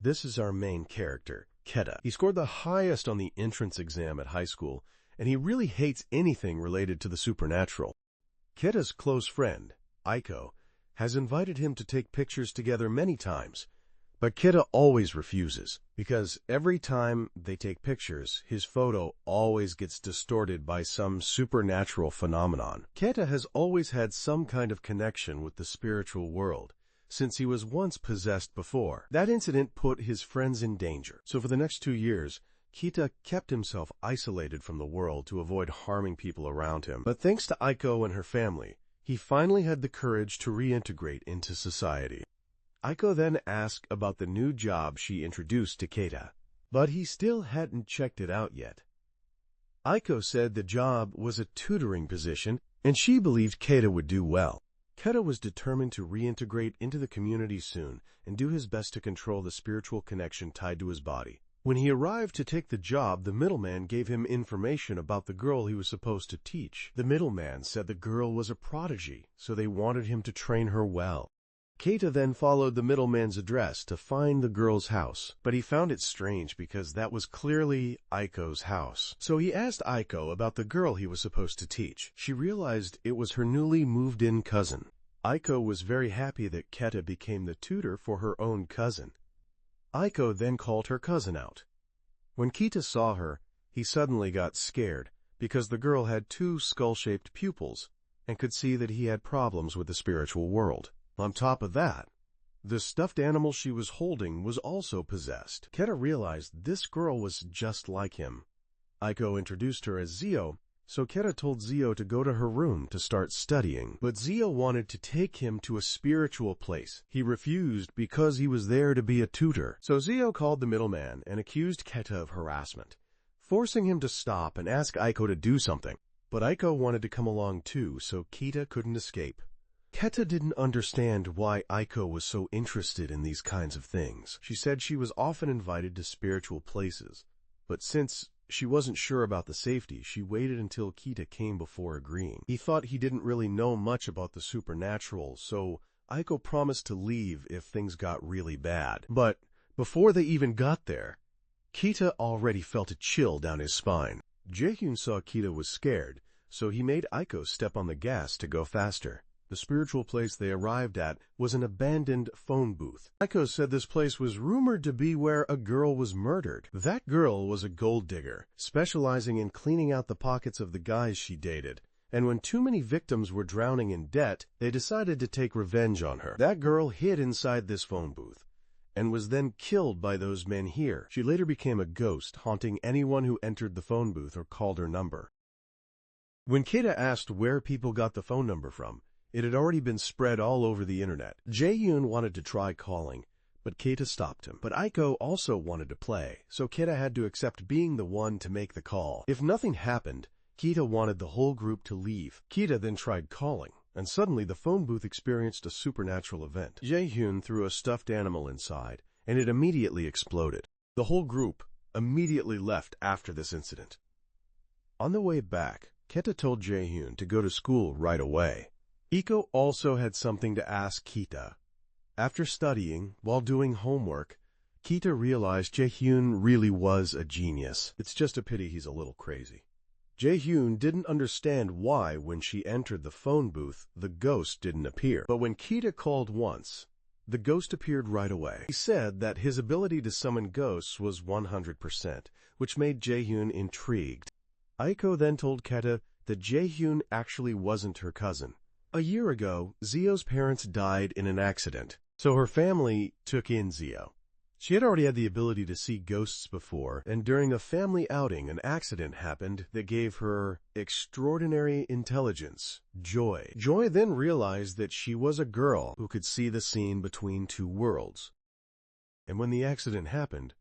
This is our main character, Keta. He scored the highest on the entrance exam at high school, and he really hates anything related to the supernatural. Keta's close friend, Aiko, has invited him to take pictures together many times, but Keta always refuses, because every time they take pictures, his photo always gets distorted by some supernatural phenomenon. Keta has always had some kind of connection with the spiritual world, since he was once possessed before. That incident put his friends in danger, so for the next 2 years, Keta kept himself isolated from the world to avoid harming people around him. But thanks to Aiko and her family, he finally had the courage to reintegrate into society. Aiko then asked about the new job she introduced to Keta, but he still hadn't checked it out yet. Aiko said the job was a tutoring position, and she believed Keta would do well. Keta was determined to reintegrate into the community soon and do his best to control the spiritual connection tied to his body. When he arrived to take the job, the middleman gave him information about the girl he was supposed to teach. The middleman said the girl was a prodigy, so they wanted him to train her well. Keta then followed the middleman's address to find the girl's house, but he found it strange because that was clearly Aiko's house. So he asked Aiko about the girl he was supposed to teach. She realized it was her newly moved-in cousin. Aiko was very happy that Keta became the tutor for her own cousin. Aiko then called her cousin out. When Keta saw her, he suddenly got scared because the girl had 2 skull-shaped pupils and could see that he had problems with the spiritual world. On top of that, the stuffed animal she was holding was also possessed. Keta realized this girl was just like him. Aiko introduced her as Zio, so Keta told Zio to go to her room to start studying. But Zio wanted to take him to a spiritual place. He refused because he was there to be a tutor. So Zio called the middleman and accused Keta of harassment, forcing him to stop and ask Aiko to do something. But Aiko wanted to come along too, so Keta couldn't escape. Keta didn't understand why Aiko was so interested in these kinds of things. She said she was often invited to spiritual places, but since she wasn't sure about the safety, she waited until Keta came before agreeing. He thought he didn't really know much about the supernatural, so Aiko promised to leave if things got really bad. But before they even got there, Keta already felt a chill down his spine. Jaehyun saw Keta was scared, so he made Aiko step on the gas to go faster. The spiritual place they arrived at was an abandoned phone booth. Aiko said this place was rumored to be where a girl was murdered. That girl was a gold digger, specializing in cleaning out the pockets of the guys she dated. And when too many victims were drowning in debt, they decided to take revenge on her. That girl hid inside this phone booth and was then killed by those men here. She later became a ghost, haunting anyone who entered the phone booth or called her number. When Keta asked where people got the phone number from, it had already been spread all over the internet. Jaehyun wanted to try calling, but Keta stopped him. But Aiko also wanted to play, so Keta had to accept being the one to make the call. If nothing happened, Keta wanted the whole group to leave. Keta then tried calling, and suddenly the phone booth experienced a supernatural event. Jaehyun threw a stuffed animal inside, and it immediately exploded. The whole group immediately left after this incident. On the way back, Keta told Jaehyun to go to school right away. Iko also had something to ask Keta. After studying, while doing homework, Keta realized Jaehyun really was a genius. It's just a pity he's a little crazy. Jaehyun didn't understand why, when she entered the phone booth, the ghost didn't appear. But when Keta called once, the ghost appeared right away. He said that his ability to summon ghosts was 100%, which made Jaehyun intrigued. Aiko then told Keta that Jaehyun actually wasn't her cousin. A year ago, Zio's parents died in an accident, so her family took in Zio. She had already had the ability to see ghosts before, and during a family outing, an accident happened that gave her extraordinary intelligence, Joy. Joy then realized that she was a girl who could see the scene between 2 worlds. And when the accident happened,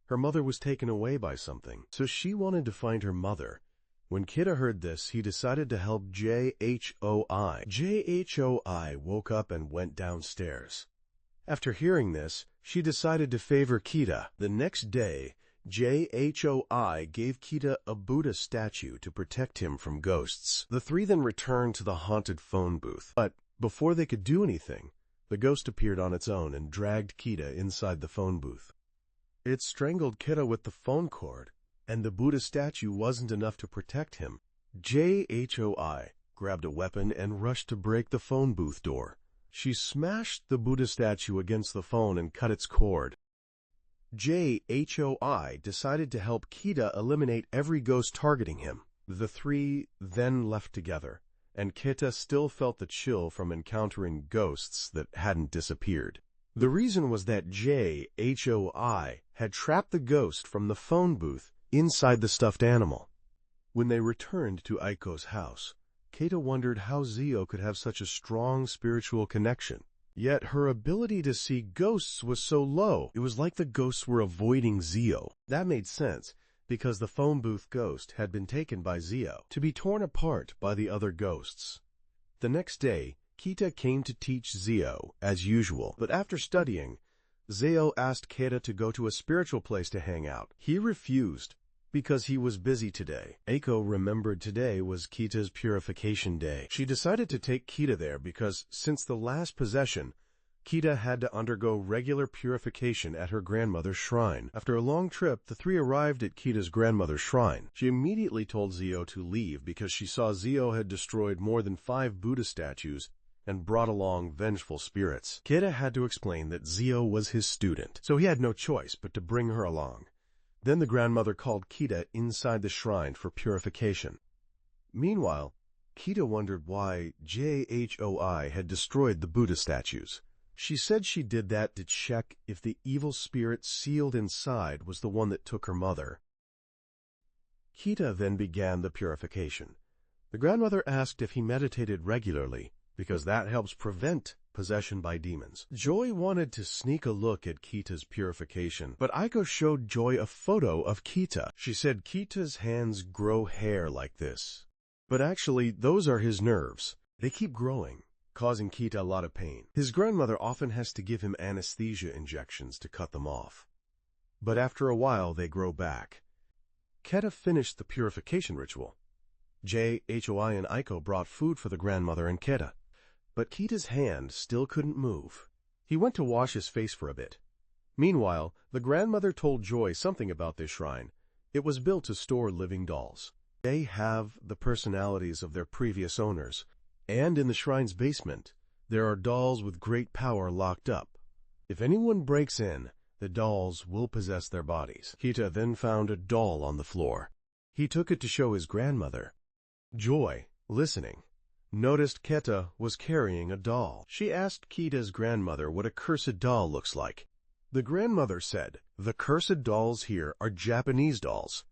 her mother was taken away by something, so she wanted to find her mother. When Keta heard this, he decided to help JHOI. JHOI woke up and went downstairs. After hearing this, she decided to favor Keta. The next day, JHOI gave Keta a Buddha statue to protect him from ghosts. The 3 then returned to the haunted phone booth. But before they could do anything, the ghost appeared on its own and dragged Keta inside the phone booth. It strangled Kita with the phone cord, and the Buddha statue wasn't enough to protect him. Jhoi grabbed a weapon and rushed to break the phone booth door. She smashed the Buddha statue against the phone and cut its cord. Jhoi decided to help Kita eliminate every ghost targeting him. The three then left together, and Kita still felt the chill from encountering ghosts that hadn't disappeared. The reason was that Jhoi had trapped the ghost from the phone booth inside the stuffed animal. When they returned to Aiko's house, Kita wondered how Zio could have such a strong spiritual connection. Yet her ability to see ghosts was so low, it was like the ghosts were avoiding Zio. That made sense, because the phone booth ghost had been taken by Zio, to be torn apart by the other ghosts. The next day, Kita came to teach Zio, as usual, but after studying, Zio asked Kita to go to a spiritual place to hang out. He refused, because he was busy today. Aiko remembered today was Kita's purification day. She decided to take Kita there because, since the last possession, Kita had to undergo regular purification at her grandmother's shrine. After a long trip, the three arrived at Kita's grandmother's shrine. She immediately told Zio to leave because she saw Zio had destroyed more than 5 Buddha statues and brought along vengeful spirits. Kita had to explain that Zio was his student, so he had no choice but to bring her along. Then the grandmother called Kita inside the shrine for purification. Meanwhile, Kita wondered why Jhoi had destroyed the Buddha statues. She said she did that to check if the evil spirit sealed inside was the one that took her mother. Kita then began the purification. The grandmother asked if he meditated regularly, because that helps prevent possession by demons. Joy wanted to sneak a look at Kita's purification, but Aiko showed Joy a photo of Kita. She said Kita's hands grow hair like this. But actually, those are his nerves. They keep growing, causing Kita a lot of pain. His grandmother often has to give him anesthesia injections to cut them off. But after a while, they grow back. Kita finished the purification ritual. Jhoi and Aiko brought food for the grandmother and Kita. But Kita's hand still couldn't move. He went to wash his face for a bit. Meanwhile, the grandmother told Joy something about this shrine. It was built to store living dolls. They have the personalities of their previous owners, and in the shrine's basement, there are dolls with great power locked up. If anyone breaks in, the dolls will possess their bodies. Kita then found a doll on the floor. He took it to show his grandmother. Joy, listening, noticed Kita was carrying a doll. She asked Kita's grandmother what a cursed doll looks like. The grandmother said, "The cursed dolls here are Japanese dolls."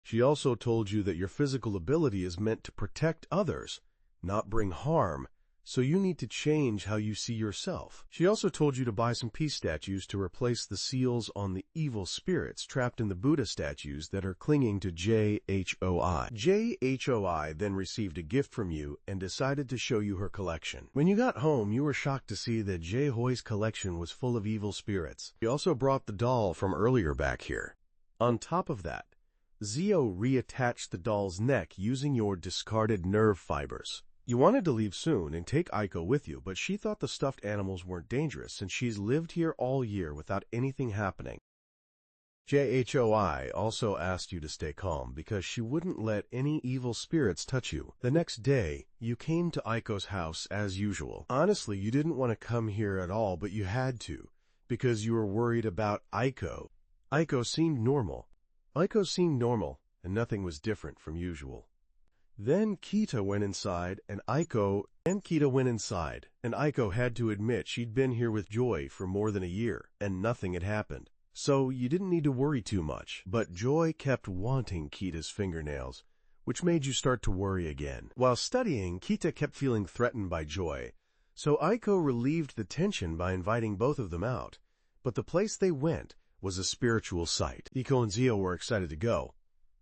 She also told you that your physical ability is meant to protect others, not bring harm, so you need to change how you see yourself. She also told you to buy some peace statues to replace the seals on the evil spirits trapped in the Buddha statues that are clinging to Jhoi. Jhoi then received a gift from you and decided to show you her collection. When you got home, you were shocked to see that Jhoi's collection was full of evil spirits. She also brought the doll from earlier back here. On top of that, Zio reattached the doll's neck using your discarded nerve fibers. You wanted to leave soon and take Aiko with you, but she thought the stuffed animals weren't dangerous since she's lived here all year without anything happening. Jhoi also asked you to stay calm because she wouldn't let any evil spirits touch you. The next day, you came to Aiko's house as usual. Honestly, you didn't want to come here at all, but you had to, because you were worried about Aiko. Aiko seemed normal, and nothing was different from usual. Then Kita went inside, and Aiko had to admit she'd been here with Joy for more than a year, and nothing had happened. So you didn't need to worry too much, but Joy kept wanting Kita's fingernails, which made you start to worry again. While studying, Kita kept feeling threatened by Joy, So Aiko relieved the tension by inviting both of them out. But the place they went was a spiritual site. Iko and Zio were excited to go,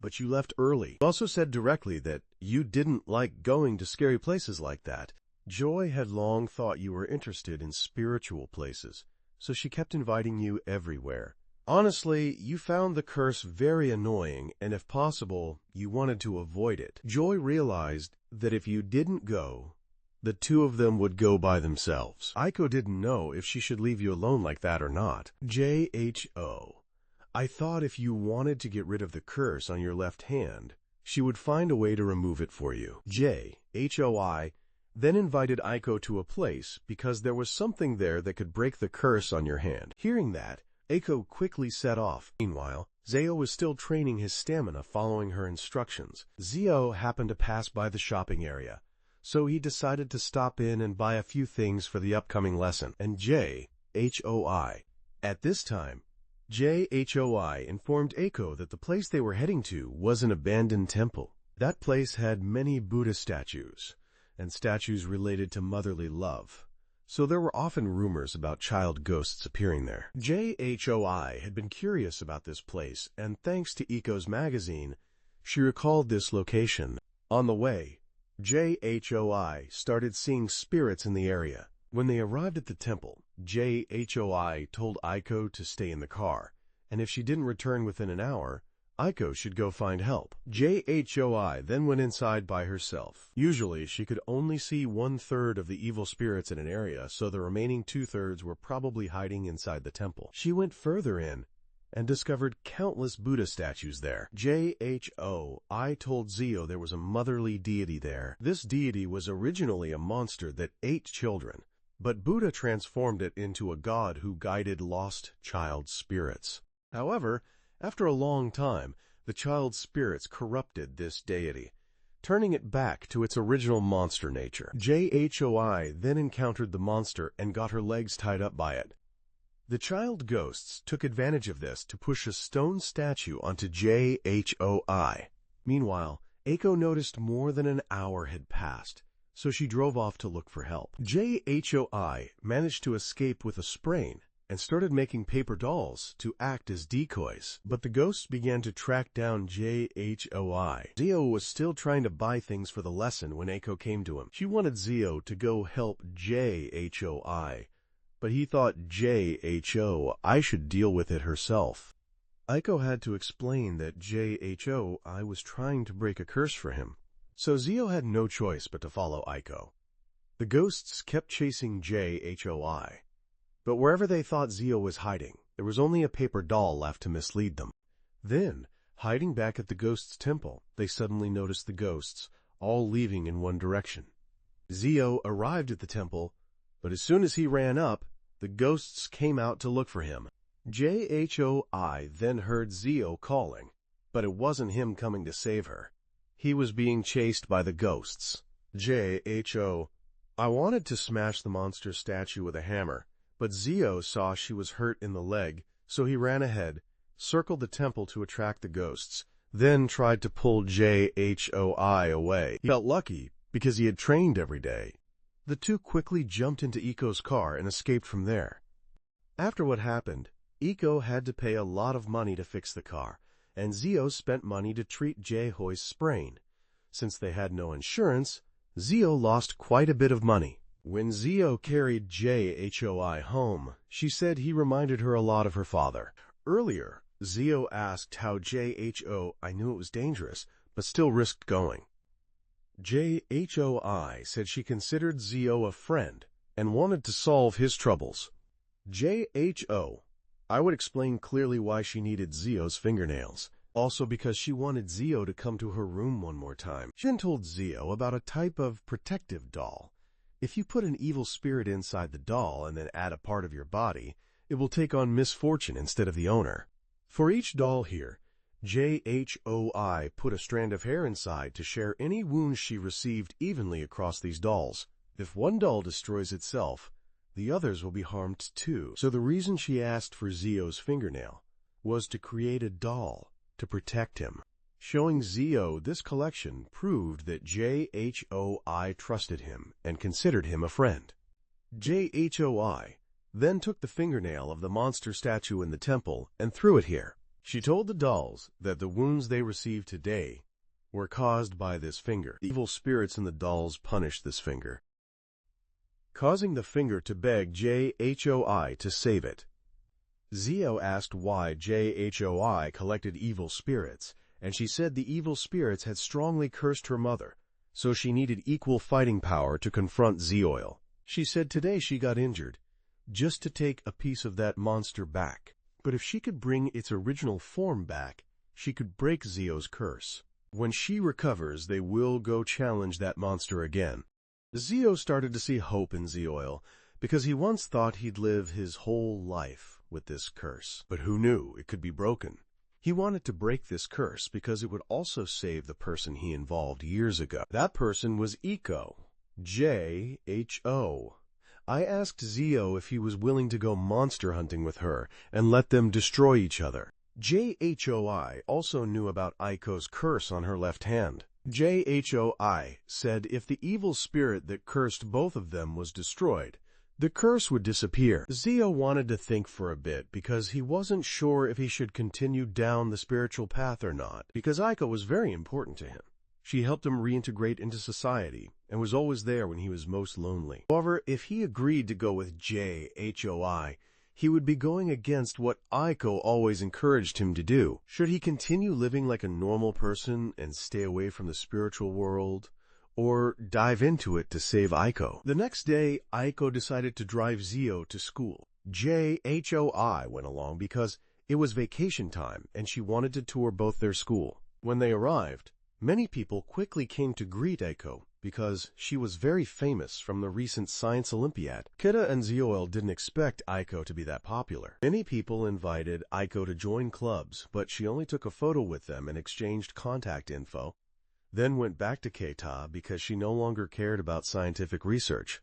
but you left early. You also said directly that you didn't like going to scary places like that. Joy had long thought you were interested in spiritual places, so she kept inviting you everywhere. Honestly, you found the curse very annoying, and if possible, you wanted to avoid it. Joy realized that if you didn't go, the two of them would go by themselves. Aiko didn't know if she should leave you alone like that or not. JHO. I thought if you wanted to get rid of the curse on your left hand, she would find a way to remove it for you. JHOI then invited Aiko to a place because there was something there that could break the curse on your hand. Hearing that, Aiko quickly set off. Meanwhile, Zio was still training his stamina following her instructions. Zio happened to pass by the shopping area, so he decided to stop in and buy a few things for the upcoming lesson. And JHOI. At this time, JHOI informed Aiko that the place they were heading to was an abandoned temple. That place had many Buddha statues, and statues related to motherly love, so there were often rumors about child ghosts appearing there. JHOI had been curious about this place, and thanks to Iko's magazine, she recalled this location. On the way, JHOI started seeing spirits in the area. When they arrived at the temple, JHOI told Aiko to stay in the car, and if she didn't return within an hour, Aiko should go find help. JHOI then went inside by herself. Usually, she could only see 1/3 of the evil spirits in an area, so the remaining 2/3 were probably hiding inside the temple. She went further in and discovered countless Buddha statues there. JHOI told Zio there was a motherly deity there. This deity was originally a monster that ate children, but Buddha transformed it into a god who guided lost child spirits. However, after a long time, the child spirits corrupted this deity, turning it back to its original monster nature. JHOI then encountered the monster and got her legs tied up by it. The child ghosts took advantage of this to push a stone statue onto JHOI. Meanwhile, Aiko noticed more than an hour had passed, so she drove off to look for help. JHOI managed to escape with a sprain and started making paper dolls to act as decoys, but the ghosts began to track down JHOI. Zio was still trying to buy things for the lesson when Aiko came to him. She wanted Zio to go help JHOI, but he thought JHOI should deal with it herself. Aiko had to explain that JHOI was trying to break a curse for him, so Zio had no choice but to follow Aiko. The ghosts kept chasing JHOI, but wherever they thought Zio was hiding, there was only a paper doll left to mislead them. Then, hiding back at the ghosts' temple, they suddenly noticed the ghosts, all leaving in one direction. Zio arrived at the temple, but as soon as he ran up, the ghosts came out to look for him. JHOI then heard Zio calling, but it wasn't him coming to save her. He was being chased by the ghosts. JHO, I wanted to smash the monster statue with a hammer, but Zio saw she was hurt in the leg, so he ran ahead, circled the temple to attract the ghosts, then tried to pull JHOI away. He felt lucky because he had trained every day. The two quickly jumped into Iko's car and escaped from there. After what happened, Iko had to pay a lot of money to fix the car, and Zio spent money to treat JHOI's sprain. Since they had no insurance, Zio lost quite a bit of money. When Zio carried JHOI home, she said he reminded her a lot of her father. Earlier, Zio asked how JHOI knew it was dangerous, but still risked going. JHOI said she considered Zio a friend and wanted to solve his troubles. JHO, I would explain clearly why she needed Zio's fingernails, also because she wanted Zio to come to her room one more time. She then told Zio about a type of protective doll. If you put an evil spirit inside the doll and then add a part of your body, it will take on misfortune instead of the owner. For each doll here, JHOI put a strand of hair inside to share any wounds she received evenly across these dolls. If one doll destroys itself, the others will be harmed too. So the reason she asked for Zio's fingernail was to create a doll to protect him. Showing Zio this collection proved that JHOI trusted him and considered him a friend. Jhoi then took the fingernail of the monster statue in the temple and threw it here. She told the dolls that the wounds they received today were caused by this finger. The evil spirits in the dolls punished this finger, causing the finger to beg Jhoi to save it. Zio asked why Jhoi collected evil spirits, and she said the evil spirits had strongly cursed her mother, so she needed equal fighting power to confront Zioil. She said today she got injured, just to take a piece of that monster back. But if she could bring its original form back, she could break Zio's curse. When she recovers, they will go challenge that monster again. Zio started to see hope in Zioil, because he once thought he'd live his whole life with this curse. But who knew it could be broken? He wanted to break this curse because it would also save the person he involved years ago. That person was Iko. Jho. I asked Zio if he was willing to go monster hunting with her and let them destroy each other. Jhoi also knew about Aiko's curse on her left hand. Jhoi said if the evil spirit that cursed both of them was destroyed, the curse would disappear. Zio wanted to think for a bit because he wasn't sure if he should continue down the spiritual path or not, because Aiko was very important to him. She helped him reintegrate into society and was always there when he was most lonely. However, if he agreed to go with Jhoi, he would be going against what Aiko always encouraged him to do. Should he continue living like a normal person and stay away from the spiritual world, or dive into it to save Aiko? The next day, Aiko decided to drive Zio to school. Jhoi went along because it was vacation time and she wanted to tour both their school. When they arrived, many people quickly came to greet Aiko because she was very famous from the recent Science Olympiad. Kida and Zioil didn't expect Aiko to be that popular. Many people invited Aiko to join clubs, but she only took a photo with them and exchanged contact info, then went back to Keita because she no longer cared about scientific research.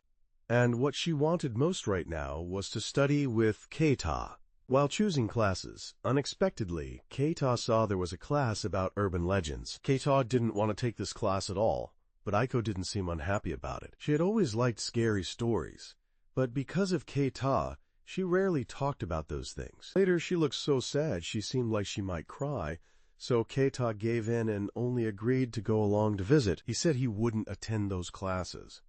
And what she wanted most right now was to study with Keita. While choosing classes, unexpectedly, Keita saw there was a class about urban legends. Keita didn't want to take this class at all, but Aiko didn't seem unhappy about it. She had always liked scary stories, but because of Keita, she rarely talked about those things. Later, she looked so sad she seemed like she might cry, so Keita gave in and only agreed to go along to visit. He said he wouldn't attend those classes.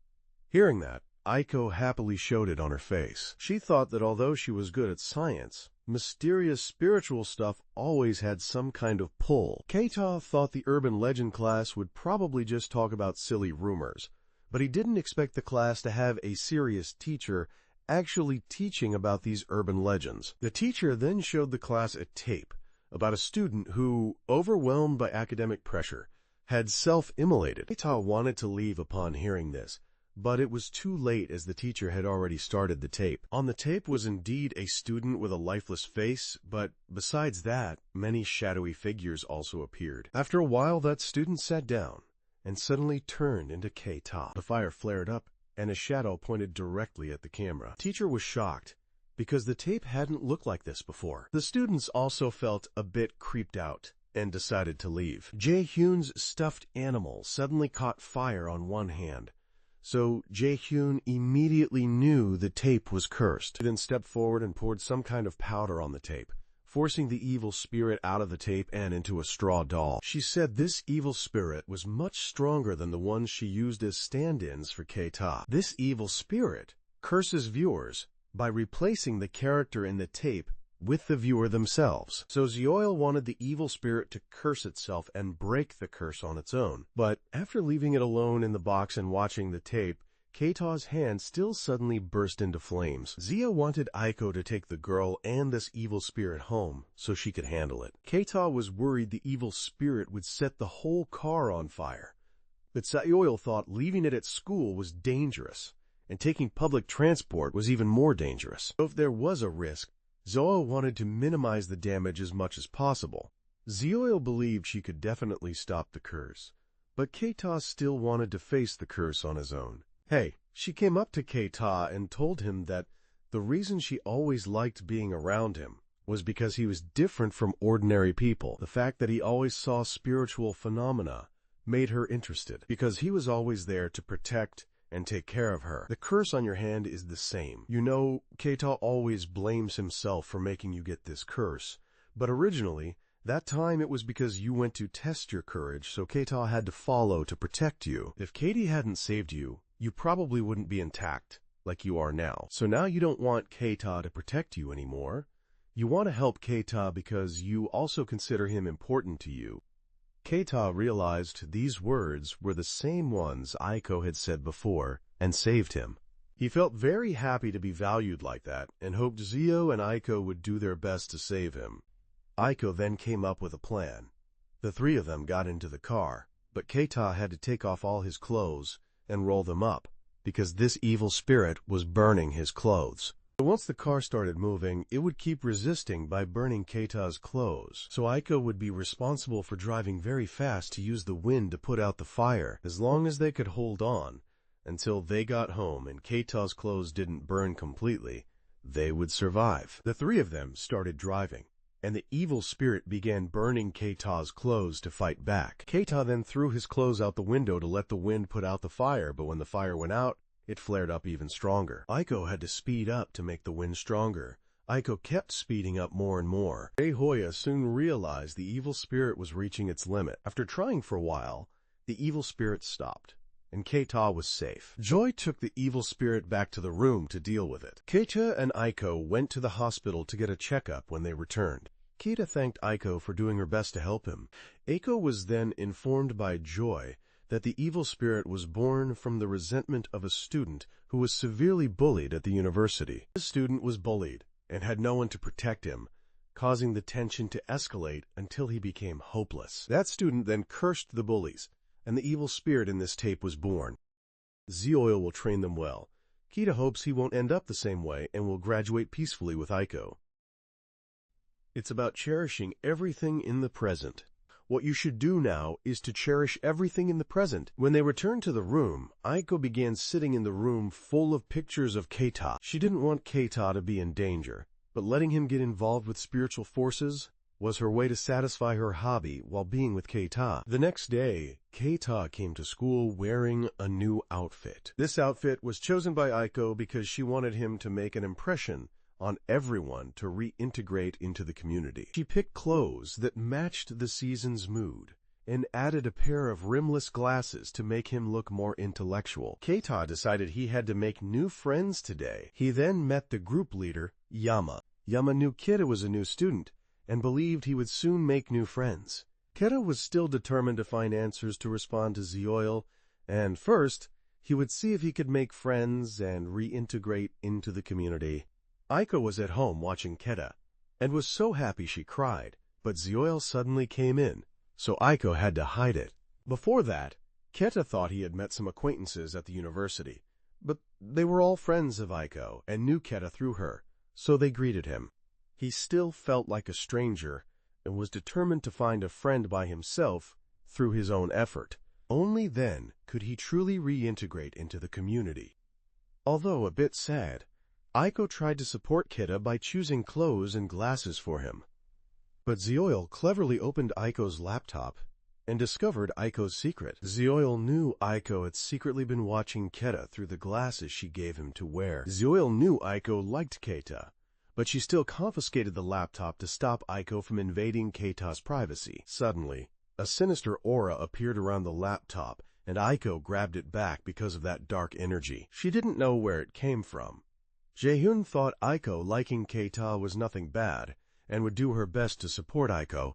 Hearing that, Aiko happily showed it on her face. She thought that although she was good at science, mysterious spiritual stuff always had some kind of pull. Keita thought the urban legend class would probably just talk about silly rumors, but he didn't expect the class to have a serious teacher actually teaching about these urban legends. The teacher then showed the class a tape about a student who, overwhelmed by academic pressure, had self-immolated. Keita wanted to leave upon hearing this, but it was too late as the teacher had already started the tape. On the tape was indeed a student with a lifeless face, but besides that, many shadowy figures also appeared. After a while, that student sat down and suddenly turned into Keita. The fire flared up, and a shadow pointed directly at the camera. The teacher was shocked, because the tape hadn't looked like this before. The students also felt a bit creeped out and decided to leave. Jae-hyun's stuffed animal suddenly caught fire on one hand, so Jae-hyun immediately knew the tape was cursed. He then stepped forward and poured some kind of powder on the tape, forcing the evil spirit out of the tape and into a straw doll. She said this evil spirit was much stronger than the ones she used as stand-ins for Keita. This evil spirit curses viewers by replacing the character in the tape with the viewer themselves. So Zioil wanted the evil spirit to curse itself and break the curse on its own. But after leaving it alone in the box and watching the tape, Keita's hand still suddenly burst into flames. Zio wanted Aiko to take the girl and this evil spirit home so she could handle it. Keita was worried the evil spirit would set the whole car on fire. But Zioil thought leaving it at school was dangerous, and taking public transport was even more dangerous. So if there was a risk, Zioil wanted to minimize the damage as much as possible. Zioil believed she could definitely stop the curse, but Keita still wanted to face the curse on his own. Hey, she came up to Keita and told him that the reason she always liked being around him was because he was different from ordinary people. The fact that he always saw spiritual phenomena made her interested, because he was always there to protect and take care of her. The curse on your hand is the same. You know, Keita always blames himself for making you get this curse, but originally, that time it was because you went to test your courage, so Keita had to follow to protect you. If Katie hadn't saved you, you probably wouldn't be intact, like you are now. So now you don't want Keita to protect you anymore. You want to help Keita because you also consider him important to you. Keita realized these words were the same ones Aiko had said before and saved him. He felt very happy to be valued like that and hoped Ryo and Aiko would do their best to save him. Aiko then came up with a plan. The three of them got into the car, but Keita had to take off all his clothes and roll them up, because this evil spirit was burning his clothes. Once the car started moving, it would keep resisting by burning Keita's clothes, so Aiko would be responsible for driving very fast to use the wind to put out the fire, as long as they could hold on, until they got home and Keita's clothes didn't burn completely, they would survive. The three of them started driving, and the evil spirit began burning Keita's clothes to fight back. Keita then threw his clothes out the window to let the wind put out the fire, but when the fire went out, it flared up even stronger. Aiko had to speed up to make the wind stronger. Aiko kept speeding up more and more. Hoya soon realized the evil spirit was reaching its limit. After trying for a while, the evil spirit stopped, and Keita was safe. Joy took the evil spirit back to the room to deal with it. Keita and Aiko went to the hospital to get a checkup when they returned. Keita thanked Aiko for doing her best to help him. Aiko was then informed by Joy that the evil spirit was born from the resentment of a student who was severely bullied at the university. The student was bullied and had no one to protect him, causing the tension to escalate until he became hopeless. That student then cursed the bullies, and the evil spirit in this tape was born. Zioil will train them well. Keita hopes he won't end up the same way and will graduate peacefully with Aiko. It's about cherishing everything in the present. What you should do now is to cherish everything in the present. When they returned to the room, Aiko began sitting in the room full of pictures of Keita. She didn't want Keita to be in danger, but letting him get involved with spiritual forces was her way to satisfy her hobby while being with Keita. The next day, Keita came to school wearing a new outfit. This outfit was chosen by Aiko because she wanted him to make an impression on everyone to reintegrate into the community. She picked clothes that matched the season's mood and added a pair of rimless glasses to make him look more intellectual. Keita decided he had to make new friends today. He then met the group leader, Yama. Yama knew Kida was a new student and believed he would soon make new friends. Kida was still determined to find answers to respond to Zioil, and first, he would see if he could make friends and reintegrate into the community. Aiko was at home watching Keda, and was so happy she cried, but Zioil suddenly came in, so Aiko had to hide it. Before that, Keta thought he had met some acquaintances at the university, but they were all friends of Aiko and knew Keta through her, so they greeted him. He still felt like a stranger and was determined to find a friend by himself through his own effort. Only then could he truly reintegrate into the community. Although a bit sad, Aiko tried to support Kida by choosing clothes and glasses for him. But Zioil cleverly opened Aiko's laptop and discovered Aiko's secret. Zioil knew Aiko had secretly been watching Keta through the glasses she gave him to wear. Zioil knew Aiko liked Keita, but she still confiscated the laptop to stop Aiko from invading Keita's privacy. Suddenly, a sinister aura appeared around the laptop, and Aiko grabbed it back because of that dark energy. She didn't know where it came from. Jaehyun thought Aiko liking Keita was nothing bad, and would do her best to support Aiko.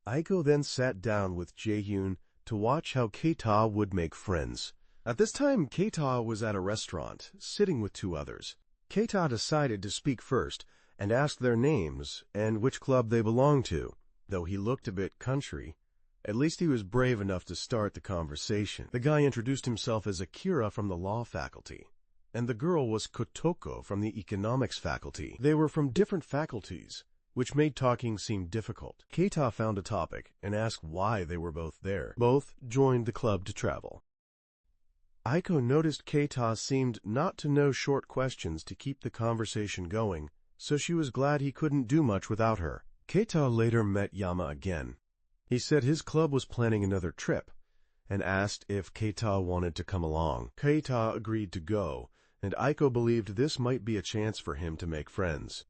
Aiko then sat down with Jaehyun to watch how Keita would make friends. At this time, Keita was at a restaurant, sitting with two others. Keita decided to speak first, and asked their names and which club they belonged to. Though he looked a bit country, at least he was brave enough to start the conversation. The guy introduced himself as Akira from the law faculty, and the girl was Kotoko from the economics faculty. They were from different faculties, which made talking seem difficult. Keita found a topic and asked why they were both there. Both joined the club to travel. Aiko noticed Keita seemed not to know short questions to keep the conversation going, so she was glad he couldn't do much without her. Keita later met Yama again. He said his club was planning another trip, and asked if Keita wanted to come along. Keita agreed to go, and Aiko believed this might be a chance for him to make friends.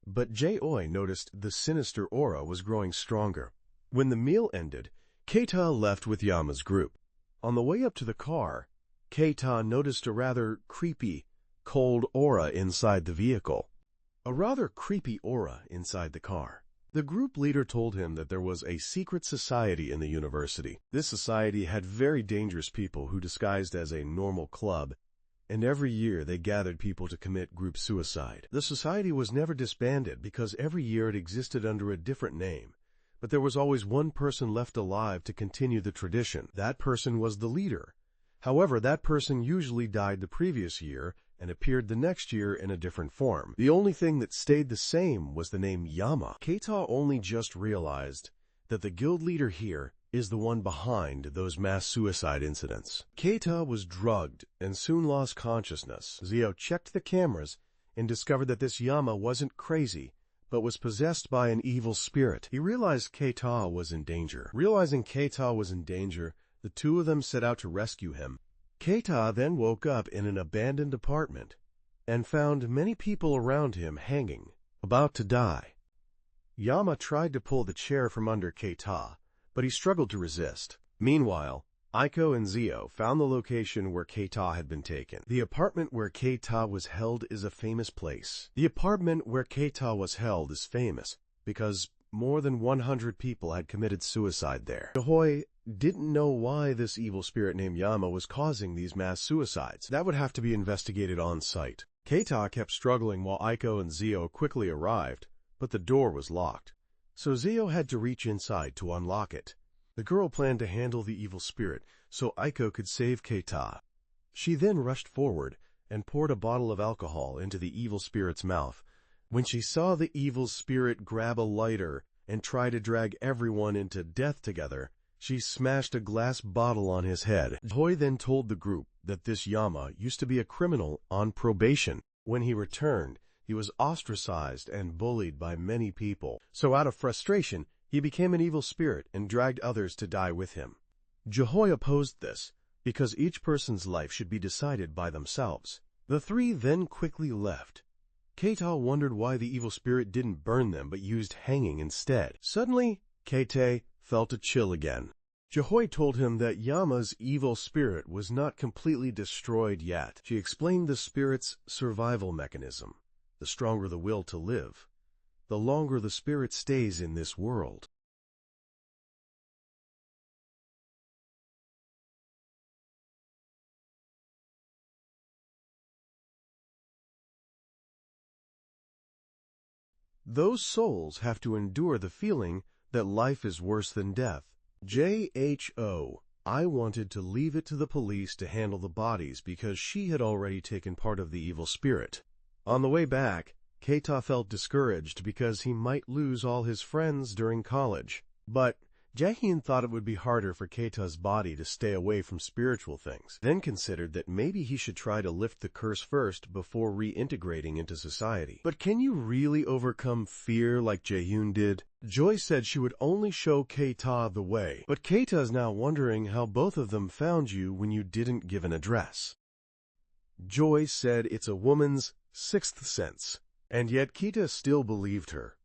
But Yaoi noticed the sinister aura was growing stronger. When the meal ended, Keita left with Yama's group. On the way up to the car, Keita noticed a rather creepy, cold aura inside the vehicle. A rather creepy aura inside the car. The group leader told him that there was a secret society in the university. This society had very dangerous people who disguised as a normal club, and every year they gathered people to commit group suicide. The society was never disbanded because every year it existed under a different name, but there was always one person left alive to continue the tradition. That person was the leader. However, that person usually died the previous year and appeared the next year in a different form. The only thing that stayed the same was the name Yama. Keita only just realized that the guild leader here is the one behind those mass suicide incidents. Keita was drugged and soon lost consciousness. Zio checked the cameras and discovered that this Yama wasn't crazy, but was possessed by an evil spirit. He realized Keita was in danger. Realizing Keita was in danger, the two of them set out to rescue him. Keita then woke up in an abandoned apartment and found many people around him hanging, about to die. Yama tried to pull the chair from under Keita, but he struggled to resist. Meanwhile, Aiko and Zio found the location where Keita had been taken. The apartment where Keita was held is a famous place. The apartment where Keita was held is famous because more than 100 people had committed suicide there. Yaoi didn't know why this evil spirit named Yama was causing these mass suicides. That would have to be investigated on site. Keita kept struggling while Aiko and Zio quickly arrived, but the door was locked. So Zio had to reach inside to unlock it. The girl planned to handle the evil spirit so Aiko could save Keita. She then rushed forward and poured a bottle of alcohol into the evil spirit's mouth. When she saw the evil spirit grab a lighter and try to drag everyone into death together, she smashed a glass bottle on his head. Yaoi then told the group that this Yama used to be a criminal on probation. When he returned, he was ostracized and bullied by many people. So out of frustration, he became an evil spirit and dragged others to die with him. Yaoi opposed this because each person's life should be decided by themselves. The three then quickly left. Keita wondered why the evil spirit didn't burn them but used hanging instead. Suddenly, Keita felt a chill again. Yaoi told him that Yama's evil spirit was not completely destroyed yet. She explained the spirit's survival mechanism. The stronger the will to live, the longer the spirit stays in this world. Those souls have to endure the feeling that life is worse than death. JHO. I wanted to leave it to the police to handle the bodies because she had already taken part of the evil spirit. On the way back, Keita felt discouraged because he might lose all his friends during college. But Jaehyun thought it would be harder for Keita's body to stay away from spiritual things, then considered that maybe he should try to lift the curse first before reintegrating into society. But can you really overcome fear like Jaehyun did? Joy said she would only show Keita the way, but Keita is now wondering how both of them found you when you didn't give an address. Joy said it's a woman's sixth sense, and yet Keita still believed her.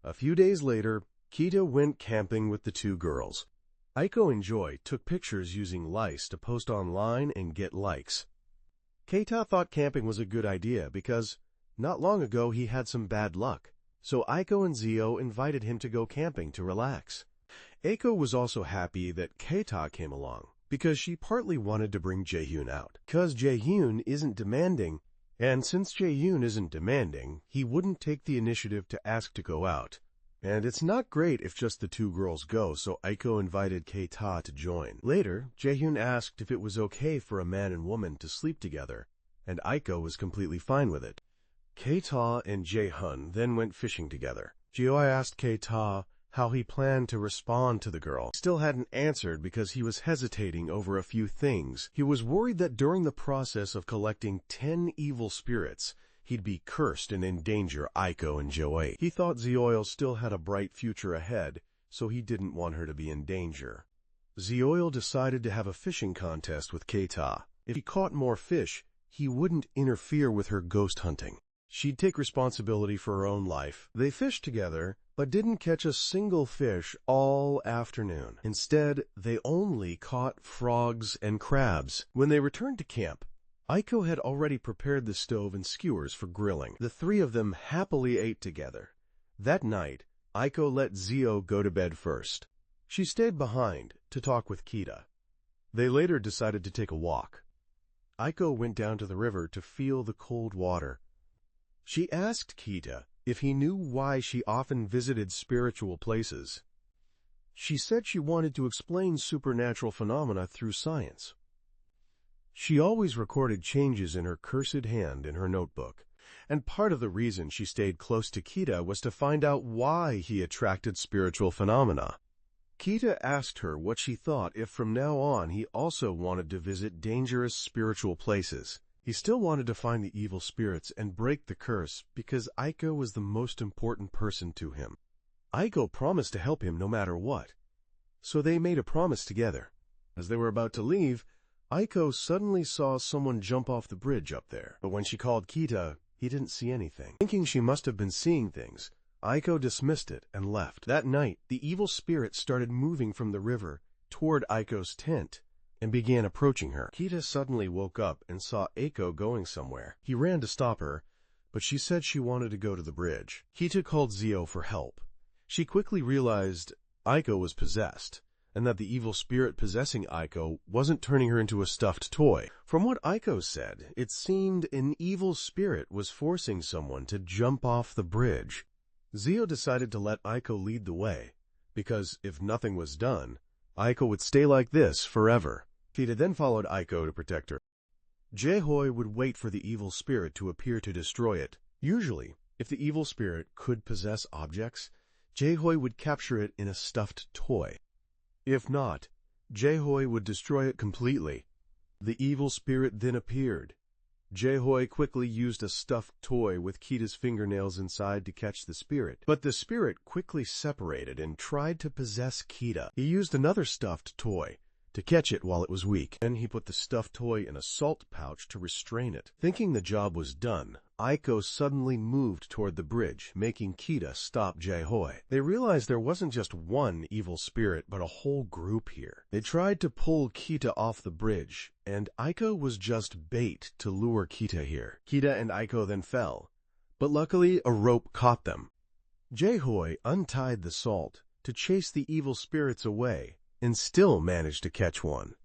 A few days later, Keita went camping with the two girls. Aiko and Joy took pictures using lice to post online and get likes. Keita thought camping was a good idea because not long ago he had some bad luck, so Aiko and Zio invited him to go camping to relax. Aiko was also happy that Keita came along because she partly wanted to bring Jaehyun out. Because Jaehyun isn't demanding, and since Jaehyun isn't demanding, he wouldn't take the initiative to ask to go out. And it's not great if just the two girls go, so Aiko invited Keita to join. Later, Jaehyun asked if it was okay for a man and woman to sleep together, and Aiko was completely fine with it. Keita and Jaehyun then went fishing together. Yaoi asked Keita how he planned to respond to the girl. He still hadn't answered because he was hesitating over a few things. He was worried that during the process of collecting 10 evil spirits, he'd be cursed and endanger Aiko and Yaoi. He thought Zioil still had a bright future ahead, so he didn't want her to be in danger. Zioil decided to have a fishing contest with Keita. If he caught more fish, he wouldn't interfere with her ghost hunting. She'd take responsibility for her own life. They fished together, but didn't catch a single fish all afternoon. Instead, they only caught frogs and crabs. When they returned to camp, Aiko had already prepared the stove and skewers for grilling. The three of them happily ate together. That night, Aiko let Zio go to bed first. She stayed behind to talk with Kita. They later decided to take a walk. Aiko went down to the river to feel the cold water. She asked Kita if he knew why she often visited spiritual places. She said she wanted to explain supernatural phenomena through science. She always recorded changes in her cursed hand in her notebook, and part of the reason she stayed close to Kita was to find out why he attracted spiritual phenomena. Kita asked her what she thought if from now on he also wanted to visit dangerous spiritual places. He still wanted to find the evil spirits and break the curse because Aiko was the most important person to him. Aiko promised to help him no matter what, so they made a promise together. As they were about to leave, Aiko suddenly saw someone jump off the bridge up there, but when she called Kita, he didn't see anything. Thinking she must have been seeing things, Aiko dismissed it and left. That night, the evil spirit started moving from the river toward Aiko's tent and began approaching her. Kita suddenly woke up and saw Aiko going somewhere. He ran to stop her, but she said she wanted to go to the bridge. Kita called Zio for help. She quickly realized Aiko was possessed, and that the evil spirit possessing Aiko wasn't turning her into a stuffed toy. From what Aiko said, it seemed an evil spirit was forcing someone to jump off the bridge. Zio decided to let Aiko lead the way, because if nothing was done, Aiko would stay like this forever. Kita then followed Aiko to protect her. Jehoi would wait for the evil spirit to appear to destroy it. Usually, if the evil spirit could possess objects, Jehoi would capture it in a stuffed toy. If not, Jehoi would destroy it completely. The evil spirit then appeared. Jehoi quickly used a stuffed toy with Kita's fingernails inside to catch the spirit, but the spirit quickly separated and tried to possess Kita. He used another stuffed toy to catch it while it was weak. Then he put the stuffed toy in a salt pouch to restrain it. Thinking the job was done, Aiko suddenly moved toward the bridge, making Kita stop Jehoi. They realized there wasn't just one evil spirit, but a whole group here. They tried to pull Kita off the bridge, and Aiko was just bait to lure Kita here. Kita and Aiko then fell, but luckily a rope caught them. Jehoi untied the salt to chase the evil spirits away, and still managed to catch one.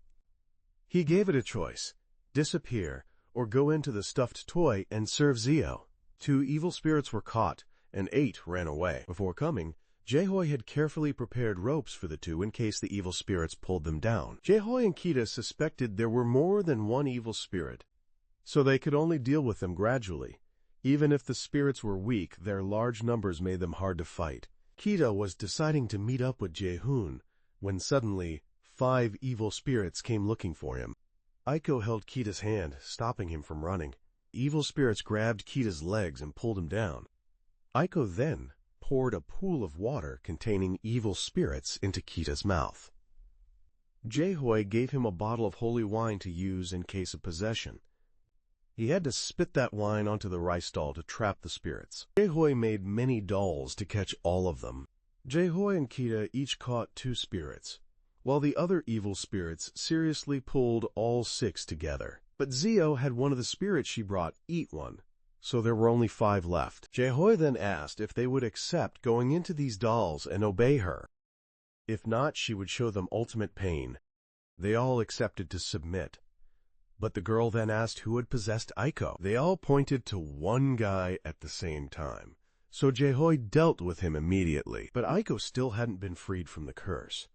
He gave it a choice: disappear or go into the stuffed toy and serve Zio. 2 evil spirits were caught, and 8 ran away. Before coming, Jehoi had carefully prepared ropes for the 2 in case the evil spirits pulled them down. Jehoi and Kita suspected there were more than one evil spirit, so they could only deal with them gradually. Even if the spirits were weak, their large numbers made them hard to fight. Kita was deciding to meet up with Jaehoon when suddenly 5 evil spirits came looking for him. Aiko held Kita's hand, stopping him from running. Evil spirits grabbed Kita's legs and pulled him down. Aiko then poured a pool of water containing evil spirits into Kita's mouth. Jehoi gave him a bottle of holy wine to use in case of possession. He had to spit that wine onto the rice doll to trap the spirits. Jehoi made many dolls to catch all of them. Jehoi and Kita each caught 2 spirits, while the other evil spirits seriously pulled all 6 together. But Zio had one of the spirits she brought eat one, so there were only 5 left. Jehoi then asked if they would accept going into these dolls and obey her. If not, she would show them ultimate pain. They all accepted to submit. But the girl then asked who had possessed Aiko. They all pointed to one guy at the same time, so Jehoi dealt with him immediately. But Aiko still hadn't been freed from the curse.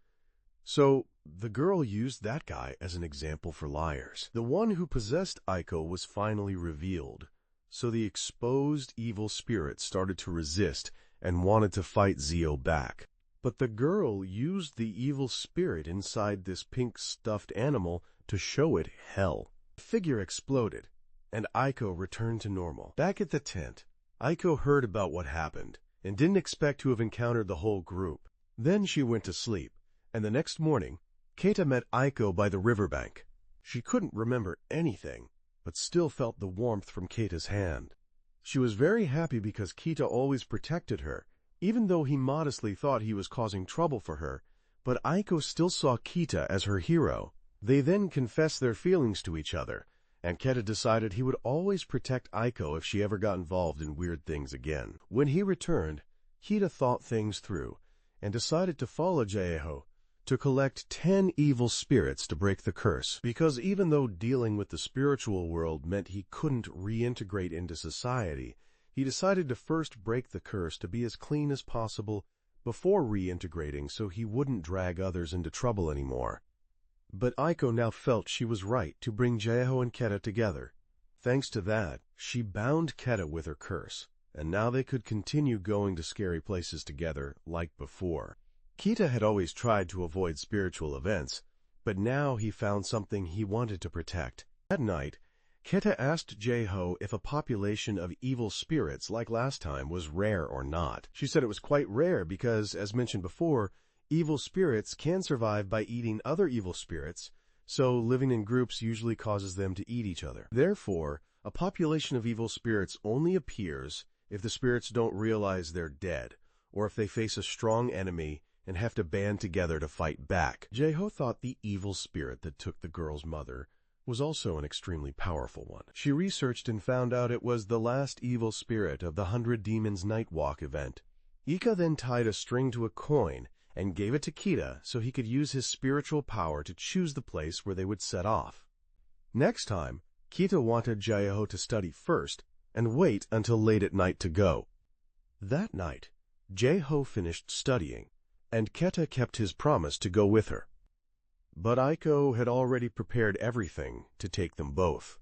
So the girl used that guy as an example for liars. The one who possessed Aiko was finally revealed, so the exposed evil spirit started to resist and wanted to fight Zio back. But the girl used the evil spirit inside this pink stuffed animal to show it hell. The figure exploded, and Aiko returned to normal. Back at the tent, Aiko heard about what happened and didn't expect to have encountered the whole group. Then she went to sleep, and the next morning, Keita met Aiko by the riverbank. She couldn't remember anything, but still felt the warmth from Keita's hand. She was very happy because Keita always protected her, even though he modestly thought he was causing trouble for her, but Aiko still saw Keita as her hero. They then confessed their feelings to each other, and Keita decided he would always protect Aiko if she ever got involved in weird things again. When he returned, Keita thought things through and decided to follow Jieho to collect 10 evil spirits to break the curse, because even though dealing with the spiritual world meant he couldn't reintegrate into society, he decided to first break the curse to be as clean as possible before reintegrating so he wouldn't drag others into trouble anymore. But Aiko now felt she was right to bring Jieho and Keita together. Thanks to that, she bound Keita with her curse, and now they could continue going to scary places together like before. Keita had always tried to avoid spiritual events, but now he found something he wanted to protect. That night, Keita asked Jieho if a population of evil spirits like last time was rare or not. She said it was quite rare because, as mentioned before, evil spirits can survive by eating other evil spirits, so living in groups usually causes them to eat each other. Therefore, a population of evil spirits only appears if the spirits don't realize they're dead, or if they face a strong enemy and have to band together to fight back. Jieho thought the evil spirit that took the girl's mother was also an extremely powerful one. She researched and found out it was the last evil spirit of the 100 Demons Night Walk event. Ichika then tied a string to a coin and gave it to Keita so he could use his spiritual power to choose the place where they would set off. Next time, Keita wanted Jieho to study first and wait until late at night to go. That night, Jieho finished studying, and Keita kept his promise to go with her. But Aiko had already prepared everything to take them both.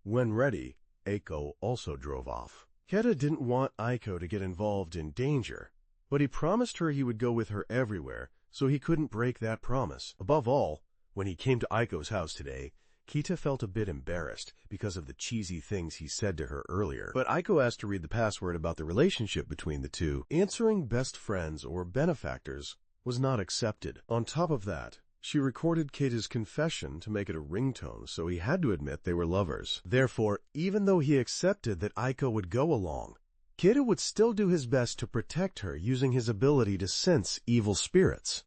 When ready, Aiko also drove off. Keita didn't want Aiko to get involved in danger, but he promised her he would go with her everywhere, so he couldn't break that promise. Above all, when he came to Aiko's house today, Keita felt a bit embarrassed because of the cheesy things he said to her earlier. But Aiko asked to read the password about the relationship between the two. Answering best friends or benefactors was not accepted. On top of that, she recorded Keita's confession to make it a ringtone, so he had to admit they were lovers. Therefore, even though he accepted that Aiko would go along, Keita would still do his best to protect her using his ability to sense evil spirits.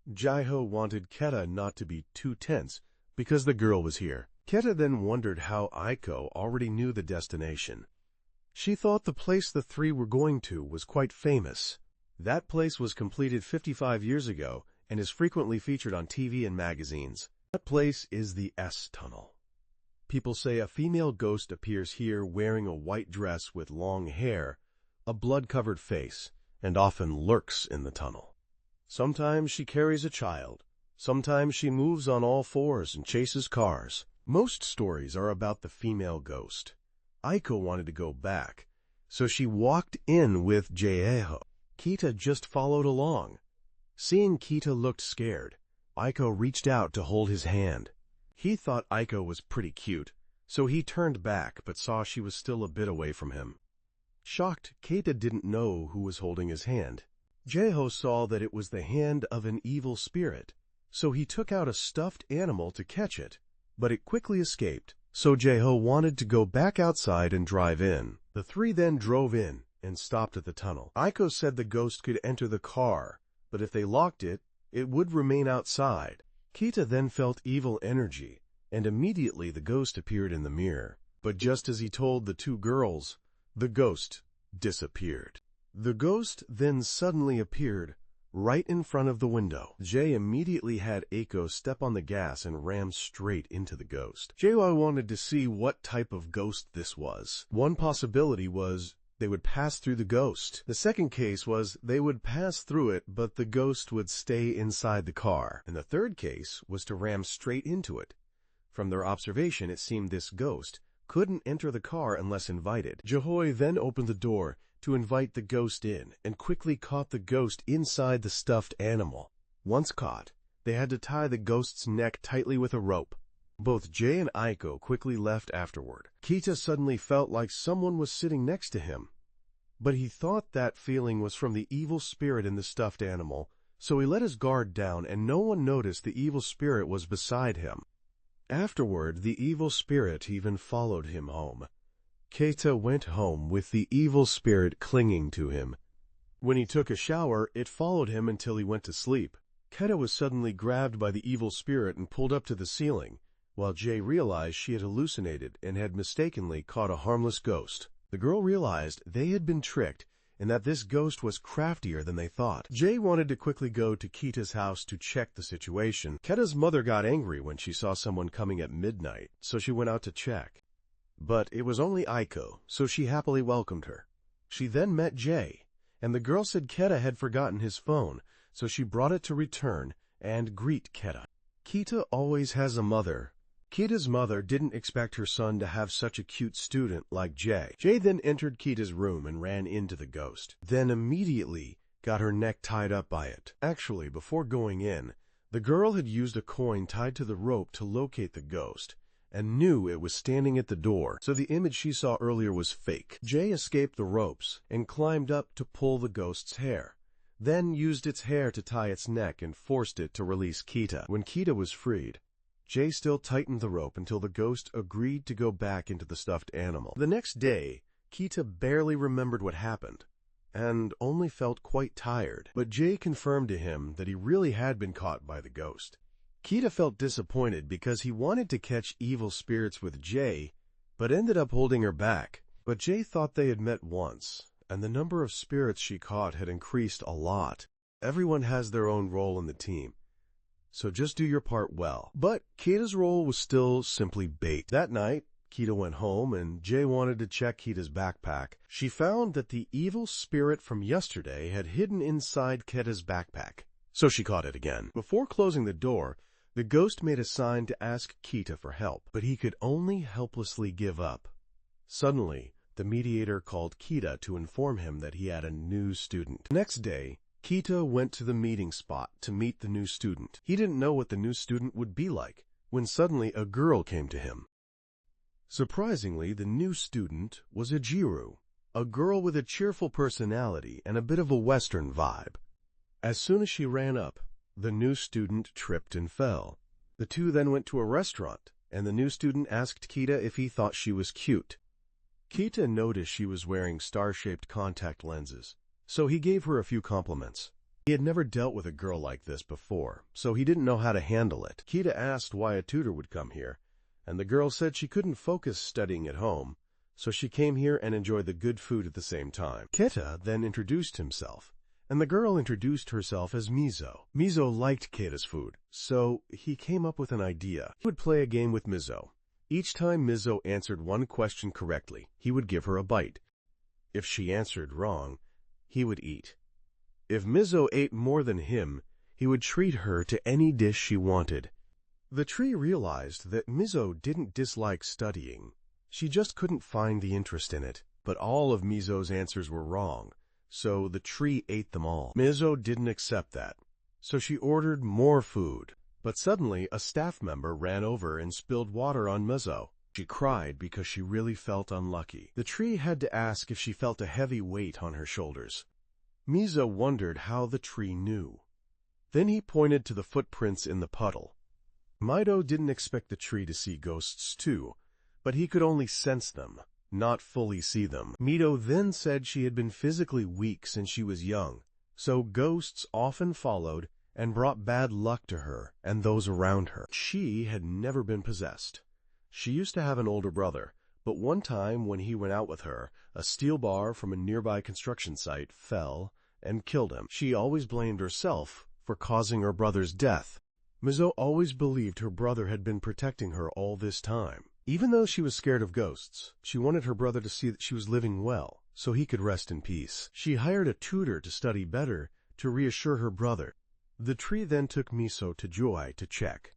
Jieho wanted Keita not to be too tense because the girl was here. Keita then wondered how Aiko already knew the destination. She thought the place the three were going to was quite famous. That place was completed 55 years ago and is frequently featured on TV and magazines. That place is the S-Tunnel. People say a female ghost appears here wearing a white dress with long hair, a blood-covered face, and often lurks in the tunnel. Sometimes she carries a child. Sometimes she moves on all fours and chases cars. Most stories are about the female ghost. Aiko wanted to go back, so she walked in with Jieho. Keita just followed along. Seeing Keita looked scared, Aiko reached out to hold his hand. He thought Aiko was pretty cute, so he turned back but saw she was still a bit away from him. Shocked, Keita didn't know who was holding his hand. Jieho saw that it was the hand of an evil spirit, so he took out a stuffed animal to catch it, but it quickly escaped, so Jieho wanted to go back outside and drive in. The three then drove in and stopped at the tunnel. Aiko said the ghost could enter the car, but if they locked it, it would remain outside. Keita then felt evil energy, and immediately the ghost appeared in the mirror. But just as he told the two girls, the ghost disappeared. The ghost then suddenly appeared right in front of the window. Jay immediately had Aiko step on the gas and ram straight into the ghost. Jay wanted to see what type of ghost this was. One possibility was they would pass through the ghost. The second case was they would pass through it, but the ghost would stay inside the car. And the third case was to ram straight into it. From their observation, it seemed this ghost couldn't enter the car unless invited. Jieho then opened the door to invite the ghost in and quickly caught the ghost inside the stuffed animal. Once caught, they had to tie the ghost's neck tightly with a rope. Both Jay and Aiko quickly left afterward. Keita suddenly felt like someone was sitting next to him, but he thought that feeling was from the evil spirit in the stuffed animal so he let his guard down and no one noticed the evil spirit was beside him. Afterward, the evil spirit even followed him home. Keita went home with the evil spirit clinging to him. When he took a shower, it followed him until he went to sleep. Keita was suddenly grabbed by the evil spirit and pulled up to the ceiling, while Jay realized she had hallucinated and had mistakenly caught a harmless ghost. The girl realized they had been tricked and that this ghost was craftier than they thought. Jay wanted to quickly go to Keita's house to check the situation. Keita's mother got angry when she saw someone coming at midnight, so she went out to check. But it was only Aiko, so she happily welcomed her. She then met Jay, and the girl said Keita had forgotten his phone, so she brought it to return and greet Keita. Keita always has a mother. Keita's mother didn't expect her son to have such a cute student like Jay. Jay then entered Keita's room and ran into the ghost, then immediately got her neck tied up by it. Actually, before going in, the girl had used a coin tied to the rope to locate the ghost, and knew it was standing at the door, so the image she saw earlier was fake. Jay escaped the ropes and climbed up to pull the ghost's hair, then used its hair to tie its neck and forced it to release Keita. When Keita was freed, Jay still tightened the rope until the ghost agreed to go back into the stuffed animal. The next day, Keita barely remembered what happened, and only felt quite tired. But Jay confirmed to him that he really had been caught by the ghost. Keita felt disappointed because he wanted to catch evil spirits with Jay, but ended up holding her back. But Jay thought they had met once, and the number of spirits she caught had increased a lot. Everyone has their own role in the team, so just do your part well. But Keita's role was still simply bait. That night, Keita went home and Jay wanted to check Keita's backpack. She found that the evil spirit from yesterday had hidden inside Keita's backpack, so she caught it again. Before closing the door, the ghost made a sign to ask Keita for help, but he could only helplessly give up. Suddenly, the mediator called Keita to inform him that he had a new student. The next day, Keita went to the meeting spot to meet the new student. He didn't know what the new student would be like, when suddenly a girl came to him. Surprisingly, the new student was Ijiru, a girl with a cheerful personality and a bit of a Western vibe. As soon as she ran up, the new student tripped and fell. The two then went to a restaurant, and the new student asked Keita if he thought she was cute. Keita noticed she was wearing star-shaped contact lenses, so he gave her a few compliments. He had never dealt with a girl like this before, so he didn't know how to handle it. Keita asked why a tutor would come here, and the girl said she couldn't focus studying at home, so she came here and enjoyed the good food at the same time. Keita then introduced himself, and the girl introduced herself as Mizo. Mizo liked Keita's food, so he came up with an idea. He would play a game with Mizo. Each time Mizo answered one question correctly, he would give her a bite. If she answered wrong, he would eat. If Mizo ate more than him, he would treat her to any dish she wanted. The tree realized that Mizo didn't dislike studying. She just couldn't find the interest in it. But all of Mizo's answers were wrong, so the tree ate them all. Mizo didn't accept that, so she ordered more food. But suddenly, a staff member ran over and spilled water on Mizo. She cried because she really felt unlucky. The tree had to ask if she felt a heavy weight on her shoulders. Mizo wondered how the tree knew. Then he pointed to the footprints in the puddle. Mizo didn't expect the tree to see ghosts too, but he could only sense them, not fully see them. Mizo then said she had been physically weak since she was young, so ghosts often followed and brought bad luck to her and those around her. She had never been possessed. She used to have an older brother, but one time when he went out with her, a steel bar from a nearby construction site fell and killed him. She always blamed herself for causing her brother's death. Mizo always believed her brother had been protecting her all this time. Even though she was scared of ghosts, she wanted her brother to see that she was living well, so he could rest in peace. She hired a tutor to study better to reassure her brother. The tree then took Mizo to Joy to check.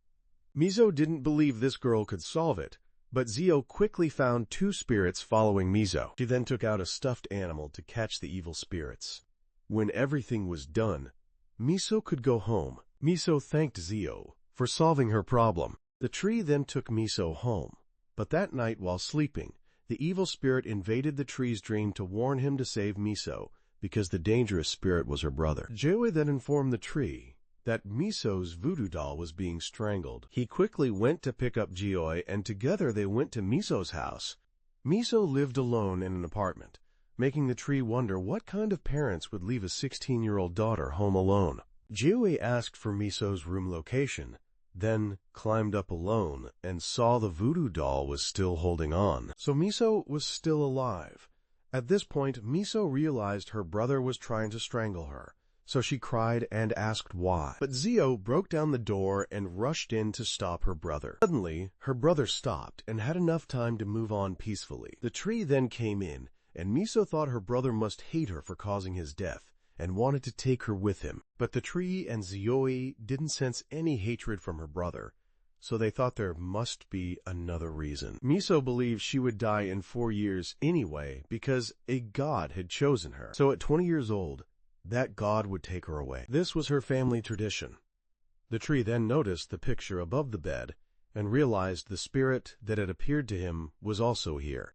Mizo didn't believe this girl could solve it, but Zio quickly found two spirits following Mizo. She then took out a stuffed animal to catch the evil spirits. When everything was done, Mizo could go home. Mizo thanked Zio for solving her problem. The tree then took Mizo home, but that night while sleeping, the evil spirit invaded the tree's dream to warn him to save Mizo because the dangerous spirit was her brother. Yaoi then informed the tree that Miso's voodoo doll was being strangled. He quickly went to pick up Yaoi, and together they went to Miso's house. Miso lived alone in an apartment, making the tree wonder what kind of parents would leave a 16-year-old daughter home alone. Yaoi asked for Miso's room location, then climbed up alone and saw the voodoo doll was still holding on. So Miso was still alive. At this point, Miso realized her brother was trying to strangle her, so she cried and asked why. But Zio broke down the door and rushed in to stop her brother. Suddenly, her brother stopped and had enough time to move on peacefully. The tree then came in, and Miso thought her brother must hate her for causing his death, and wanted to take her with him. But the tree and Yaoi didn't sense any hatred from her brother, so they thought there must be another reason. Miso believed she would die in 4 years anyway because a god had chosen her. So at 20 years old, that god would take her away. This was her family tradition. The tree then noticed the picture above the bed and realized the spirit that had appeared to him was also here.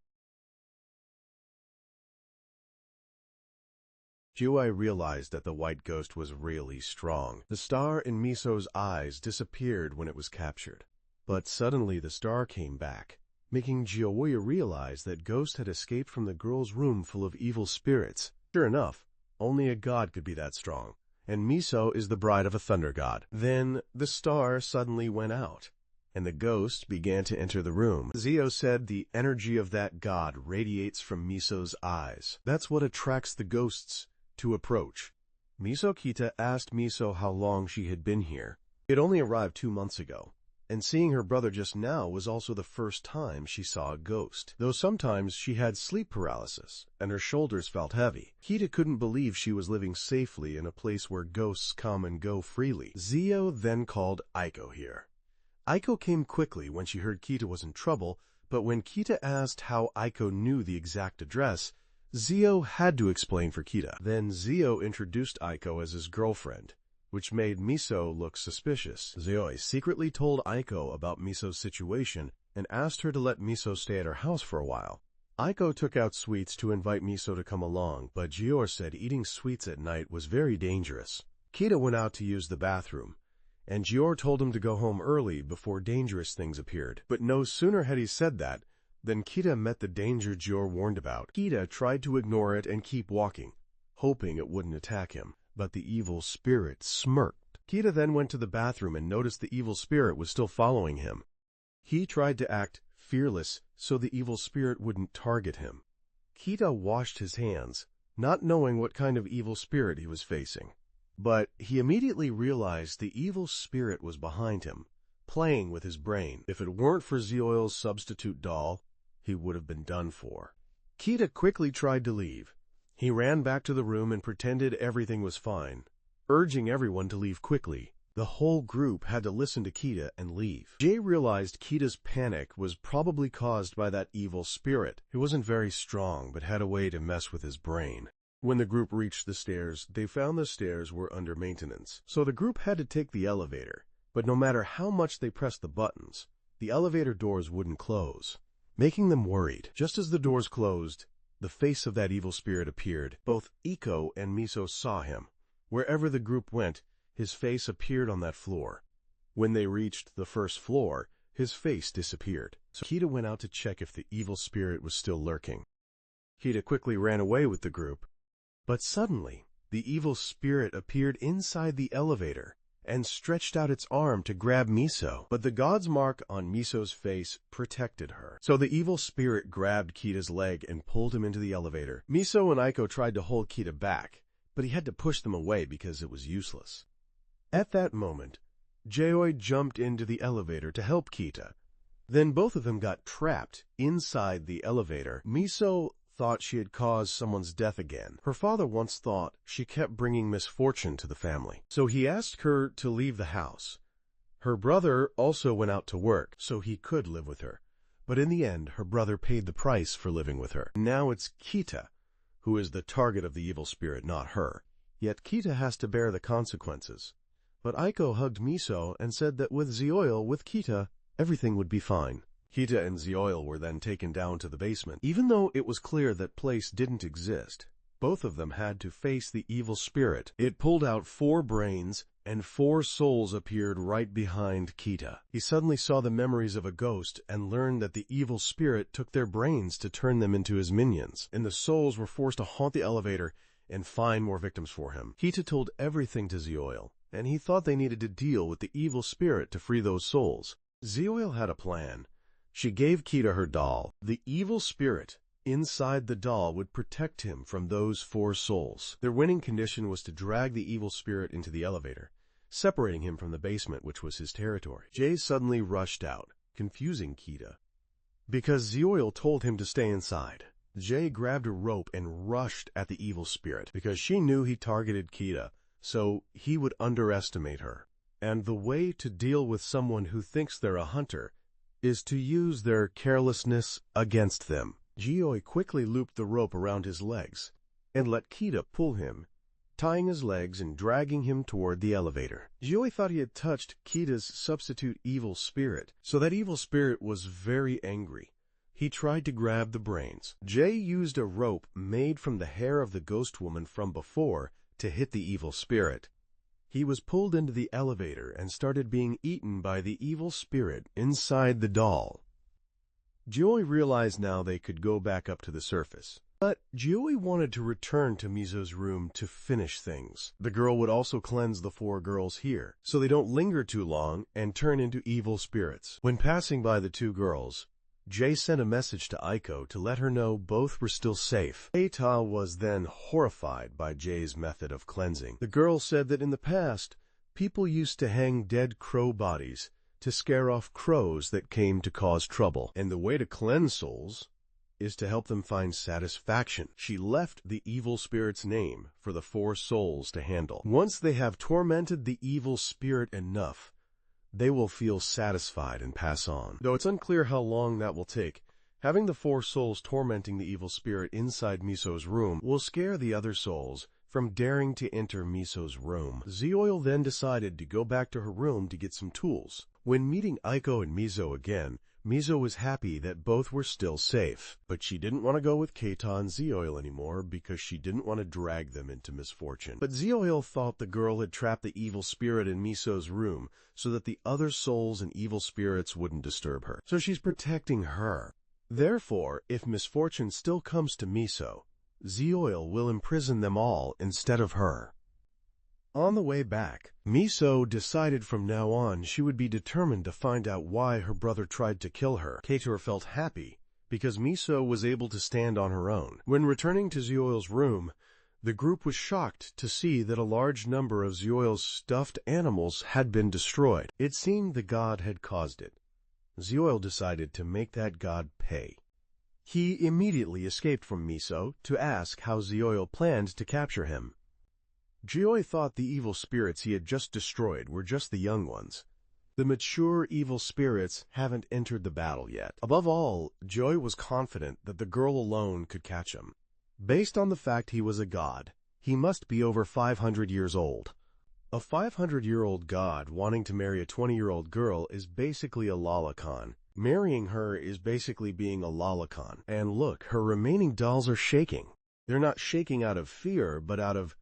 Yaoi realized that the white ghost was really strong. The star in Miso's eyes disappeared when it was captured. But suddenly the star came back, making Yaoi realize that Ghost had escaped from the girl's room full of evil spirits. Sure enough, only a god could be that strong, and Miso is the bride of a thunder god. Then the star suddenly went out, and the ghost began to enter the room. Zio said the energy of that god radiates from Miso's eyes. That's what attracts the ghosts to approach. Miso Kita asked Miso how long she had been here. She had only arrived 2 months ago, and seeing her brother just now was also the first time she saw a ghost, though sometimes she had sleep paralysis, and her shoulders felt heavy. Kita couldn't believe she was living safely in a place where ghosts come and go freely. Zio then called Aiko here. Aiko came quickly when she heard Kita was in trouble, but when Kita asked how Aiko knew the exact address, Zio had to explain for Kita. Then Zio introduced Aiko as his girlfriend, which made Miso look suspicious. Yaoi secretly told Aiko about Miso's situation and asked her to let Miso stay at her house for a while. Aiko took out sweets to invite Miso to come along, but Gior said eating sweets at night was very dangerous. Kita went out to use the bathroom, and Gior told him to go home early before dangerous things appeared. But no sooner had he said that than Kita met the danger Gior warned about. Kita tried to ignore it and keep walking, hoping it wouldn't attack him, but the evil spirit smirked. Kita then went to the bathroom and noticed the evil spirit was still following him. He tried to act fearless so the evil spirit wouldn't target him. Kita washed his hands, not knowing what kind of evil spirit he was facing. But he immediately realized the evil spirit was behind him, playing with his brain. If it weren't for Zioil's substitute doll, he would have been done for. Kita quickly tried to leave. He ran back to the room and pretended everything was fine, urging everyone to leave quickly. The whole group had to listen to Kita and leave. Jay realized Kita's panic was probably caused by that evil spirit. He wasn't very strong, but had a way to mess with his brain. When the group reached the stairs, they found the stairs were under maintenance. So the group had to take the elevator, but no matter how much they pressed the buttons, the elevator doors wouldn't close, making them worried. Just as the doors closed, the face of that evil spirit appeared. Both Iko and Miso saw him. Wherever the group went, his face appeared on that floor. When they reached the first floor, his face disappeared. So Kita went out to check if the evil spirit was still lurking. Kita quickly ran away with the group, but suddenly the evil spirit appeared inside the elevator and stretched out its arm to grab Miso. But the god's mark on Miso's face protected her. So the evil spirit grabbed Kita's leg and pulled him into the elevator. Miso and Aiko tried to hold Kita back, but he had to push them away because it was useless. At that moment, Yaoi jumped into the elevator to help Kita. Then both of them got trapped inside the elevator. Miso thought she had caused someone's death again. Her father once thought she kept bringing misfortune to the family, so he asked her to leave the house. Her brother also went out to work, so he could live with her. But in the end, her brother paid the price for living with her. Now it's Kita who is the target of the evil spirit, not her. Yet Kita has to bear the consequences. But Aiko hugged Miso and said that with Zioil, with Kita, everything would be fine. Kita and Zioil were then taken down to the basement. Even though it was clear that place didn't exist, Both of them had to face the evil spirit. It pulled out 4 brains, and 4 souls appeared right behind Kita. He suddenly saw the memories of a ghost and learned that the evil spirit took their brains to turn them into his minions, and the souls were forced to haunt the elevator and find more victims for him. Kita told everything to Zioil, and he thought they needed to deal with the evil spirit to free those souls. Zioil had a plan. She gave Kita her doll. The evil spirit inside the doll would protect him from those 4 souls. Their winning condition was to drag the evil spirit into the elevator, separating him from the basement, which was his territory. Jay suddenly rushed out, confusing Kita, because Zioil told him to stay inside. Jay grabbed a rope and rushed at the evil spirit, because she knew he targeted Kita, so he would underestimate her. And the way to deal with someone who thinks they're a hunter is to use their carelessness against them. Yaoi quickly looped the rope around his legs and let Kita pull him, tying his legs and dragging him toward the elevator. Yaoi thought he had touched Kita's substitute evil spirit, so that evil spirit was very angry. He tried to grab the brains. Jay used a rope made from the hair of the ghost woman from before to hit the evil spirit. He was pulled into the elevator and started being eaten by the evil spirit inside the doll. Yaoi realized now they could go back up to the surface. But Yaoi wanted to return to Mizo's room to finish things. The girl would also cleanse the 4 girls here, so they don't linger too long and turn into evil spirits. When passing by the 2 girls, Jay sent a message to Aiko to let her know both were still safe. Keita was then horrified by Jay's method of cleansing. The girl said that in the past, people used to hang dead crow bodies to scare off crows that came to cause trouble, and the way to cleanse souls is to help them find satisfaction. She left the evil spirit's name for the 4 souls to handle. Once they have tormented the evil spirit enough, they will feel satisfied and pass on. Though it's unclear how long that will take, having the 4 souls tormenting the evil spirit inside Miso's room will scare the other souls from daring to enter Miso's room. Zioil then decided to go back to her room to get some tools. When meeting Aiko and Mizo again, Mizo was happy that both were still safe, but she didn't want to go with Keita and Zioil anymore because she didn't want to drag them into misfortune. But Zioil thought the girl had trapped the evil spirit in Miso's room so that the other souls and evil spirits wouldn't disturb her. So she's protecting her. Therefore, if misfortune still comes to Miso, Zioil will imprison them all instead of her. On the way back, Miso decided from now on she would be determined to find out why her brother tried to kill her. Keita felt happy because Miso was able to stand on her own. When returning to Zioil's room, the group was shocked to see that a large number of Zioil's stuffed animals had been destroyed. It seemed the god had caused it. Zioil decided to make that god pay. He immediately escaped from Miso to ask how Zioil planned to capture him. Yaoi thought the evil spirits he had just destroyed were just the young ones. The mature evil spirits haven't entered the battle yet. Above all, Yaoi was confident that the girl alone could catch him. Based on the fact he was a god, he must be over 500 years old. A 500-year-old god wanting to marry a 20-year-old girl is basically a lolicon. Marrying her is basically being a lolicon. And look, her remaining dolls are shaking. They're not shaking out of fear, but out of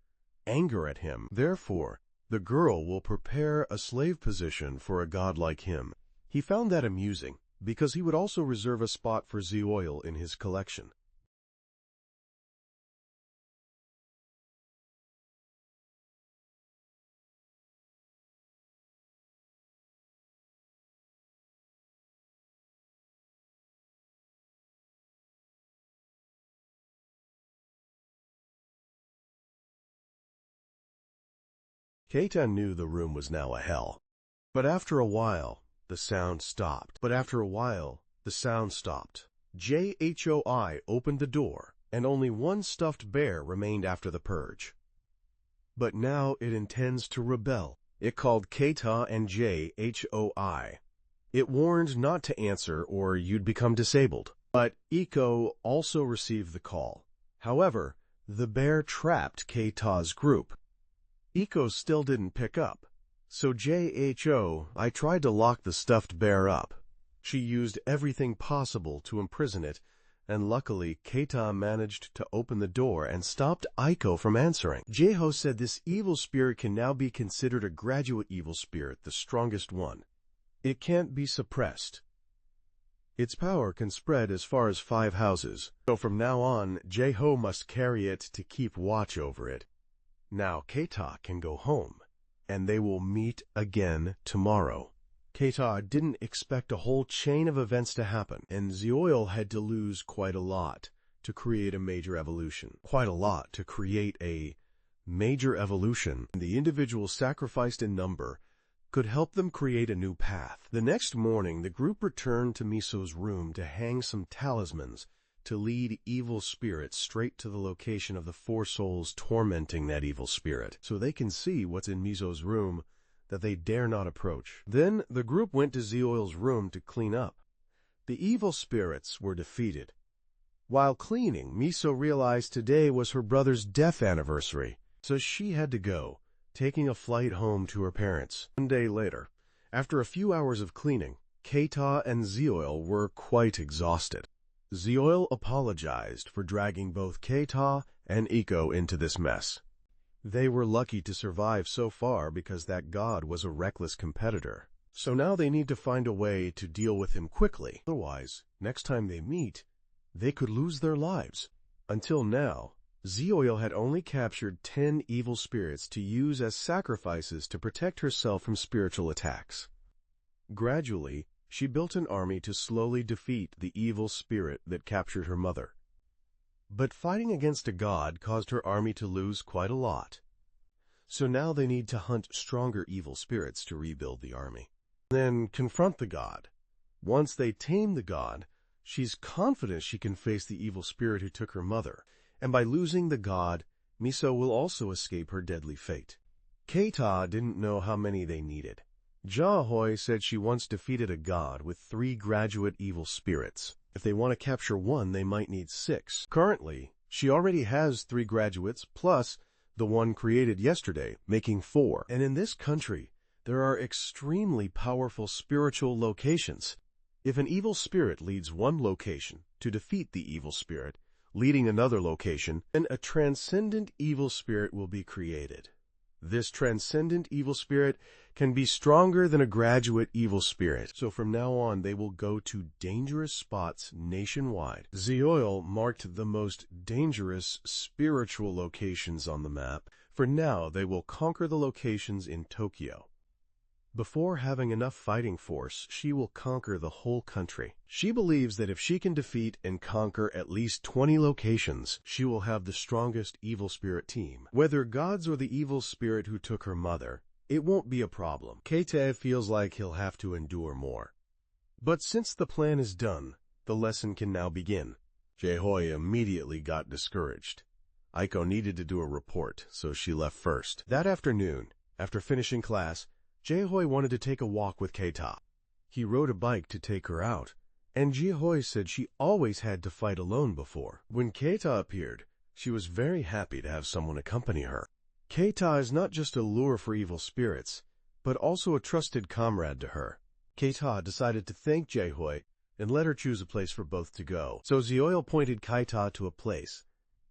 anger at him. Therefore, the girl will prepare a slave position for a god like him. He found that amusing, because he would also reserve a spot for Zioil in his collection. Keita knew the room was now a hell. But after a while, the sound stopped. Jhoi opened the door, and only 1 stuffed bear remained after the purge. But now it intends to rebel. It called Keita and Jhoi. It warned not to answer or you'd become disabled. But Iko also received the call. However, the bear trapped Keita's group. Iko still didn't pick up, so Jhoi tried to lock the stuffed bear up. She used everything possible to imprison it and luckily Keita managed to open the door and stopped Aiko from answering. Jeho said this evil spirit can now be considered a graduate evil spirit, the strongest one. It can't be suppressed. Its power can spread as far as 5 houses, so from now on, Jeho must carry it to keep watch over it. Now Keita can go home, and they will meet again tomorrow. Keita didn't expect a whole chain of events to happen, and Zioil had to lose quite a lot to create a major evolution. Quite a lot to create a major evolution. The individuals sacrificed in number could help them create a new path. The next morning, the group returned to Miso's room to hang some talismans to lead evil spirits straight to the location of the 4 souls tormenting that evil spirit, so they can see what's in Miso's room that they dare not approach. Then the group went to Zioil's room to clean up. The evil spirits were defeated. While cleaning, Miso realized today was her brother's death anniversary, so she had to go, taking a flight home to her parents. One day later, after a few hours of cleaning, Keita and Zioil were quite exhausted. Zioil apologized for dragging both Keita and Iko into this mess. They were lucky to survive so far because that god was a reckless competitor. So now they need to find a way to deal with him quickly. Otherwise, next time they meet, they could lose their lives. Until now, Zioil had only captured 10 evil spirits to use as sacrifices to protect herself from spiritual attacks. Gradually, she built an army to slowly defeat the evil spirit that captured her mother. But fighting against a god caused her army to lose quite a lot. So now they need to hunt stronger evil spirits to rebuild the army. Then confront the god. Once they tame the god, she's confident she can face the evil spirit who took her mother, and by losing the god, Miso will also escape her deadly fate. Keita didn't know how many they needed. Yaoi said she once defeated a god with 3 graduate evil spirits. If they want to capture one, they might need 6. Currently, she already has 3 graduates, plus the one created yesterday, making 4. And in this country, there are extremely powerful spiritual locations. If an evil spirit leads one location to defeat the evil spirit, leading another location, then a transcendent evil spirit will be created. This transcendent evil spirit can be stronger than a graduate evil spirit, so from now on they will go to dangerous spots nationwide. Zioil marked the most dangerous spiritual locations on the map. For now, they will conquer the locations in Tokyo. Before having enough fighting force, she will conquer the whole country. She believes that if she can defeat and conquer at least 20 locations, she will have the strongest evil spirit team. Whether gods or the evil spirit who took her mother, it won't be a problem. Keita feels like he'll have to endure more. But since the plan is done, the lesson can now begin. Jeho immediately got discouraged. Aiko needed to do a report, so she left first. That afternoon, after finishing class, Jeho wanted to take a walk with Keita. He rode a bike to take her out, and Jeho said she always had to fight alone before. When Keita appeared, she was very happy to have someone accompany her. Keita is not just a lure for evil spirits, but also a trusted comrade to her. Keita decided to thank Jeho and let her choose a place for both to go. So Zioil pointed Keita to a place.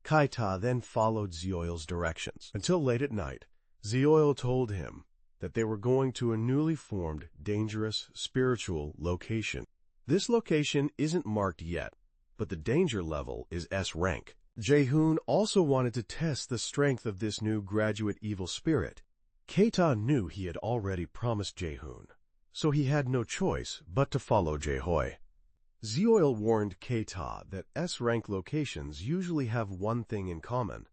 Keita then followed Zioil's directions. Until late at night, Zioil told him that they were going to a newly formed, dangerous, spiritual location. This location isn't marked yet, but the danger level is S rank. Jaehoon also wanted to test the strength of this new graduate evil spirit. Keita knew he had already promised Jaehoon, so he had no choice but to follow Jeho. Zioil warned Keita that S rank locations usually have one thing in common.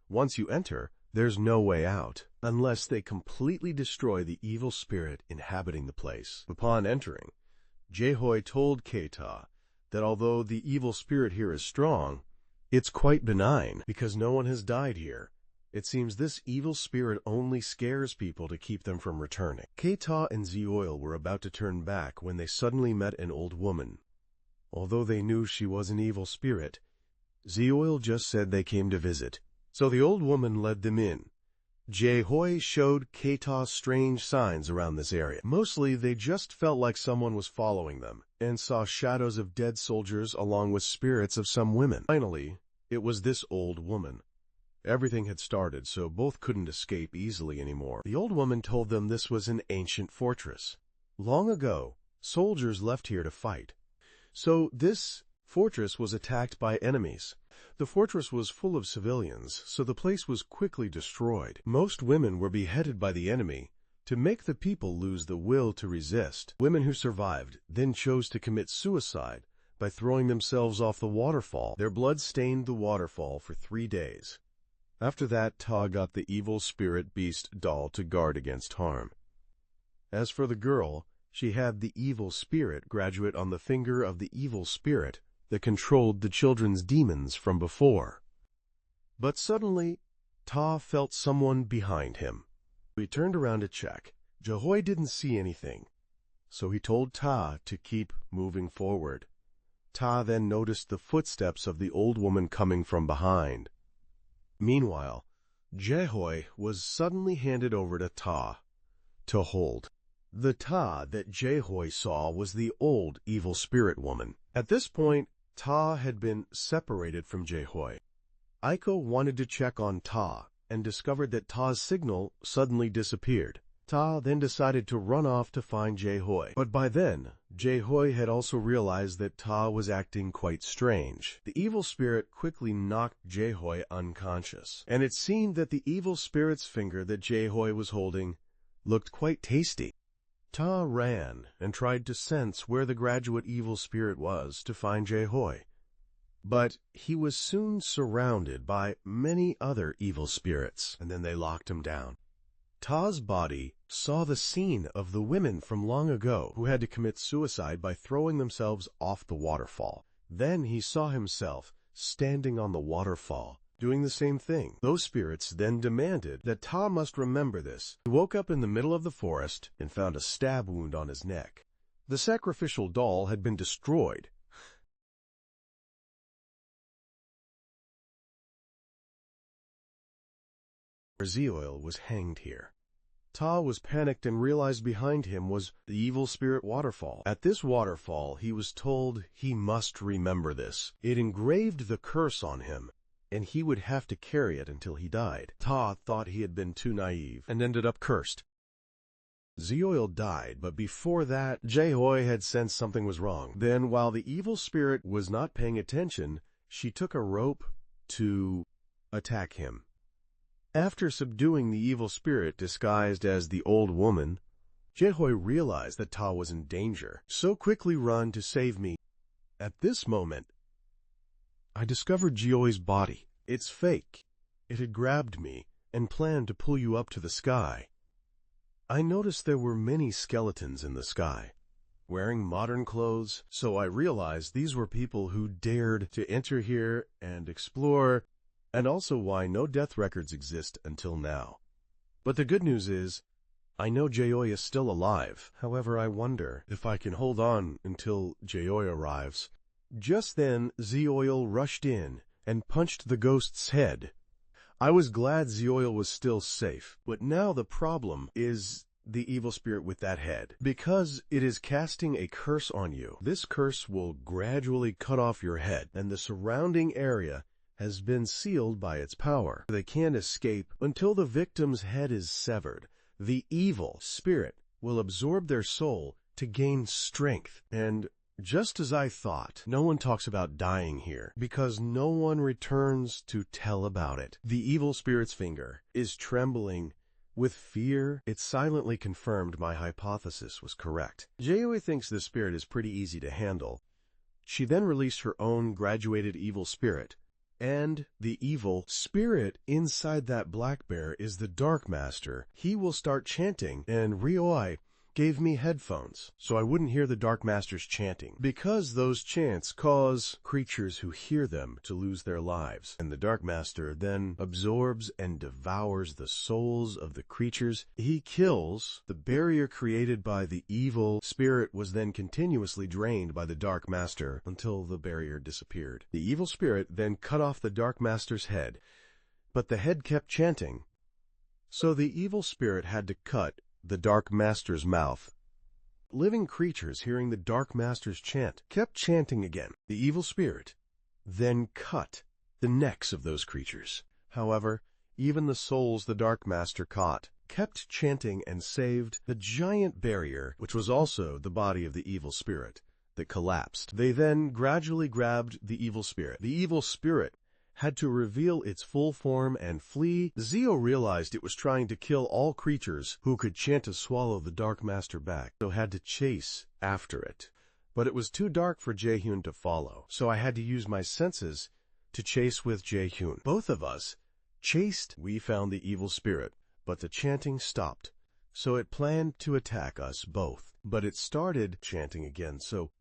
Once you enter, there's no way out, unless they completely destroy the evil spirit inhabiting the place. Upon entering, Jeho told Keita that although the evil spirit here is strong, it's quite benign because no one has died here. It seems this evil spirit only scares people to keep them from returning. Keita and Zioil were about to turn back when they suddenly met an old woman. Although they knew she was an evil spirit, Zioil just said they came to visit. So the old woman led them in, Yaoi showed Keita's strange signs around this area. Mostly, they just felt like someone was following them, and saw shadows of dead soldiers along with spirits of some women. Finally, it was this old woman. Everything had started, so both couldn't escape easily anymore. The old woman told them this was an ancient fortress. Long ago, soldiers left here to fight. So this fortress was attacked by enemies. The fortress was full of civilians, so the place was quickly destroyed. Most women were beheaded by the enemy to make the people lose the will to resist. Women who survived then chose to commit suicide by throwing themselves off the waterfall. Their blood stained the waterfall for 3 days. After that, Ta got the evil spirit beast doll to guard against harm. As for the girl, she had the evil spirit graduate on the finger of the evil spirit that controlled the children's demons from before. But suddenly, Ta felt someone behind him. He turned around to check. Yaoi didn't see anything, so he told Ta to keep moving forward. Ta then noticed the footsteps of the old woman coming from behind. Meanwhile, Yaoi was suddenly handed over to Ta to hold. The Ta that Yaoi saw was the old evil spirit woman. At this point, Ta had been separated from Yaoi. Aiko wanted to check on Ta and discovered that Ta's signal suddenly disappeared. Ta then decided to run off to find Yaoi. But by then, Yaoi had also realized that Ta was acting quite strange. The evil spirit quickly knocked Yaoi unconscious, and it seemed that the evil spirit's finger that Yaoi was holding looked quite tasty. Ta ran and tried to sense where the graduate evil spirit was to find Yaoi. But he was soon surrounded by many other evil spirits, and then they locked him down. Ta's body saw the scene of the women from long ago who had to commit suicide by throwing themselves off the waterfall. Then he saw himself standing on the waterfall, doing the same thing. Those spirits then demanded that Ta must remember this. He woke up in the middle of the forest and found a stab wound on his neck. The sacrificial doll had been destroyed. Ryo was hanged here. Ta was panicked and realized behind him was the evil spirit waterfall. At this waterfall, he was told he must remember this. It engraved the curse on him, and he would have to carry it until he died. Ta thought he had been too naive and ended up cursed. Ryo died, but before that, Yaoi had sensed something was wrong. Then, while the evil spirit was not paying attention, she took a rope to attack him. After subduing the evil spirit disguised as the old woman, Yaoi realized that Ta was in danger. So quickly run to save me. At this moment, I discovered Yaoi's body. It's fake. It had grabbed me and planned to pull you up to the sky. I noticed there were many skeletons in the sky, wearing modern clothes, so I realized these were people who dared to enter here and explore, and also why no death records exist until now. But the good news is, I know Yaoi is still alive. However, I wonder if I can hold on until Yaoi arrives. Just then, Ryo rushed in and punched the ghost's head. I was glad Ryo was still safe, but now the problem is the evil spirit with that head. Because it is casting a curse on you, this curse will gradually cut off your head, and the surrounding area has been sealed by its power. They can't escape until the victim's head is severed. The evil spirit will absorb their soul to gain strength. And just as I thought, no one talks about dying here because no one returns to tell about it. The evil spirit's finger is trembling with fear. It silently confirmed my hypothesis was correct. Yaoi thinks this spirit is pretty easy to handle. She then released her own graduated evil spirit. And the evil spirit inside that black bear is the Dark Master. He will start chanting, and Ryo gave me headphones so I wouldn't hear the Dark Master's chanting, because those chants cause creatures who hear them to lose their lives. And the Dark Master then absorbs and devours the souls of the creatures he kills. The barrier created by the evil spirit was then continuously drained by the Dark Master until the barrier disappeared. The evil spirit then cut off the Dark Master's head, but the head kept chanting. So the evil spirit had to cut the Dark Master's mouth. Living creatures, hearing the Dark Master's chant, kept chanting again. The evil spirit then cut the necks of those creatures. However, even the souls the Dark Master caught kept chanting and saved the giant barrier, which was also the body of the evil spirit, that collapsed. They then gradually grabbed the evil spirit. The evil spirit had to reveal its full form and flee. Zio realized it was trying to kill all creatures who could chant to swallow the Dark Master back, so had to chase after it. But it was too dark for Jaehyun to follow, so I had to use my senses to chase with Jaehyun. Both of us chased. We found the evil spirit, but the chanting stopped, so it planned to attack us both. But it started chanting again, so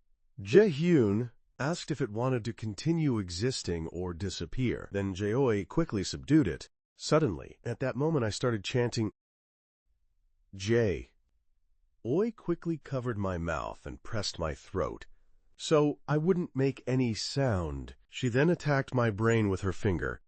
Jaehyun asked if it wanted to continue existing or disappear. Then Yaoi quickly subdued it. Suddenly, at that moment I started chanting, J. Oi quickly covered my mouth and pressed my throat, so I wouldn't make any sound. She then attacked my brain with her finger,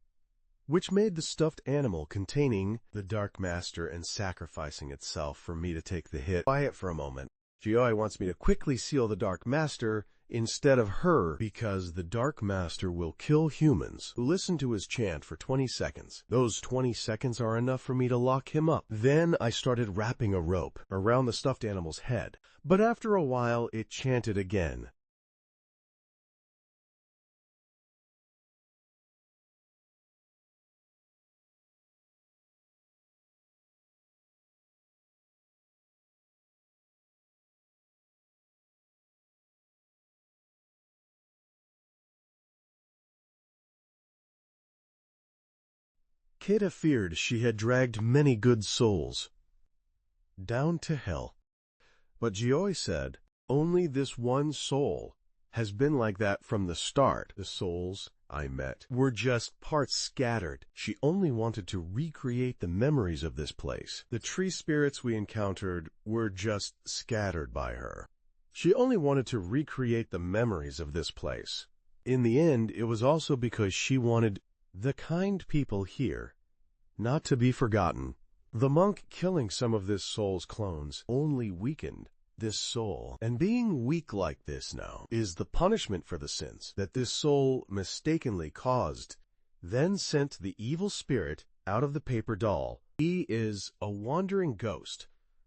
which made the stuffed animal containing the Dark Master and sacrificing itself for me to take the hit. Quiet for a moment. Yaoi wants me to quickly seal the Dark Master instead of her, because the Dark Master will kill humans who listen to his chant for 20 seconds. Those 20 seconds are enough for me to lock him up. Then I started wrapping a rope around the stuffed animal's head, but after a while it chanted again. Keda feared she had dragged many good souls down to hell. But Yaoi said, only this one soul has been like that from the start. The souls I met were just parts scattered. She only wanted to recreate the memories of this place. The tree spirits we encountered were just scattered by her. She only wanted to recreate the memories of this place. In the end, it was also because she wanted the kind people here not to be forgotten. The monk killing some of this soul's clones only weakened this soul, and being weak like this now is the punishment for the sins that this soul mistakenly caused. Then sent the evil spirit out of the paper doll. He is a wandering ghost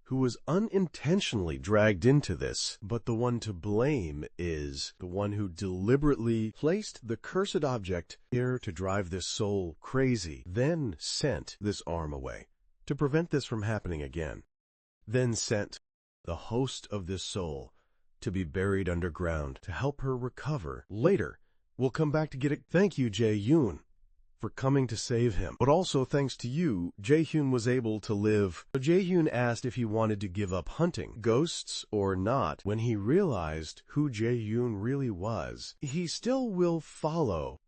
who was unintentionally dragged into this, but the one to blame is the one who deliberately placed the cursed object here to drive this soul crazy, then sent this arm away to prevent this from happening again, then sent the host of this soul to be buried underground to help her recover. Later, we'll come back to get it. Thank you, Jaehyun, for coming to save him. But also thanks to you, Jaehyun was able to live. Jaehyun asked if he wanted to give up hunting ghosts or not. When he realized who Jaehyun really was, he still will follow,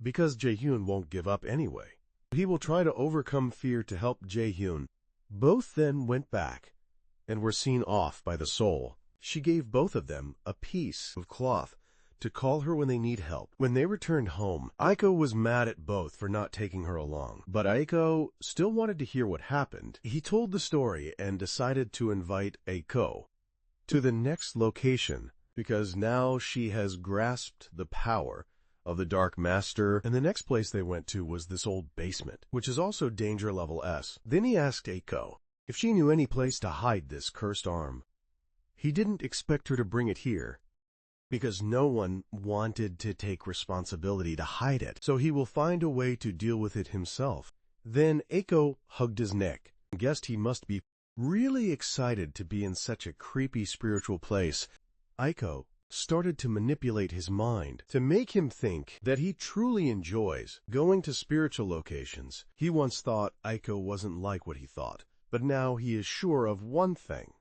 because Jaehyun won't give up anyway. He will try to overcome fear to help Jaehyun. Both then went back and were seen off by the soul. She gave both of them a piece of cloth to call her when they need help. When they returned home, Aiko was mad at both for not taking her along, but Aiko still wanted to hear what happened. He told the story and decided to invite Aiko to the next location, because now she has grasped the power of the Dark Master, and the next place they went to was this old basement, which is also danger level S. Then he asked Aiko if she knew any place to hide this cursed arm. He didn't expect her to bring it here, because no one wanted to take responsibility to hide it, so he will find a way to deal with it himself. Then Aiko hugged his neck and guessed he must be really excited to be in such a creepy spiritual place. Aiko started to manipulate his mind to make him think that he truly enjoys going to spiritual locations. He once thought Aiko wasn't like what he thought, but now he is sure of one thing,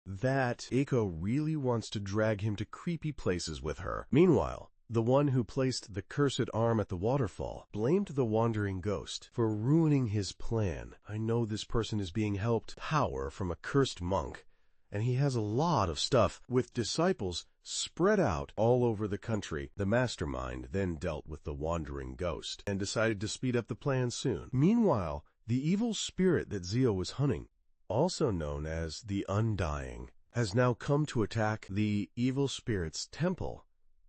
that Aiko really wants to drag him to creepy places with her. Meanwhile, the one who placed the cursed arm at the waterfall blamed the wandering ghost for ruining his plan. I know this person is being helped power from a cursed monk, and he has a lot of stuff with disciples spread out all over the country. The mastermind then dealt with the wandering ghost and decided to speed up the plan soon. Meanwhile, The evil spirit that Zio was hunting, also known as the Undying, has now come to attack the evil spirit's temple,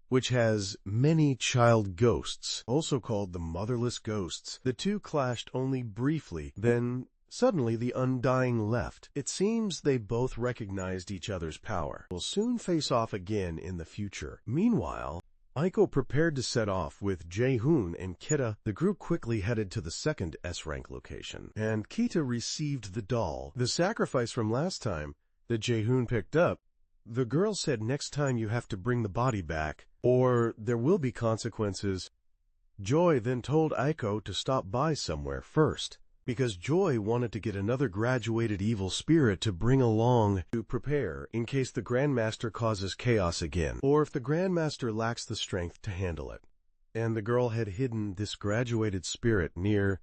which has many child ghosts, also called the motherless ghosts. The two clashed only briefly, then suddenly the Undying left. It seems they both recognized each other's power. Will soon face off again in the future. Meanwhile, Aiko prepared to set off with Jae-hoon and Kita. The group quickly headed to the second S-rank location, and Kita received the doll, the sacrifice from last time that Jae-hoon picked up. The girl said next time you have to bring the body back, or there will be consequences. Joy then told Aiko to stop by somewhere first, because Joy wanted to get another graduated evil spirit to bring along to prepare in case the Grandmaster causes chaos again, or if the Grandmaster lacks the strength to handle it. And the girl had hidden this graduated spirit near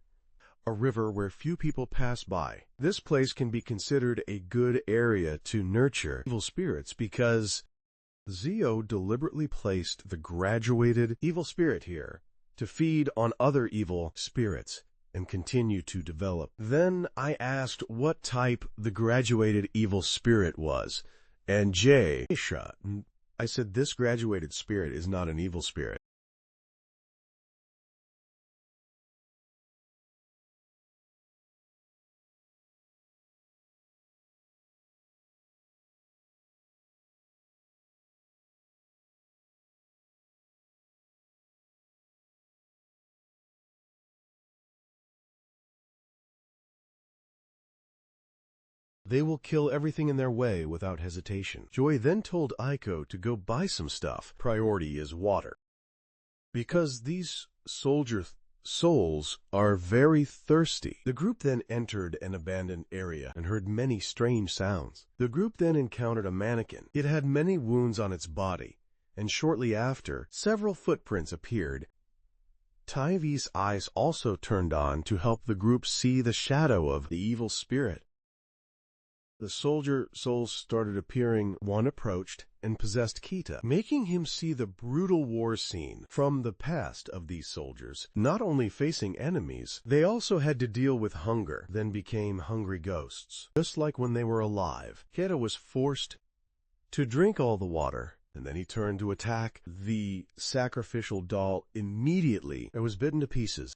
a river where few people pass by. This place can be considered a good area to nurture evil spirits because Zio deliberately placed the graduated evil spirit here to feed on other evil spirits and continue to develop. Then I asked what type the graduated evil spirit was, and Jay shot. I said this graduated spirit is not an evil spirit. They will kill everything in their way without hesitation. Joy then told Aiko to go buy some stuff. Priority is water. Because these soldier souls are very thirsty. The group then entered an abandoned area and heard many strange sounds. The group then encountered a mannequin. It had many wounds on its body, and shortly after, several footprints appeared. Tyvee's eyes also turned on to help the group see the shadow of the evil spirit. The soldier souls started appearing. One approached and possessed Kita, making him see the brutal war scene from the past of these soldiers. Not only facing enemies, they also had to deal with hunger, then became hungry ghosts. Just like when they were alive, Kita was forced to drink all the water, and then he turned to attack the sacrificial doll immediately. It was bitten to pieces.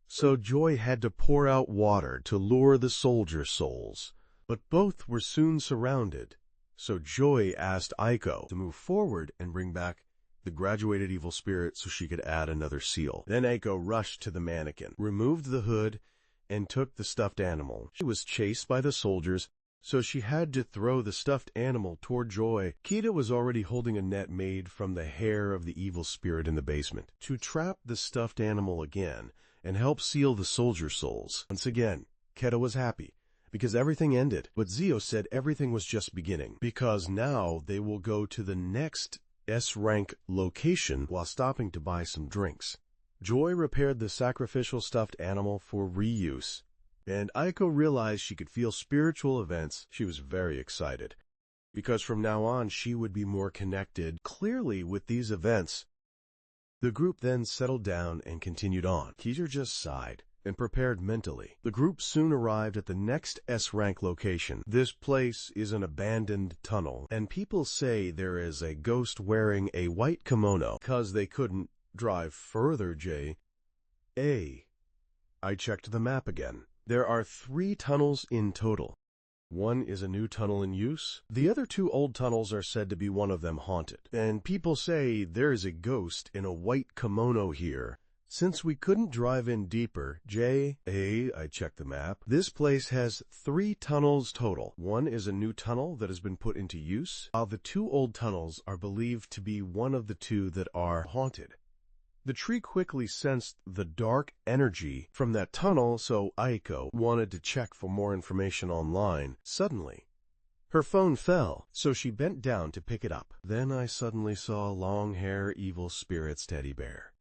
So Joy had to pour out water to lure the soldier souls. But both were soon surrounded, so Joy asked Aiko to move forward and bring back the graduated evil spirit so she could add another seal. Then Aiko rushed to the mannequin, removed the hood, and took the stuffed animal. She was chased by the soldiers, so she had to throw the stuffed animal toward Joy. Kita was already holding a net made from the hair of the evil spirit in the basement to trap the stuffed animal again and help seal the soldier souls. Once again, Kita was happy, because everything ended. But Zio said everything was just beginning, because now they will go to the next S-rank location while stopping to buy some drinks. Joy repaired the sacrificial stuffed animal for reuse, and Aiko realized she could feel spiritual events. She was very excited, because from now on she would be more connected clearly with these events. The group then settled down and continued on. Kita just sighed and prepared mentally. The group soon arrived at the next S-rank location. This place is an abandoned tunnel, and people say there is a ghost wearing a white kimono. Because they couldn't drive further, I checked the map again. There are 3 tunnels in total. One is a new tunnel in use. The other 2 old tunnels are said to be one of them haunted. And people say there is a ghost in a white kimono here. Since we couldn't drive in deeper, I checked the map. This place has 3 tunnels total. One is a new tunnel that has been put into use, while the 2 old tunnels are believed to be one of the 2 that are haunted. The tree quickly sensed the dark energy from that tunnel, so Aiko wanted to check for more information online. Suddenly, her phone fell, so she bent down to pick it up. Then I suddenly saw a long-hair evil spirit's teddy bear.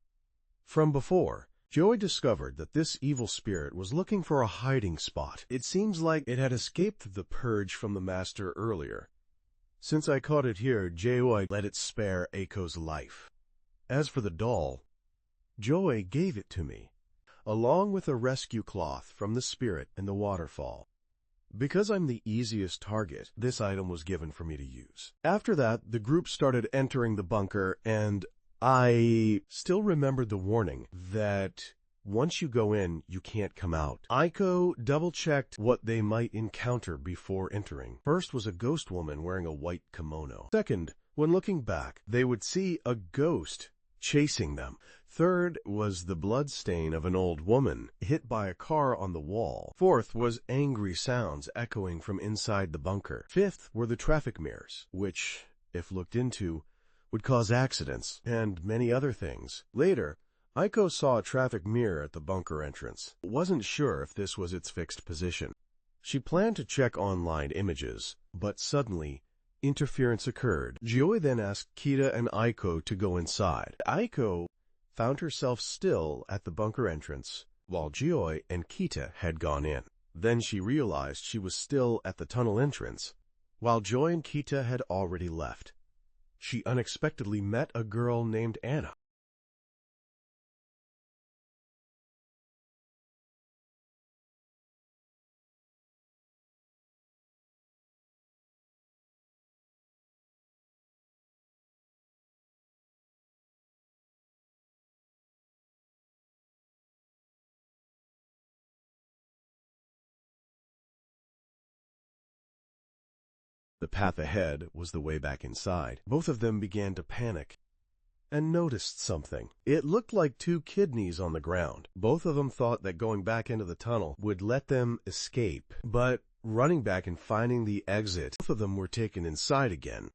From before, Joey discovered that this evil spirit was looking for a hiding spot. It seems like it had escaped the purge from the master earlier. Since I caught it here, Joey let it spare Aiko's life. As for the doll, Joey gave it to me. along with a rescue cloth from the spirit in the waterfall. Because I'm the easiest target, this item was given for me to use. After that, the group started entering the bunker, and I still remembered the warning that once you go in, you can't come out. Aiko double-checked what they might encounter before entering. First was a ghost woman wearing a white kimono. Second, when looking back, they would see a ghost chasing them. Third was the blood stain of an old woman hit by a car on the wall. Fourth was angry sounds echoing from inside the bunker. Fifth were the traffic mirrors, which, if looked into, would cause accidents and many other things. Later, Aiko saw a traffic mirror at the bunker entrance. Wasn't sure if this was its fixed position. She planned to check online images, but suddenly, interference occurred. Yaoi then asked Kita and Aiko to go inside. Aiko found herself still at the bunker entrance, while Yaoi and Kita had gone in. Then she realized she was still at the tunnel entrance, while Yaoi and Kita had already left. She unexpectedly met a girl named Anna. The path ahead was the way back inside. Both of them began to panic and noticed something. It looked like two kidneys on the ground. Both of them thought that going back into the tunnel would let them escape, but running back and finding the exit, both of them were taken inside again.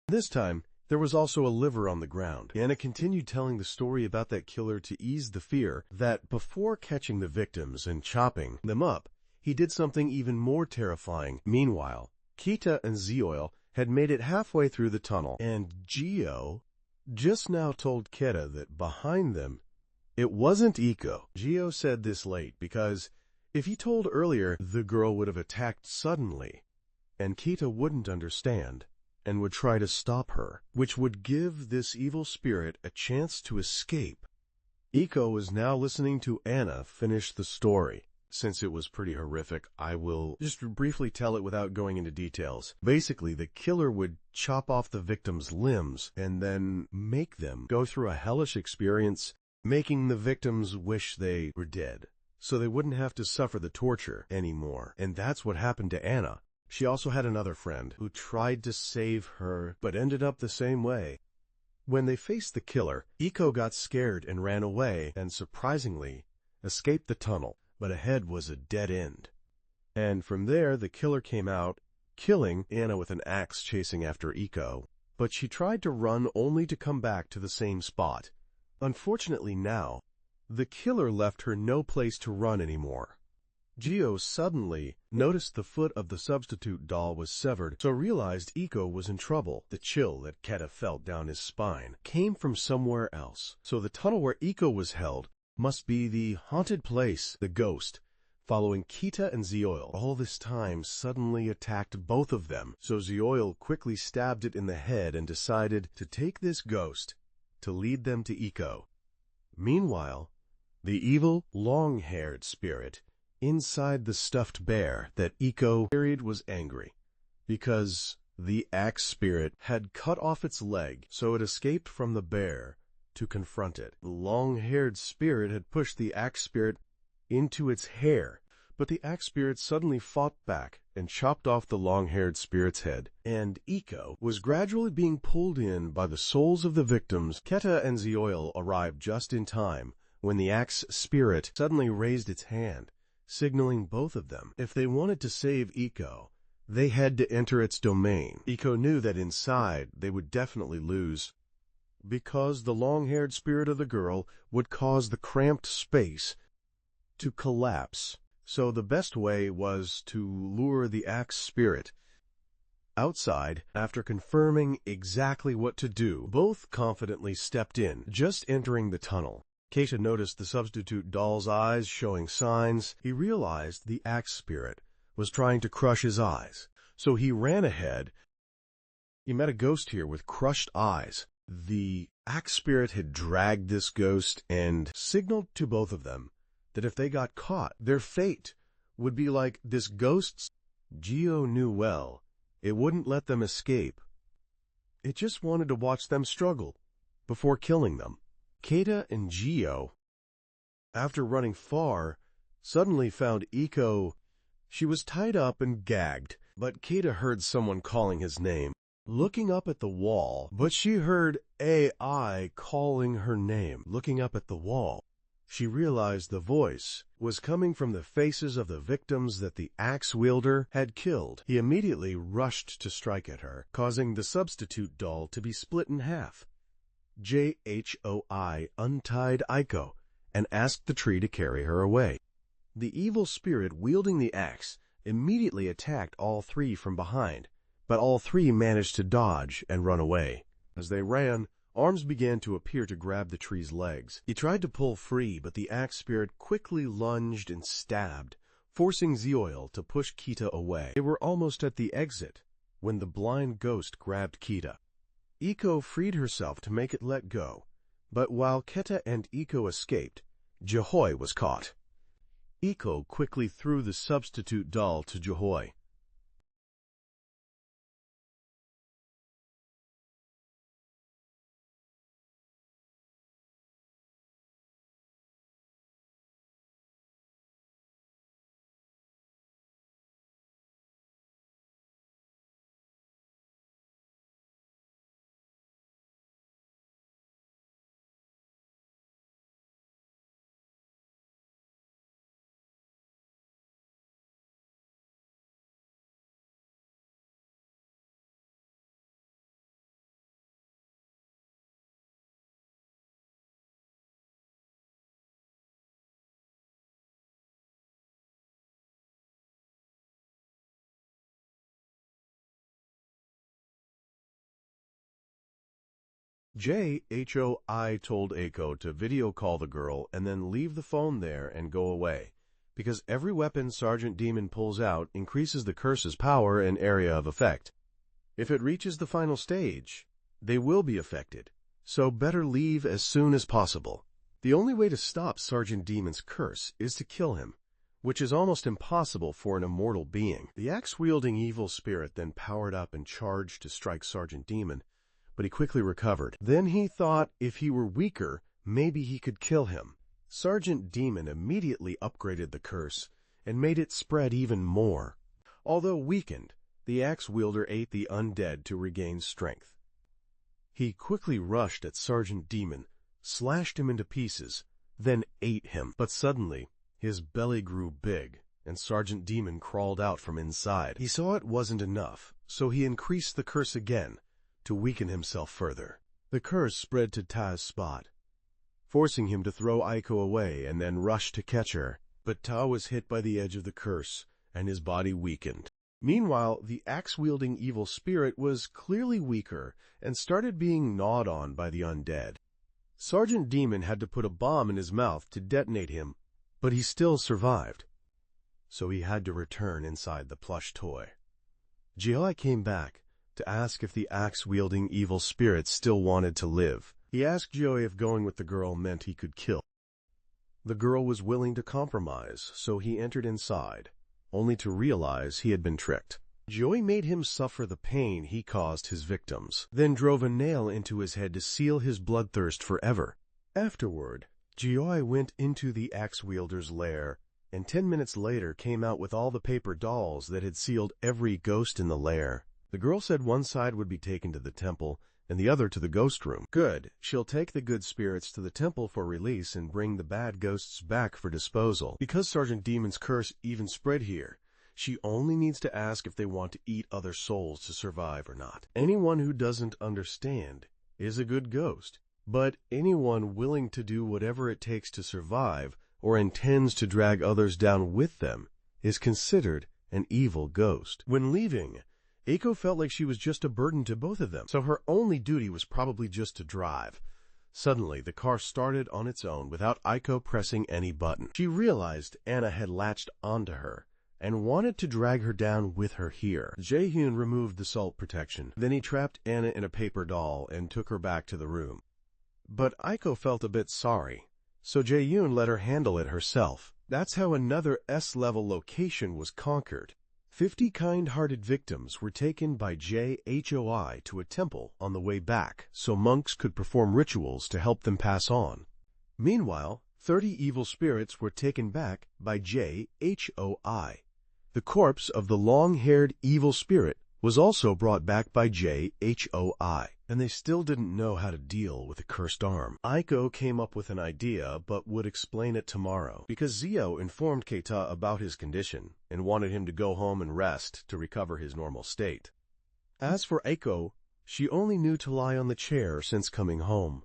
This time, there was also a liver on the ground. Anna continued telling the story about that killer to ease the fear that before catching the victims and chopping them up, he did something even more terrifying. Meanwhile, Kita and Zioil had made it halfway through the tunnel, and Gio just now told Kita that behind them, it wasn't Iko. Gio said this late because if he told earlier, the girl would have attacked suddenly, and Kita wouldn't understand and would try to stop her, which would give this evil spirit a chance to escape. Iko was now listening to Anna finish the story. Since it was pretty horrific, I will just briefly tell it without going into details. Basically, the killer would chop off the victim's limbs and then make them go through a hellish experience, making the victims wish they were dead, so they wouldn't have to suffer the torture anymore. And that's what happened to Anna. She also had another friend who tried to save her, but ended up the same way. When they faced the killer, Iko got scared and ran away, and surprisingly, escaped the tunnel. But ahead was a dead end. And from there, the killer came out, killing Anna with an axe chasing after Iko. But she tried to run only to come back to the same spot. Unfortunately now, the killer left her no place to run anymore. Gio suddenly noticed the foot of the substitute doll was severed, so realized Iko was in trouble. The chill that Keta felt down his spine came from somewhere else. So the tunnel where Iko was held must be the haunted place. The ghost, following Kita and Zioil, all this time suddenly attacked both of them. So Zioil quickly stabbed it in the head and decided to take this ghost to lead them to Iko. Meanwhile, the evil, long-haired spirit inside the stuffed bear that Iko carried was angry because the axe spirit had cut off its leg, so it escaped from the bear to confront it. The long-haired spirit had pushed the axe spirit into its hair, but the axe spirit suddenly fought back and chopped off the long-haired spirit's head, and Iko was gradually being pulled in by the souls of the victims. Keta and Zioil arrived just in time when the axe spirit suddenly raised its hand, signaling both of them. If they wanted to save Iko, they had to enter its domain. Iko knew that inside they would definitely lose, because the long-haired spirit of the girl would cause the cramped space to collapse. So the best way was to lure the axe spirit outside. After confirming exactly what to do, both confidently stepped in. Just entering the tunnel, Keita noticed the substitute doll's eyes showing signs. He realized the axe spirit was trying to crush his eyes, so he ran ahead. He met a ghost here with crushed eyes. The axe spirit had dragged this ghost and signaled to both of them that if they got caught, their fate would be like this ghost's. Gio knew well it wouldn't let them escape. It just wanted to watch them struggle before killing them. Keita and Gio, after running far, suddenly found Iko. She was tied up and gagged, but Keita heard someone calling his name, looking up at the wall. But she heard AI calling her name. Looking up at the wall, she realized the voice was coming from the faces of the victims that the axe wielder had killed. He immediately rushed to strike at her, causing the substitute doll to be split in half. Jhoi untied Iko and asked the tree to carry her away. The evil spirit wielding the axe immediately attacked all three from behind, but all three managed to dodge and run away. As they ran, arms began to appear to grab the tree's legs. He tried to pull free, but the axe spirit quickly lunged and stabbed, forcing Zeoil to push Keita away. They were almost at the exit when the blind ghost grabbed Keita. Iko freed herself to make it let go, but while Keita and Iko escaped, Jihoi was caught. Iko quickly threw the substitute doll to Jihoi. Jhoi told Eiko to video call the girl and then leave the phone there and go away, because every weapon Sergeant Demon pulls out increases the curse's power and area of effect. If it reaches the final stage, they will be affected, so better leave as soon as possible. The only way to stop Sergeant Demon's curse is to kill him, which is almost impossible for an immortal being. The axe-wielding evil spirit then powered up and charged to strike Sergeant Demon, but he quickly recovered. Then he thought if he were weaker, maybe he could kill him. Sergeant Demon immediately upgraded the curse and made it spread even more. Although weakened, the axe wielder ate the undead to regain strength. He quickly rushed at Sergeant Demon, slashed him into pieces, then ate him. But suddenly, his belly grew big, and Sergeant Demon crawled out from inside. He saw it wasn't enough, so he increased the curse again, to weaken himself further. The curse spread to Ta's spot, forcing him to throw Iko away and then rush to catch her. But Ta was hit by the edge of the curse, and his body weakened. Meanwhile, the axe-wielding evil spirit was clearly weaker and started being gnawed on by the undead. Sergeant Demon had to put a bomb in his mouth to detonate him, but he still survived, so he had to return inside the plush toy. Jihoi came back to ask if the axe-wielding evil spirit still wanted to live. He asked Jihoi if going with the girl meant he could kill. The girl was willing to compromise, so he entered inside, only to realize he had been tricked. Jihoi made him suffer the pain he caused his victims, then drove a nail into his head to seal his bloodthirst forever. Afterward, Jihoi went into the axe-wielder's lair, and 10 minutes later came out with all the paper dolls that had sealed every ghost in the lair. The girl said one side would be taken to the temple and the other to the ghost room. Good. She'll take the good spirits to the temple for release and bring the bad ghosts back for disposal. Because Sergeant Demon's curse even spread here, she only needs to ask if they want to eat other souls to survive or not. Anyone who doesn't understand is a good ghost, but anyone willing to do whatever it takes to survive or intends to drag others down with them is considered an evil ghost. When leaving, Eiko felt like she was just a burden to both of them, so her only duty was probably just to drive. Suddenly, the car started on its own without Eiko pressing any button. She realized Anna had latched onto her and wanted to drag her down with her here. Jaehyun removed the salt protection. Then he trapped Anna in a paper doll and took her back to the room. But Eiko felt a bit sorry, so Jae-yoon let her handle it herself. That's how another S-level location was conquered. 50 kind-hearted victims were taken by JHOI to a temple on the way back, so monks could perform rituals to help them pass on. Meanwhile, 30 evil spirits were taken back by JHOI. The corpse of the long-haired evil spirit was also brought back by JHOI, and they still didn't know how to deal with the cursed arm. Aiko came up with an idea, but would explain it tomorrow, because Zio informed Keita about his condition and wanted him to go home and rest to recover his normal state. As for Aiko, she only knew to lie on the chair since coming home.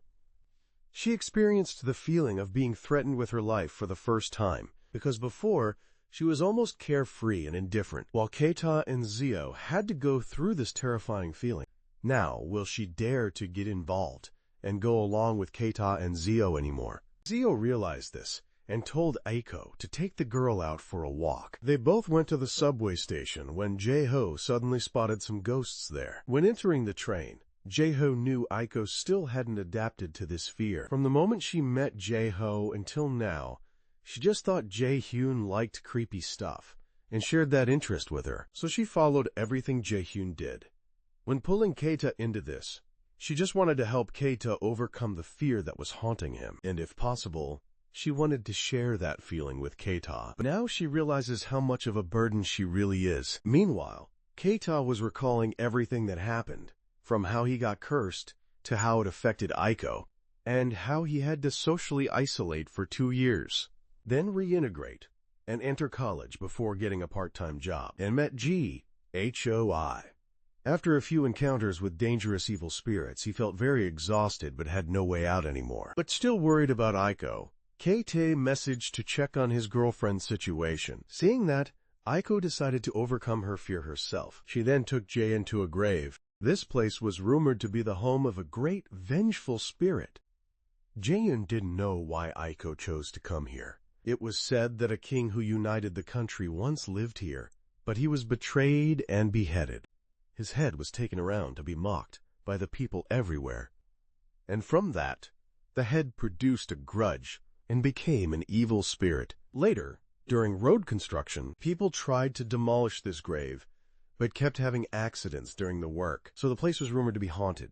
She experienced the feeling of being threatened with her life for the first time, because before, she was almost carefree and indifferent, while Keita and Zio had to go through this terrifying feeling. Now, will she dare to get involved and go along with Keita and Zio anymore? Zio realized this and told Aiko to take the girl out for a walk. They both went to the subway station when Jae-ho suddenly spotted some ghosts there. When entering the train, Jae-ho knew Aiko still hadn't adapted to this fear. From the moment she met Jae-ho until now, she just thought Jae-hyun liked creepy stuff and shared that interest with her, so she followed everything Jae-hyun did. When pulling Keita into this, she just wanted to help Keita overcome the fear that was haunting him, and if possible, she wanted to share that feeling with Keita. But now she realizes how much of a burden she really is. Meanwhile, Keita was recalling everything that happened, from how he got cursed to how it affected Aiko, and how he had to socially isolate for 2 years. Then reintegrate and enter college before getting a part-time job, and met JHOI. After a few encounters with dangerous evil spirits, he felt very exhausted but had no way out anymore. But still worried about Aiko, Keita messaged to check on his girlfriend's situation. Seeing that, Aiko decided to overcome her fear herself. She then took Jae to a grave. This place was rumored to be the home of a great vengeful spirit. Jae didn't know why Aiko chose to come here. It was said that a king who united the country once lived here, but he was betrayed and beheaded. His head was taken around to be mocked by the people everywhere. And from that, the head produced a grudge and became an evil spirit. Later, during road construction, people tried to demolish this grave, but kept having accidents during the work, so the place was rumored to be haunted.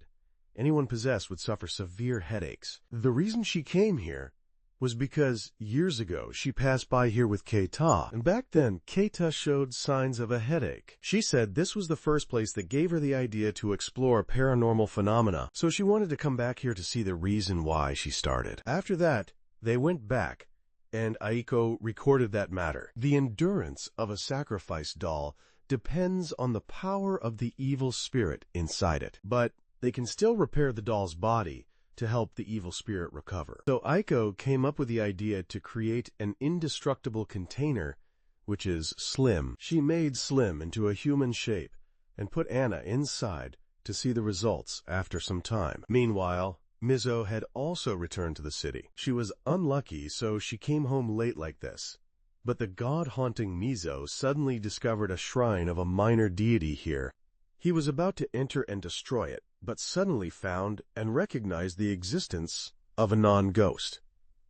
Anyone possessed would suffer severe headaches. The reason she came here was because years ago she passed by here with Keita, and back then Keita showed signs of a headache. She said this was the first place that gave her the idea to explore paranormal phenomena, so she wanted to come back here to see the reason why she started. After that, they went back, and Aiko recorded that matter. The endurance of a sacrifice doll depends on the power of the evil spirit inside it, but they can still repair the doll's body to help the evil spirit recover. So Aiko came up with the idea to create an indestructible container, which is Slim. She made Slim into a human shape and put Anna inside to see the results after some time. Meanwhile, Mizo had also returned to the city. She was unlucky, so she came home late like this. But the god-haunting Mizo suddenly discovered a shrine of a minor deity here. He was about to enter and destroy it, but suddenly found and recognized the existence of a non-ghost.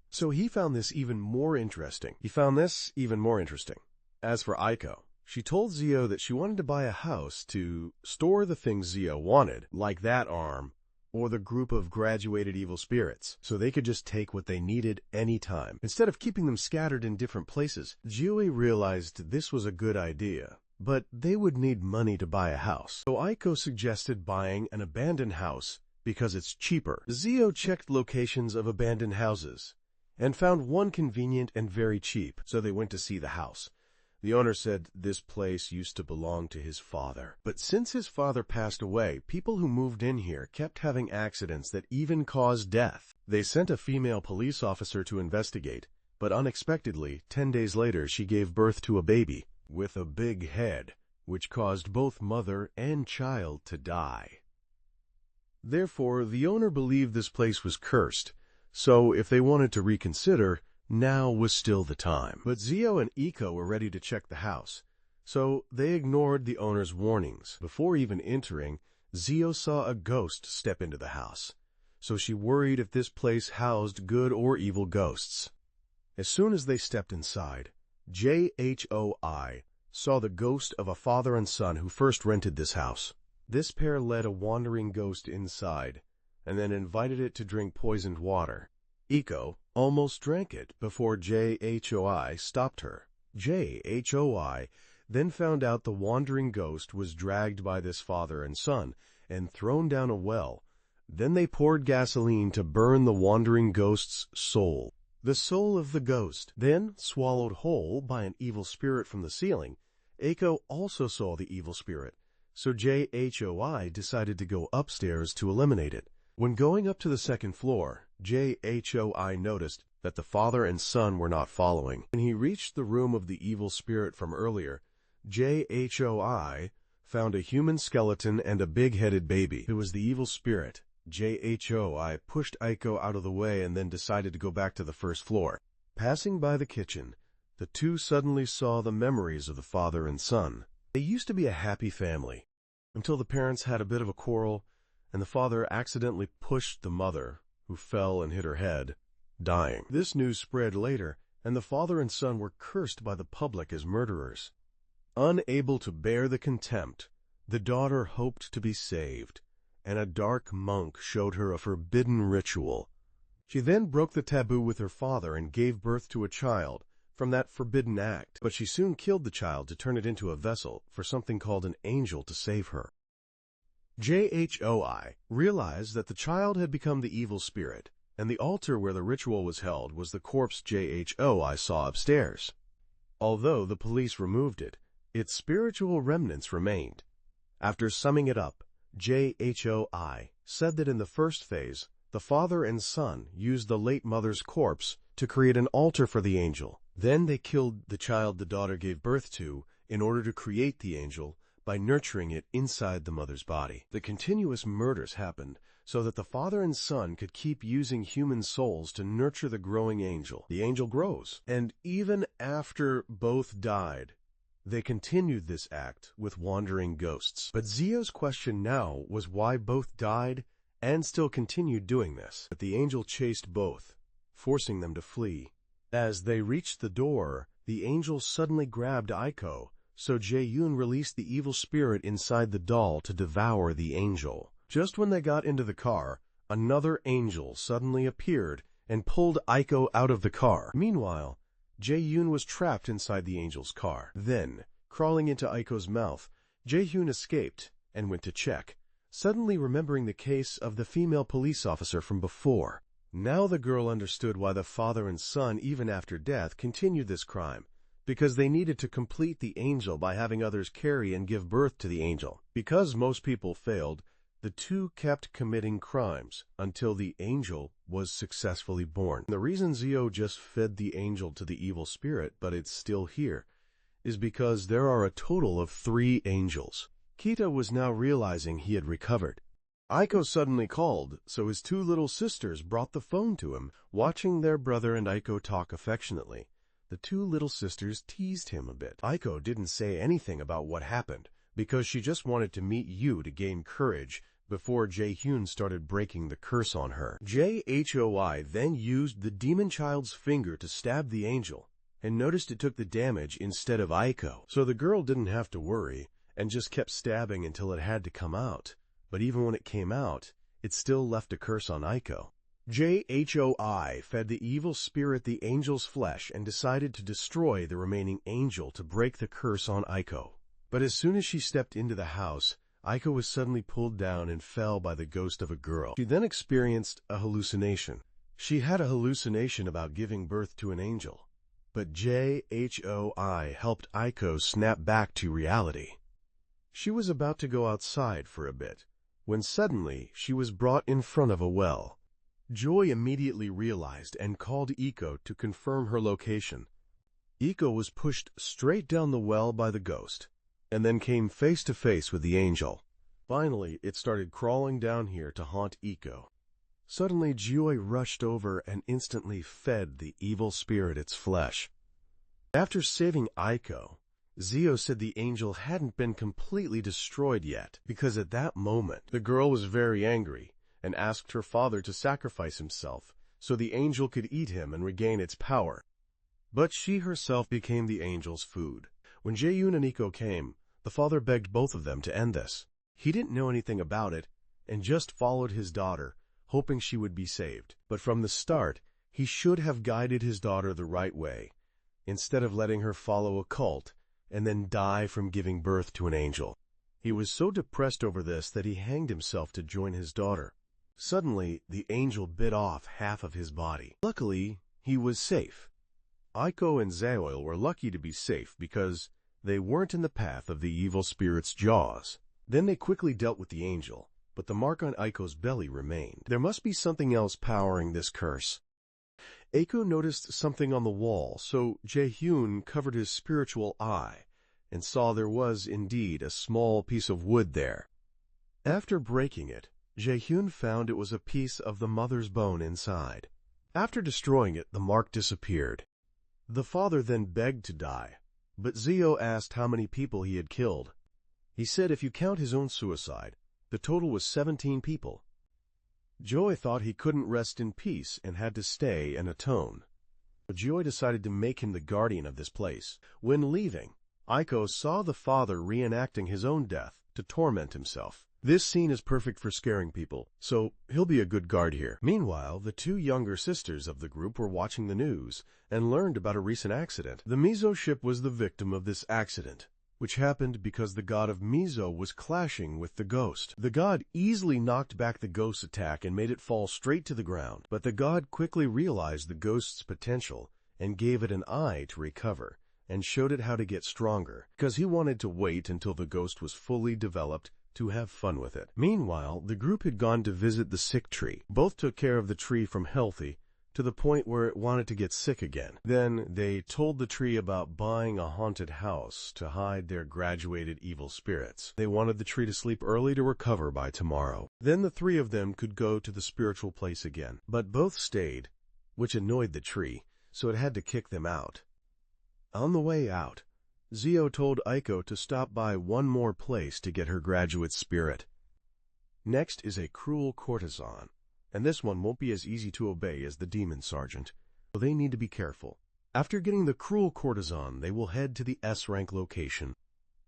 So he found this even more interesting. As for Aiko, she told Zio that she wanted to buy a house to store the things Zio wanted, like that arm, or the group of graduated evil spirits, so they could just take what they needed anytime. Instead of keeping them scattered in different places, Jioi realized this was a good idea, but they would need money to buy a house. So Aiko suggested buying an abandoned house because it's cheaper. Zio checked locations of abandoned houses and found one convenient and very cheap, so they went to see the house. The owner said this place used to belong to his father. But since his father passed away, people who moved in here kept having accidents that even caused death. They sent a female police officer to investigate, but unexpectedly, 10 days later, she gave birth to a baby with a big head, which caused both mother and child to die. Therefore, the owner believed this place was cursed, so if they wanted to reconsider, now was still the time. But Zio and Ika were ready to check the house, so they ignored the owner's warnings. Before even entering, Zio saw a ghost step into the house. so she worried if this place housed good or evil ghosts. As soon as they stepped inside, JHOI saw the ghost of a father and son who first rented this house. This pair led a wandering ghost inside, and then invited it to drink poisoned water. Iko almost drank it before JHOI stopped her. JHOI then found out the wandering ghost was dragged by this father and son and thrown down a well. Then they poured gasoline to burn the wandering ghost's soul. The soul of the ghost, then swallowed whole by an evil spirit from the ceiling. Eiko also saw the evil spirit, so JHOI decided to go upstairs to eliminate it. When going up to the second floor, JHOI noticed that the father and son were not following. When he reached the room of the evil spirit from earlier, JHOI found a human skeleton and a big-headed baby. It was the evil spirit. JHOI pushed Eiko out of the way and then decided to go back to the first floor. Passing by the kitchen, the two suddenly saw the memories of the father and son. They used to be a happy family, until the parents had a bit of a quarrel, and the father accidentally pushed the mother, who fell and hit her head, dying. This news spread later, and the father and son were cursed by the public as murderers. Unable to bear the contempt, the daughter hoped to be saved, and a dark monk showed her a forbidden ritual. She then broke the taboo with her father and gave birth to a child from that forbidden act, but she soon killed the child to turn it into a vessel for something called an angel to save her. JHOI realized that the child had become the evil spirit, and the altar where the ritual was held was the corpse JHOI saw upstairs. Although the police removed it, its spiritual remnants remained. After summing it up, JHOI said that in the first phase, the father and son used the late mother's corpse to create an altar for the angel. Then they killed the child the daughter gave birth to in order to create the angel by nurturing it inside the mother's body. The continuous murders happened so that the father and son could keep using human souls to nurture the growing angel. The angel grows, and even after both died, they continued this act with wandering ghosts. But Zio's question now was why both died and still continued doing this. But the angel chased both, forcing them to flee. As they reached the door, the angel suddenly grabbed Eiko, so Jae-yoon released the evil spirit inside the doll to devour the angel. Just when they got into the car, another angel suddenly appeared and pulled Eiko out of the car. Meanwhile, Jae-yoon was trapped inside the angel's car. Then, crawling into Eiko's mouth, Jae-yoon escaped and went to check, suddenly remembering the case of the female police officer from before. Now the girl understood why the father and son, even after death, continued this crime, because they needed to complete the angel by having others carry and give birth to the angel. Because most people failed, the two kept committing crimes until the angel was successfully born. The reason Zio just fed the angel to the evil spirit, but it's still here, is because there are a total of 3 angels. Kita was now realizing he had recovered. Eiko suddenly called, so his 2 little sisters brought the phone to him. Watching their brother and Eiko talk affectionately, the 2 little sisters teased him a bit. Eiko didn't say anything about what happened, because she just wanted to meet Yu to gain courage before Jae-hyun started breaking the curse on her. JHOI then used the demon child's finger to stab the angel, and noticed it took the damage instead of Eiko. So the girl didn't have to worry, and just kept stabbing until it had to come out. But even when it came out, it still left a curse on Eiko. JHOI fed the evil spirit the angel's flesh and decided to destroy the remaining angel to break the curse on Eiko. But as soon as she stepped into the house, Eiko was suddenly pulled down and fell by the ghost of a girl. She then experienced a hallucination. She had a hallucination about giving birth to an angel. But JHOI helped Eiko snap back to reality. She was about to go outside for a bit, when suddenly she was brought in front of a well. Joy immediately realized and called Eiko to confirm her location. Eiko was pushed straight down the well by the ghost, and then came face to face with the angel. Finally, it started crawling down here to haunt Eiko. Suddenly, Joy rushed over and instantly fed the evil spirit its flesh. After saving Eiko, Zio said the angel hadn't been completely destroyed yet, because at that moment, the girl was very angry, and asked her father to sacrifice himself so the angel could eat him and regain its power. But she herself became the angel's food. When Jae-yoon and Iko came, the father begged both of them to end this. He didn't know anything about it and just followed his daughter, hoping she would be saved. But from the start, he should have guided his daughter the right way, instead of letting her follow a cult and then die from giving birth to an angel. He was so depressed over this that he hanged himself to join his daughter. Suddenly, the angel bit off half of his body. Luckily, he was safe. Iko and Zaoil were lucky to be safe because they weren't in the path of the evil spirit's jaws. Then they quickly dealt with the angel, but the mark on Aiko's belly remained. There must be something else powering this curse. Aiko noticed something on the wall, so Jae-hyun covered his spiritual eye and saw there was indeed a small piece of wood there. After breaking it, Jae-hyun found it was a piece of the mother's bone inside. After destroying it, the mark disappeared. The father then begged to die, but Zio asked how many people he had killed. He said if you count his own suicide, the total was 17 people. Joy thought he couldn't rest in peace and had to stay and atone. But Joy decided to make him the guardian of this place. When leaving, Aiko saw the father reenacting his own death to torment himself. This scene is perfect for scaring people, so he'll be a good guard here. Meanwhile, the two younger sisters of the group were watching the news and learned about a recent accident. The Mizo ship was the victim of this accident, which happened because the god of Mizo was clashing with the ghost. The god easily knocked back the ghost's attack and made it fall straight to the ground, but the god quickly realized the ghost's potential and gave it an eye to recover and showed it how to get stronger, because he wanted to wait until the ghost was fully developed to have fun with it. Meanwhile, the group had gone to visit the sick tree. Both took care of the tree from healthy to the point where it wanted to get sick again. Then they told the tree about buying a haunted house to hide their graduated evil spirits. They wanted the tree to sleep early to recover by tomorrow. Then the three of them could go to the spiritual place again. But both stayed, which annoyed the tree, so it had to kick them out. On the way out, Zio told Aiko to stop by one more place to get her graduate spirit. Next is a cruel courtesan, and this one won't be as easy to obey as the demon sergeant, so they need to be careful. After getting the cruel courtesan, they will head to the S-rank location.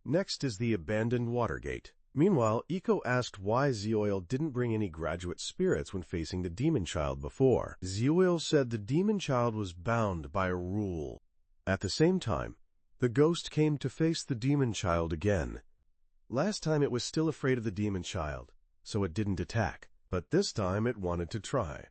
Next is the abandoned water gate. Meanwhile, Iko asked why Zioil didn't bring any graduate spirits when facing the demon child before. Zioil said the demon child was bound by a rule. At the same time, the ghost came to face the demon child again. Last time it was still afraid of the demon child, so it didn't attack, but this time it wanted to try.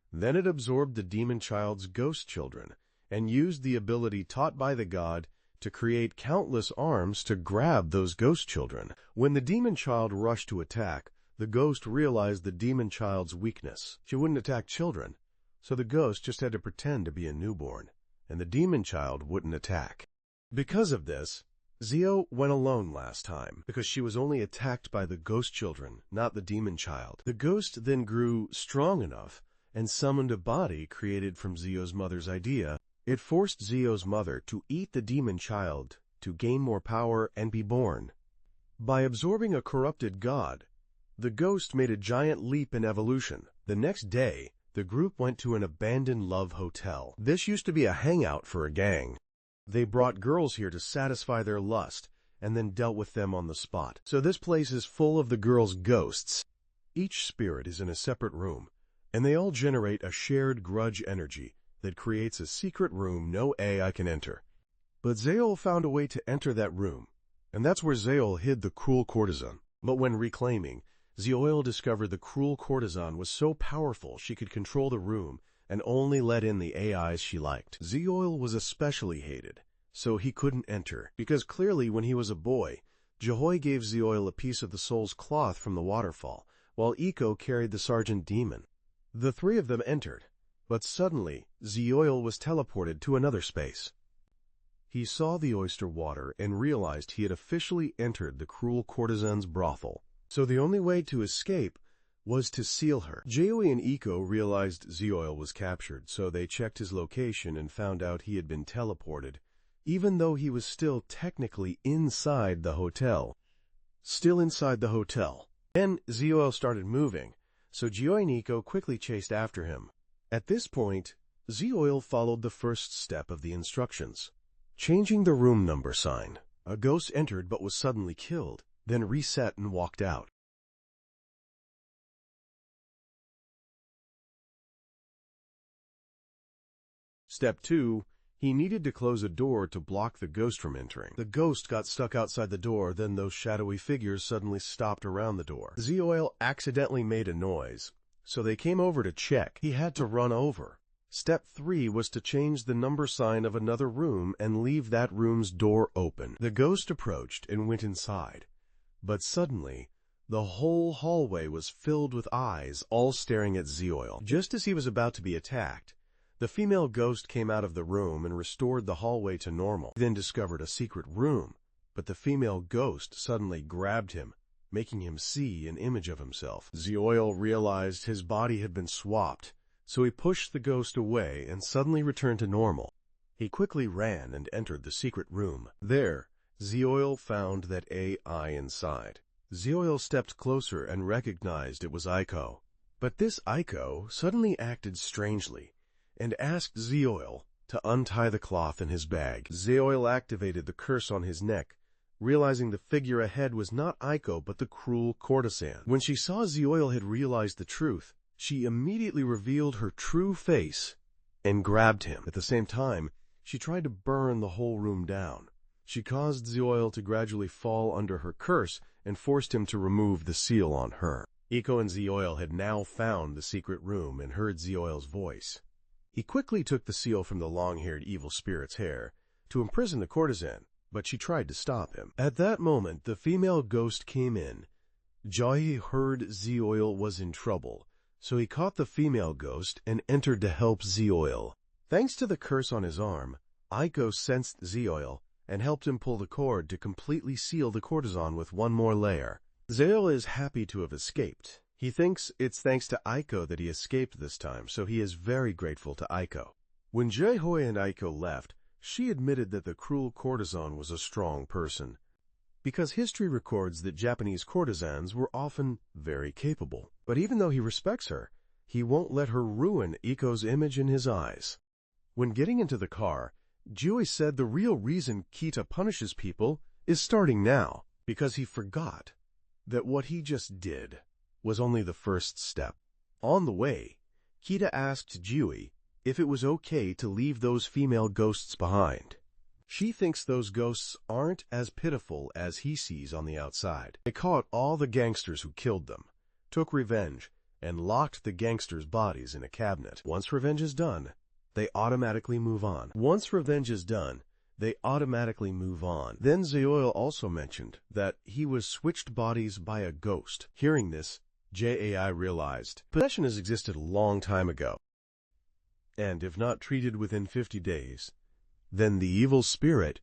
Then it absorbed the demon child's ghost children and used the ability taught by the god to create countless arms to grab those ghost children. When the demon child rushed to attack, the ghost realized the demon child's weakness. She wouldn't attack children, so the ghost just had to pretend to be a newborn, and the demon child wouldn't attack. Because of this, Zio went alone last time, because she was only attacked by the ghost children, not the demon child. The ghost then grew strong enough and summoned a body created from Zio's mother's idea. It forced Zio's mother to eat the demon child to gain more power and be born. By absorbing a corrupted god, the ghost made a giant leap in evolution. The next day, the group went to an abandoned love hotel. This used to be a hangout for a gang. They brought girls here to satisfy their lust and then dealt with them on the spot. So this place is full of the girls' ghosts. Each spirit is in a separate room, and they all generate a shared grudge energy that creates a secret room no AI can enter. But Zaol found a way to enter that room, and that's where Zaol hid the cruel courtesan. But when reclaiming, Zeoil discovered the cruel courtesan was so powerful she could control the room and only let in the AIs she liked. Zeoil was especially hated, so he couldn't enter, because clearly when he was a boy, Jehoy gave Zeoil a piece of the soul's cloth from the waterfall, while Iko carried the sergeant demon. The three of them entered, but suddenly Zeoil was teleported to another space. He saw the oyster water and realized he had officially entered the cruel courtesan's brothel. So the only way to escape was to seal her. Yaoi and Iko realized Zeoil was captured, so they checked his location and found out he had been teleported, even though he was still technically inside the hotel. Still inside the hotel. Then Zeoil started moving, so Yaoi and Ichika quickly chased after him. At this point, Zioil followed the first step of the instructions, changing the room number sign. A ghost entered but was suddenly killed, then reset and walked out. Step 2. He needed to close a door to block the ghost from entering. The ghost got stuck outside the door, then those shadowy figures suddenly stopped around the door. Zioil accidentally made a noise, so they came over to check. He had to run over. Step 3 was to change the number sign of another room and leave that room's door open. The ghost approached and went inside, but suddenly, the whole hallway was filled with eyes, all staring at Zioil. Just as he was about to be attacked, the female ghost came out of the room and restored the hallway to normal. He then discovered a secret room, but the female ghost suddenly grabbed him, making him see an image of himself. Zioil realized his body had been swapped, so he pushed the ghost away and suddenly returned to normal. He quickly ran and entered the secret room. There, Zioil found that AI inside. Zioil stepped closer and recognized it was Ichika. But this Ichika suddenly acted strangely and asked Zioil to untie the cloth in his bag. Zioil activated the curse on his neck, realizing the figure ahead was not Ichika but the cruel courtesan. When she saw Zioil had realized the truth, she immediately revealed her true face and grabbed him. At the same time, she tried to burn the whole room down. She caused Zioil to gradually fall under her curse and forced him to remove the seal on her. Ichika and Zioil had now found the secret room and heard Zioil's voice. He quickly took the seal from the long-haired evil spirit's hair to imprison the courtesan, but she tried to stop him. At that moment, the female ghost came in. Yaoi heard Zioil was in trouble, so he caught the female ghost and entered to help Zioil. Thanks to the curse on his arm, Ichika sensed Zioil and helped him pull the cord to completely seal the courtesan with one more layer. Zioil is happy to have escaped. He thinks it's thanks to Ichika that he escaped this time, so he is very grateful to Ichika. When Yaoi and Ichika left, she admitted that the cruel courtesan was a strong person, because history records that Japanese courtesans were often very capable. But even though he respects her, he won't let her ruin Ichika's image in his eyes. When getting into the car, Yaoi said the real reason Kita punishes people is starting now, because he forgot that what he just did was only the first step. On the way, Kita asked Yaoi if it was okay to leave those female ghosts behind. She thinks those ghosts aren't as pitiful as he sees on the outside. They caught all the gangsters who killed them, took revenge, and locked the gangsters' bodies in a cabinet. Once revenge is done, they automatically move on. Then Zioil also mentioned that he was switched bodies by a ghost. Hearing this, JAI realized possession has existed a long time ago, and if not treated within 50 days, then the evil spirit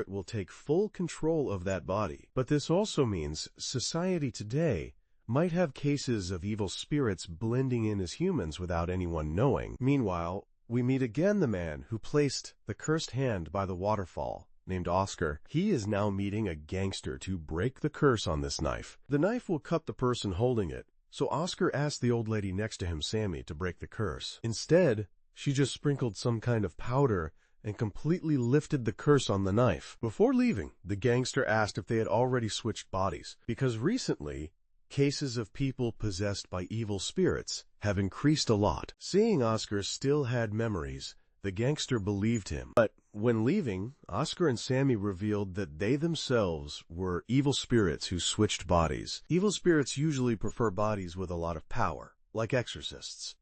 will take full control of that body. But this also means society today might have cases of evil spirits blending in as humans without anyone knowing. Meanwhile, we meet again the man who placed the cursed hand by the waterfall, named Oscar. He is now meeting a gangster to break the curse on this knife. The knife will cut the person holding it, so Oscar asked the old lady next to him, Sammy, to break the curse. Instead, she just sprinkled some kind of powder and completely lifted the curse on the knife. Before leaving, the gangster asked if they had already switched bodies, because recently, cases of people possessed by evil spirits have increased a lot. Seeing Oscar still had memories, the gangster believed him. But when leaving, Oscar and Sammy revealed that they themselves were evil spirits who switched bodies. Evil spirits usually prefer bodies with a lot of power, like exorcists.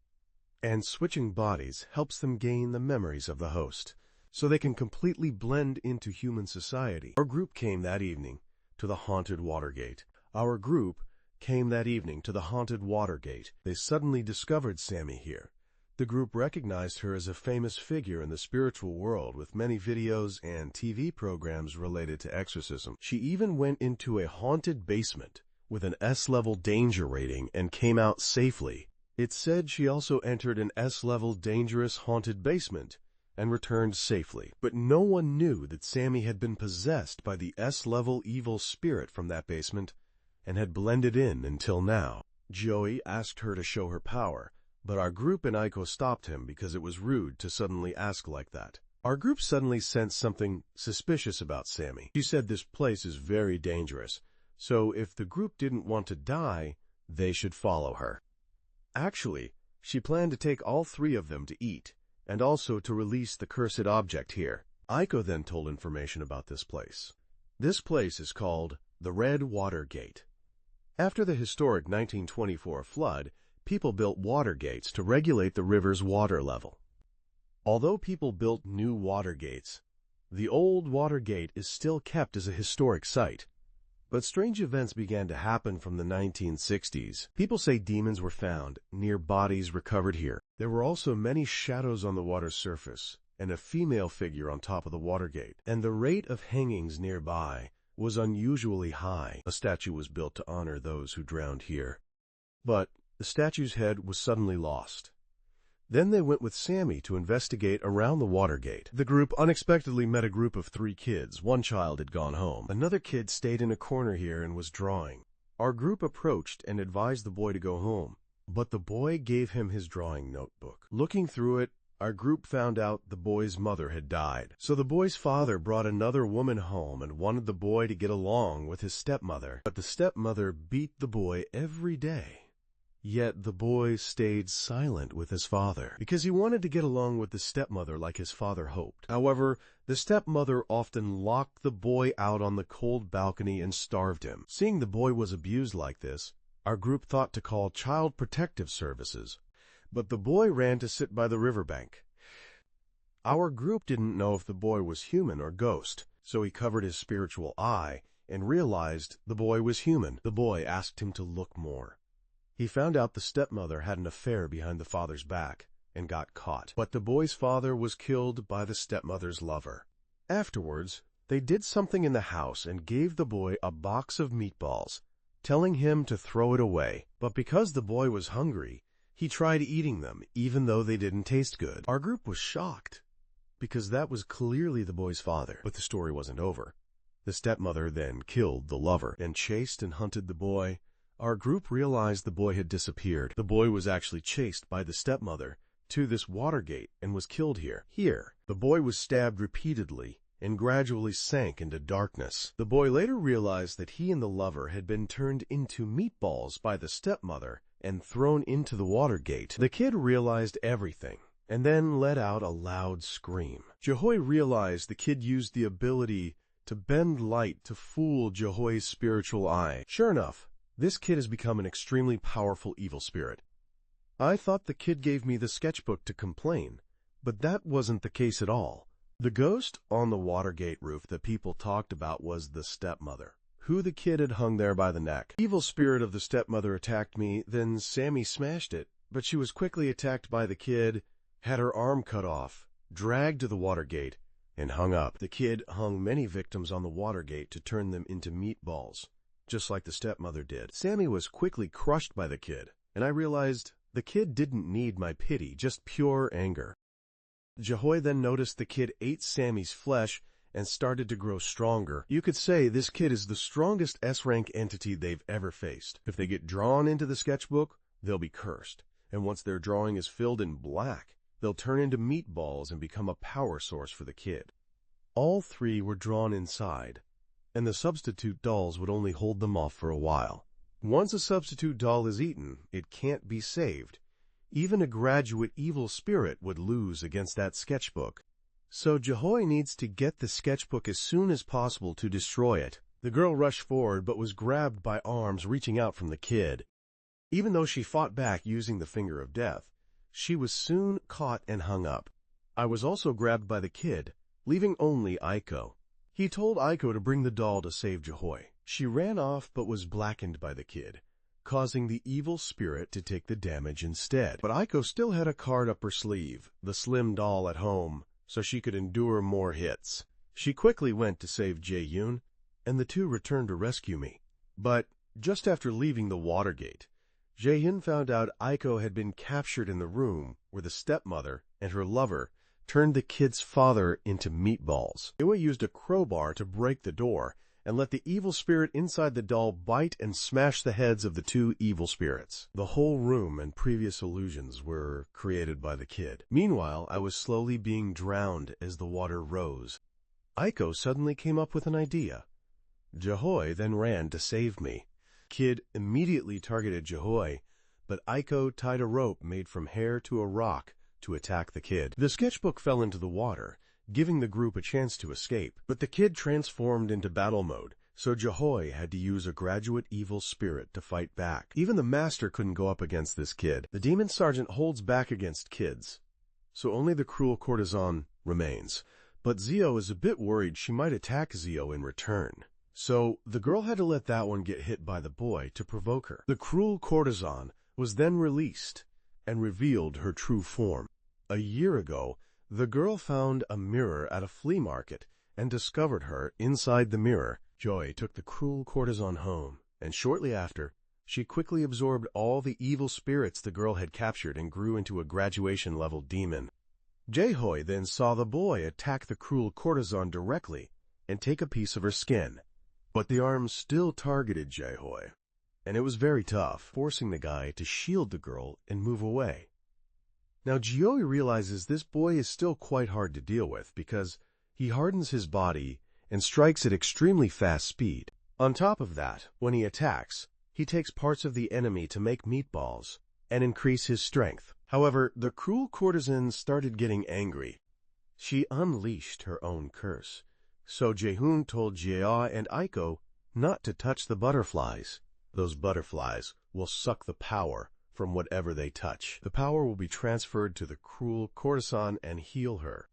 And switching bodies helps them gain the memories of the host, so they can completely blend into human society. Our group came that evening to the haunted Watergate. They suddenly discovered Sammy here. The group recognized her as a famous figure in the spiritual world with many videos and TV programs related to exorcism. She even went into a haunted basement with an S-level danger rating and came out safely. It said she also entered an S-level dangerous haunted basement and returned safely. But no one knew that Sammy had been possessed by the S-level evil spirit from that basement and had blended in until now. Yaoi asked her to show her power, but our group and Aiko stopped him because it was rude to suddenly ask like that. Our group suddenly sensed something suspicious about Sammy. She said this place is very dangerous, so if the group didn't want to die, they should follow her. Actually, she planned to take all three of them to eat, and also to release the cursed object here. Aiko then told information about this place. This place is called the Red Water Gate. After the historic 1924 flood, people built water gates to regulate the river's water level. Although people built new water gates, the old water gate is still kept as a historic site. But strange events began to happen from the 1960s. People say demons were found near bodies recovered here. There were also many shadows on the water's surface and a female figure on top of the water gate. And the rate of hangings nearby was unusually high. A statue was built to honor those who drowned here. But the statue's head was suddenly lost. Then they went with Sammy to investigate around the water gate. The group unexpectedly met a group of 3 kids. One child had gone home. Another kid stayed in a corner here and was drawing. Our group approached and advised the boy to go home, but the boy gave him his drawing notebook. Looking through it, our group found out the boy's mother had died. So the boy's father brought another woman home and wanted the boy to get along with his stepmother. But the stepmother beat the boy every day. Yet the boy stayed silent with his father, because he wanted to get along with the stepmother like his father hoped. However, the stepmother often locked the boy out on the cold balcony and starved him. Seeing the boy was abused like this, our group thought to call Child Protective Services, but the boy ran to sit by the riverbank. Our group didn't know if the boy was human or ghost, so he covered his spiritual eye and realized the boy was human. The boy asked him to look more. He found out the stepmother had an affair behind the father's back and got caught. But the boy's father was killed by the stepmother's lover. Afterwards, they did something in the house and gave the boy a box of meatballs, telling him to throw it away. But because the boy was hungry, he tried eating them, even though they didn't taste good. Our group was shocked, because that was clearly the boy's father. But the story wasn't over. The stepmother then killed the lover and chased and hunted the boy. Our group realized the boy had disappeared. The boy was actually chased by the stepmother to this water gate and was killed here. Here, the boy was stabbed repeatedly and gradually sank into darkness. The boy later realized that he and the lover had been turned into meatballs by the stepmother and thrown into the water gate. The kid realized everything and then let out a loud scream. Yaoi realized the kid used the ability to bend light to fool Yahoi's spiritual eye. Sure enough, this kid has become an extremely powerful evil spirit. I thought the kid gave me the sketchbook to complain, but that wasn't the case at all. The ghost on the Watergate roof that people talked about was the stepmother, who the kid had hung there by the neck. The evil spirit of the stepmother attacked me, then Sammy smashed it, but she was quickly attacked by the kid, had her arm cut off, dragged to the Watergate, and hung up. The kid hung many victims on the Watergate to turn them into meatballs, just like the stepmother did. Sammy was quickly crushed by the kid, and I realized the kid didn't need my pity, just pure anger. Yaoi then noticed the kid ate Sammy's flesh and started to grow stronger. You could say this kid is the strongest S-rank entity they've ever faced. If they get drawn into the sketchbook, they'll be cursed, and once their drawing is filled in black, they'll turn into meatballs and become a power source for the kid. All 3 were drawn inside, and the substitute dolls would only hold them off for a while. Once a substitute doll is eaten, it can't be saved. Even a graduate evil spirit would lose against that sketchbook. So Yaoi needs to get the sketchbook as soon as possible to destroy it. The girl rushed forward but was grabbed by arms reaching out from the kid. Even though she fought back using the finger of death, she was soon caught and hung up. I was also grabbed by the kid, leaving only Aiko. He told Aiko to bring the doll to save Yaoi. She ran off but was blackened by the kid, causing the evil spirit to take the damage instead. But Aiko still had a card up her sleeve, the slim doll at home, so she could endure more hits. She quickly went to save Jae-yoon, and the 2 returned to rescue me. But just after leaving the Watergate, Jae-yoon found out Aiko had been captured in the room where the stepmother and her lover turned the kid's father into meatballs. Yaoi used a crowbar to break the door, and let the evil spirit inside the doll bite and smash the heads of the two evil spirits. The whole room and previous illusions were created by the kid. Meanwhile, I was slowly being drowned as the water rose. Aiko suddenly came up with an idea. Yaoi then ran to save me. Kid immediately targeted Yaoi, but Aiko tied a rope made from hair to a rock to attack the kid. The sketchbook fell into the water, giving the group a chance to escape, but the kid transformed into battle mode, so Yaoi had to use a graduate evil spirit to fight back. Even the master couldn't go up against this kid. The demon sergeant holds back against kids, so only the cruel courtesan remains. But Zio is a bit worried she might attack Zio in return. So the girl had to let that one get hit by the boy to provoke her. The cruel courtesan was then released and revealed her true form. A year ago, the girl found a mirror at a flea market and discovered her inside the mirror. Joy took the cruel courtesan home, and shortly after, she quickly absorbed all the evil spirits the girl had captured and grew into a graduation-level demon. Jaehoi then saw the boy attack the cruel courtesan directly and take a piece of her skin. But the arms still targeted Jaehoi, and it was very tough, forcing the guy to shield the girl and move away. Now Jioi realizes this boy is still quite hard to deal with because he hardens his body and strikes at extremely fast speed. On top of that, when he attacks, he takes parts of the enemy to make meatballs and increase his strength. However, the cruel courtesan started getting angry. She unleashed her own curse, so Jaehoon told Jia and Aiko not to touch the butterflies. Those butterflies will suck the power from whatever they touch. The power will be transferred to the cruel courtesan and heal her.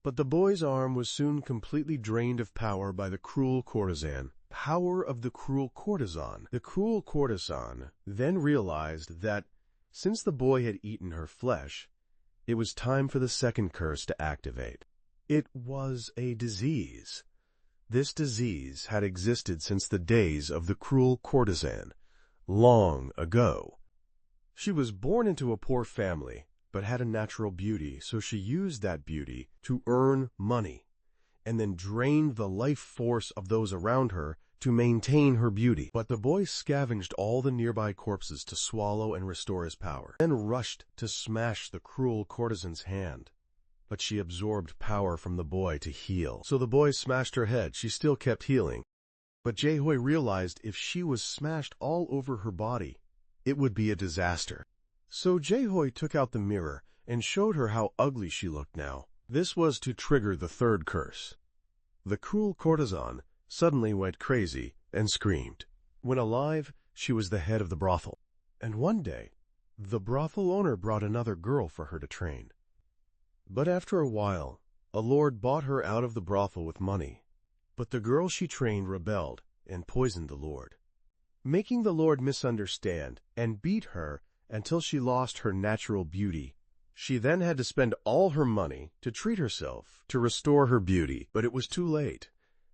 But the boy's arm was soon completely drained of power by the cruel courtesan. Power of the cruel courtesan. The cruel courtesan then realized that since the boy had eaten her flesh, it was time for the second curse to activate. It was a disease. This disease had existed since the days of the cruel courtesan, long ago. She was born into a poor family, but had a natural beauty, so she used that beauty to earn money, and then drained the life force of those around her to maintain her beauty. But the boy scavenged all the nearby corpses to swallow and restore his power, then rushed to smash the cruel courtesan's hand. But she absorbed power from the boy to heal. So the boy smashed her head. She still kept healing. But Jaehoi realized if she was smashed all over her body, it would be a disaster. So Jaehoi took out the mirror and showed her how ugly she looked now. This was to trigger the third curse. The cruel courtesan suddenly went crazy and screamed. When alive, she was the head of the brothel. And one day, the brothel owner brought another girl for her to train. But after a while, a lord bought her out of the brothel with money. But the girl she trained rebelled and poisoned the lord, making the lord misunderstand and beat her until she lost her natural beauty. She then had to spend all her money to treat herself to restore her beauty, but it was too late.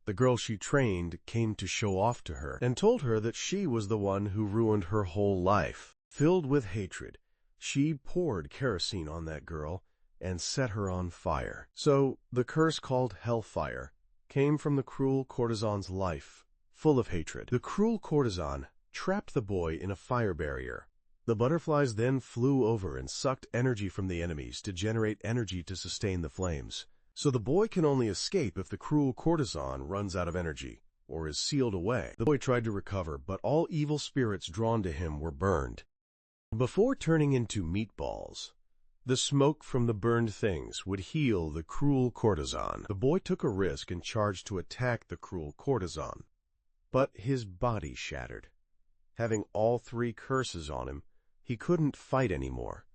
The girl she trained came to show off to her and told her that she was the one who ruined her whole life. Filled with hatred, she poured kerosene on that girl and set her on fire. So the curse called Hellfire came from the cruel courtesan's life, full of hatred. The cruel courtesan trapped the boy in a fire barrier. The butterflies then flew over and sucked energy from the enemies to generate energy to sustain the flames. So the boy can only escape if the cruel courtesan runs out of energy or is sealed away. The boy tried to recover, but all evil spirits drawn to him were burned. Before turning into meatballs, the smoke from the burned things would heal the cruel courtesan. The boy took a risk and charged to attack the cruel courtesan, but his body shattered. Having all three curses on him, he couldn't fight anymore.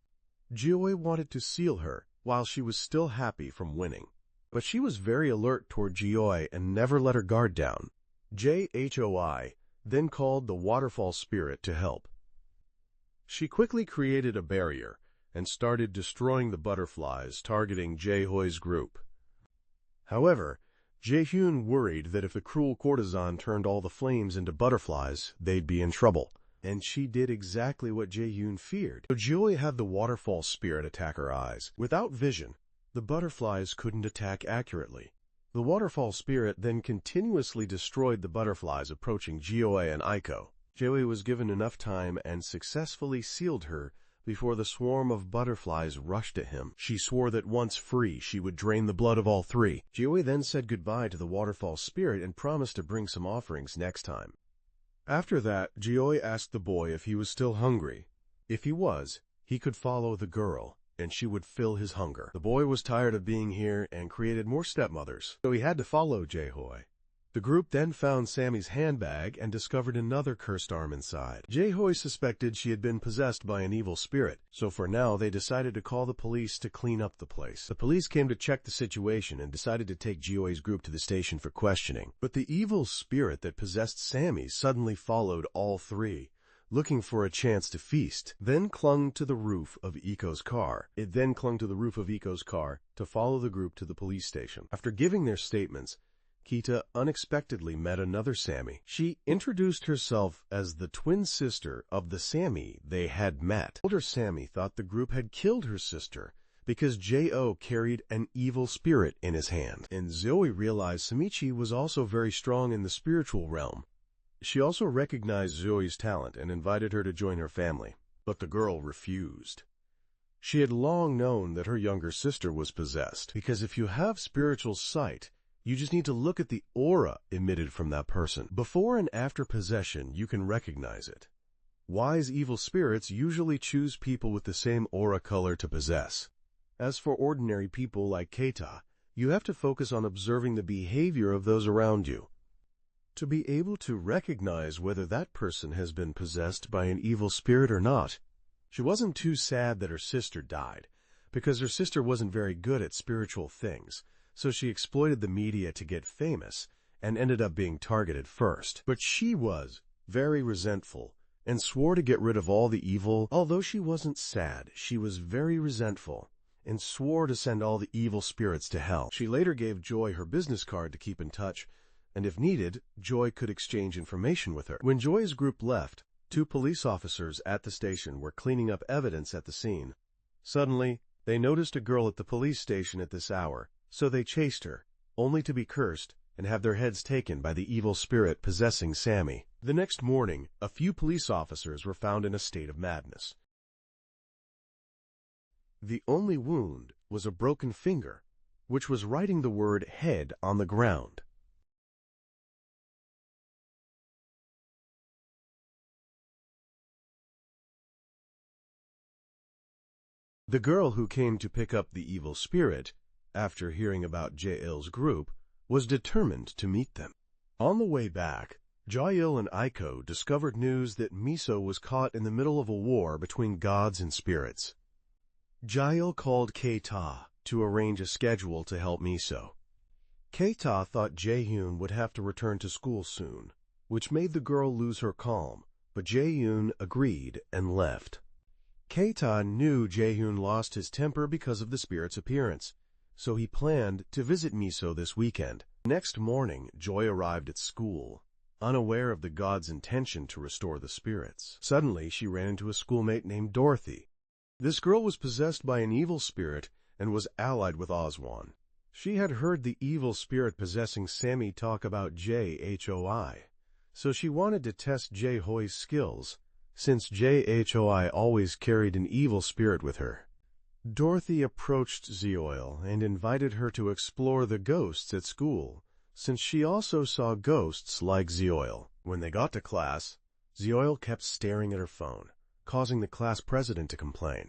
Jioi wanted to seal her while she was still happy from winning, but she was very alert toward Jioi and never let her guard down. Jhoi then called the waterfall spirit to help. She quickly created a barrier and started destroying the butterflies, targeting Jaehoi's group. However, Jaehyun worried that if the cruel courtesan turned all the flames into butterflies, they'd be in trouble. And she did exactly what Jaehyun feared. So Jioi had the waterfall spirit attack her eyes. Without vision, the butterflies couldn't attack accurately. The waterfall spirit then continuously destroyed the butterflies approaching Yaoi and Ichika. Yaoi was given enough time and successfully sealed her before the swarm of butterflies rushed at him. She swore that once free, she would drain the blood of all three. Yaoi then said goodbye to the waterfall spirit and promised to bring some offerings next time. After that, Yaoi asked the boy if he was still hungry. If he was, he could follow the girl, and she would fill his hunger. The boy was tired of being here and created more stepmothers, so he had to follow Yaoi. The group then found Sammy's handbag and discovered another cursed arm inside. Yaoi suspected she had been possessed by an evil spirit, so for now they decided to call the police to clean up the place. The police came to check the situation and decided to take Yaoi's group to the station for questioning. But the evil spirit that possessed Sammy suddenly followed all three, looking for a chance to feast, then clung to the roof of Iko's car. It then clung to the roof of Iko's car to follow the group to the police station. After giving their statements, Kita unexpectedly met another Sammy. She introduced herself as the twin sister of the Sammy they had met. Older Sammy thought the group had killed her sister because J.O. carried an evil spirit in his hand. And Zoe realized Samichi was also very strong in the spiritual realm. She also recognized Zoe's talent and invited her to join her family, but the girl refused. She had long known that her younger sister was possessed, because if you have spiritual sight, you just need to look at the aura emitted from that person. Before and after possession, you can recognize it. Wise evil spirits usually choose people with the same aura color to possess. As for ordinary people like Keita, you have to focus on observing the behavior of those around you to be able to recognize whether that person has been possessed by an evil spirit or not. She wasn't too sad that her sister died, because her sister wasn't very good at spiritual things, so she exploited the media to get famous and ended up being targeted first. But she was very resentful and swore to get rid of all the evil. Although she wasn't sad, she was very resentful and swore to send all the evil spirits to hell. She later gave Joy her business card to keep in touch, and if needed, Joy could exchange information with her. When Joy's group left, 2 police officers at the station were cleaning up evidence at the scene. Suddenly, they noticed a girl at the police station at this hour, so they chased her, only to be cursed and have their heads taken by the evil spirit possessing Sammy. The next morning, a few police officers were found in a state of madness. The only wound was a broken finger, which was writing the word head on the ground. The girl who came to pick up the evil spirit, after hearing about Jail's group, was determined to meet them. On the way back, Jail and Ichika discovered news that Miso was caught in the middle of a war between gods and spirits. Jail called Keita to arrange a schedule to help Miso. Keita thought Jaehyun would have to return to school soon, which made the girl lose her calm, but Jaehyun agreed and left. Keita knew Jaehyun lost his temper because of the spirit's appearance, so he planned to visit Miso this weekend. Next morning, Joy arrived at school, unaware of the god's intention to restore the spirits. Suddenly, she ran into a schoolmate named Dorothy. This girl was possessed by an evil spirit and was allied with Oswan. She had heard the evil spirit possessing Sammy talk about Jhoi, so she wanted to test Jaehoi's skills, since Jhoi always carried an evil spirit with her. Dorothy approached Zeoil and invited her to explore the ghosts at school, since she also saw ghosts like Zeoil. When they got to class, Zeoil kept staring at her phone, causing the class president to complain.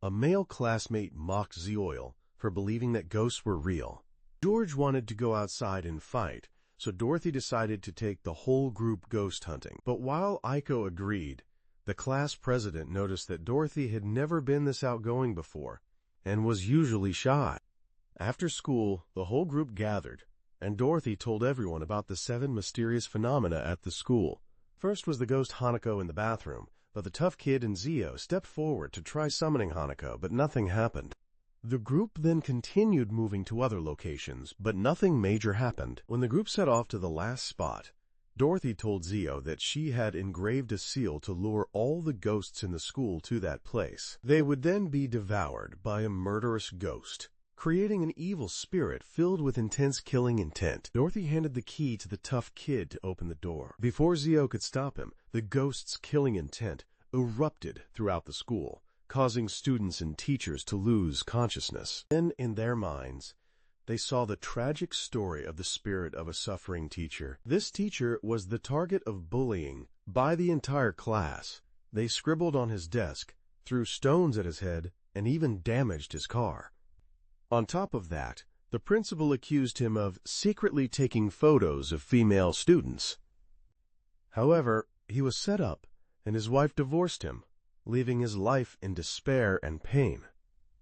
A male classmate mocked Zeoil for believing that ghosts were real. George wanted to go outside and fight, so Dorothy decided to take the whole group ghost hunting. But while Ichika agreed, the class president noticed that Dorothy had never been this outgoing before and was usually shy. After school, the whole group gathered, and Dorothy told everyone about the 7 mysterious phenomena at the school. First was the ghost Hanako in the bathroom, but the tough kid and Zio stepped forward to try summoning Hanako, but nothing happened. The group then continued moving to other locations, but nothing major happened. When the group set off to the last spot, Dorothy told Zio that she had engraved a seal to lure all the ghosts in the school to that place. They would then be devoured by a murderous ghost, creating an evil spirit filled with intense killing intent. Dorothy handed the key to the tough kid to open the door. Before Zio could stop him, the ghost's killing intent erupted throughout the school, causing students and teachers to lose consciousness. Then, in their minds, they saw the tragic story of the spirit of a suffering teacher. This teacher was the target of bullying by the entire class. They scribbled on his desk, threw stones at his head, and even damaged his car. On top of that, the principal accused him of secretly taking photos of female students. However, he was set up, and his wife divorced him, leaving his life in despair and pain.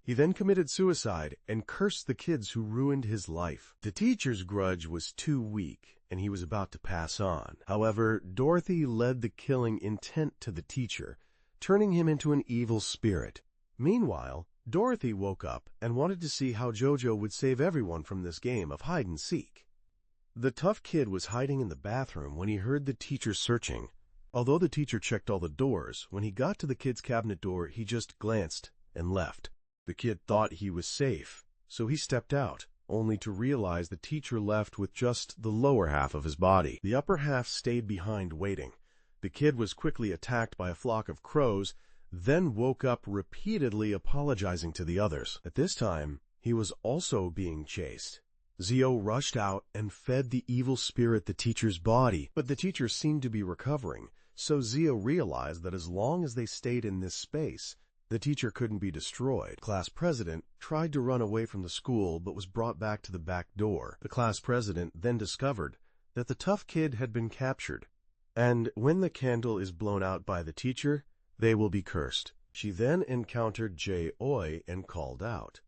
He then committed suicide and cursed the kids who ruined his life. The teacher's grudge was too weak, and he was about to pass on. However, Dorothy led the killing intent to the teacher, turning him into an evil spirit. Meanwhile, Dorothy woke up and wanted to see how JoJo would save everyone from this game of hide-and-seek. The tough kid was hiding in the bathroom when he heard the teacher searching. Although the teacher checked all the doors, when he got to the kid's cabinet door, he just glanced and left. The kid thought he was safe, so he stepped out, only to realize the teacher left with just the lower half of his body. The upper half stayed behind waiting. The kid was quickly attacked by a flock of crows, then woke up repeatedly apologizing to the others. At this time, he was also being chased. Zio rushed out and fed the evil spirit the teacher's body, but the teacher seemed to be recovering, so Zio realized that as long as they stayed in this space, the teacher couldn't be destroyed. Class president tried to run away from the school but was brought back to the back door. The class president then discovered that the tough kid had been captured, and when the candle is blown out by the teacher, they will be cursed. She then encountered Yaoi and called out.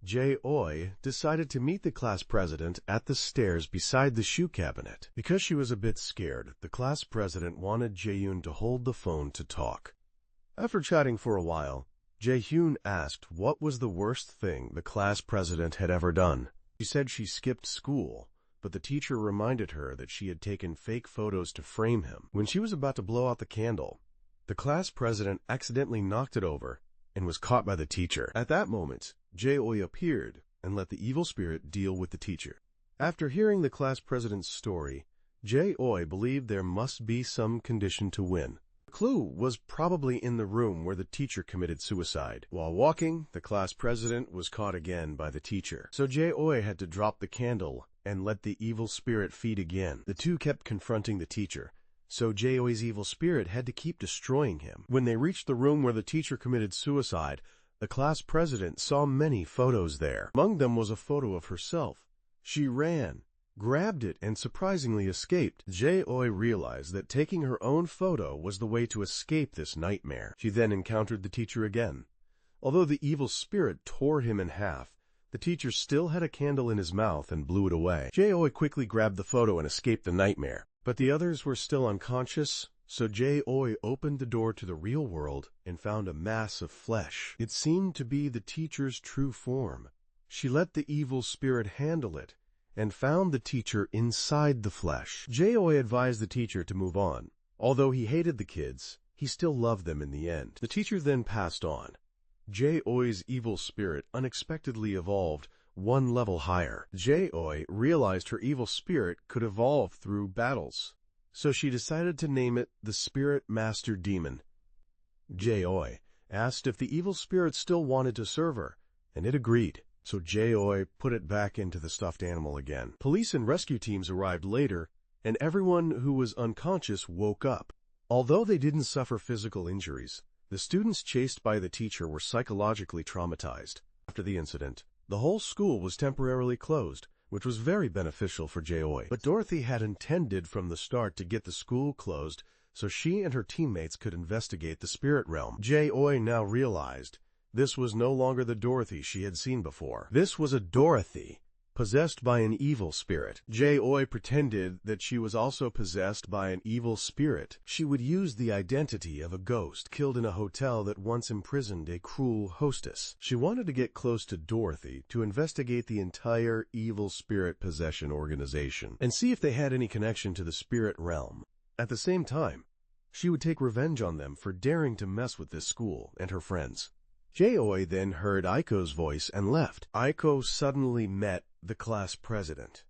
Yaoi decided to meet the class president at the stairs beside the shoe cabinet. Because she was a bit scared, the class president wanted Jaehyun to hold the phone to talk. After chatting for a while, Jaehyun asked what was the worst thing the class president had ever done. She said she skipped school, but the teacher reminded her that she had taken fake photos to frame him. When she was about to blow out the candle, the class president accidentally knocked it over and was caught by the teacher. At that moment, Yaoi appeared and let the evil spirit deal with the teacher. After hearing the class president's story, Yaoi believed there must be some condition to win. The clue was probably in the room where the teacher committed suicide. While walking, the class president was caught again by the teacher, so Yaoi had to drop the candle and let the evil spirit feed again. The two kept confronting the teacher, so Yaoi's evil spirit had to keep destroying him. When they reached the room where the teacher committed suicide, the class president saw many photos there. Among them was a photo of herself. She ran, grabbed it, and surprisingly escaped. Yaoi realized that taking her own photo was the way to escape this nightmare. She then encountered the teacher again. Although the evil spirit tore him in half, the teacher still had a candle in his mouth and blew it away. Yaoi quickly grabbed the photo and escaped the nightmare. But the others were still unconscious, so Yaoi opened the door to the real world and found a mass of flesh. It seemed to be the teacher's true form. She let the evil spirit handle it and found the teacher inside the flesh. Yaoi advised the teacher to move on. Although he hated the kids, he still loved them in the end. The teacher then passed on. Yaoi's evil spirit unexpectedly evolved one level higher. Yaoi realized her evil spirit could evolve through battles, so she decided to name it the Spirit Master Demon. Yaoi asked if the evil spirit still wanted to serve her, and it agreed, so Yaoi put it back into the stuffed animal again. Police and rescue teams arrived later, and everyone who was unconscious woke up. Although they didn't suffer physical injuries, the students chased by the teacher were psychologically traumatized. After the incident, the whole school was temporarily closed, which was very beneficial for Yaoi. But Dorothy had intended from the start to get the school closed so she and her teammates could investigate the spirit realm. Yaoi now realized this was no longer the Dorothy she had seen before. This was a Dorothy possessed by an evil spirit. Yaoi pretended that she was also possessed by an evil spirit. She would use the identity of a ghost killed in a hotel that once imprisoned a cruel hostess. She wanted to get close to Dorothy to investigate the entire evil spirit possession organization and see if they had any connection to the spirit realm. At the same time, she would take revenge on them for daring to mess with this school and her friends. Yaoi then heard Aiko's voice and left. Aiko suddenly met the class president.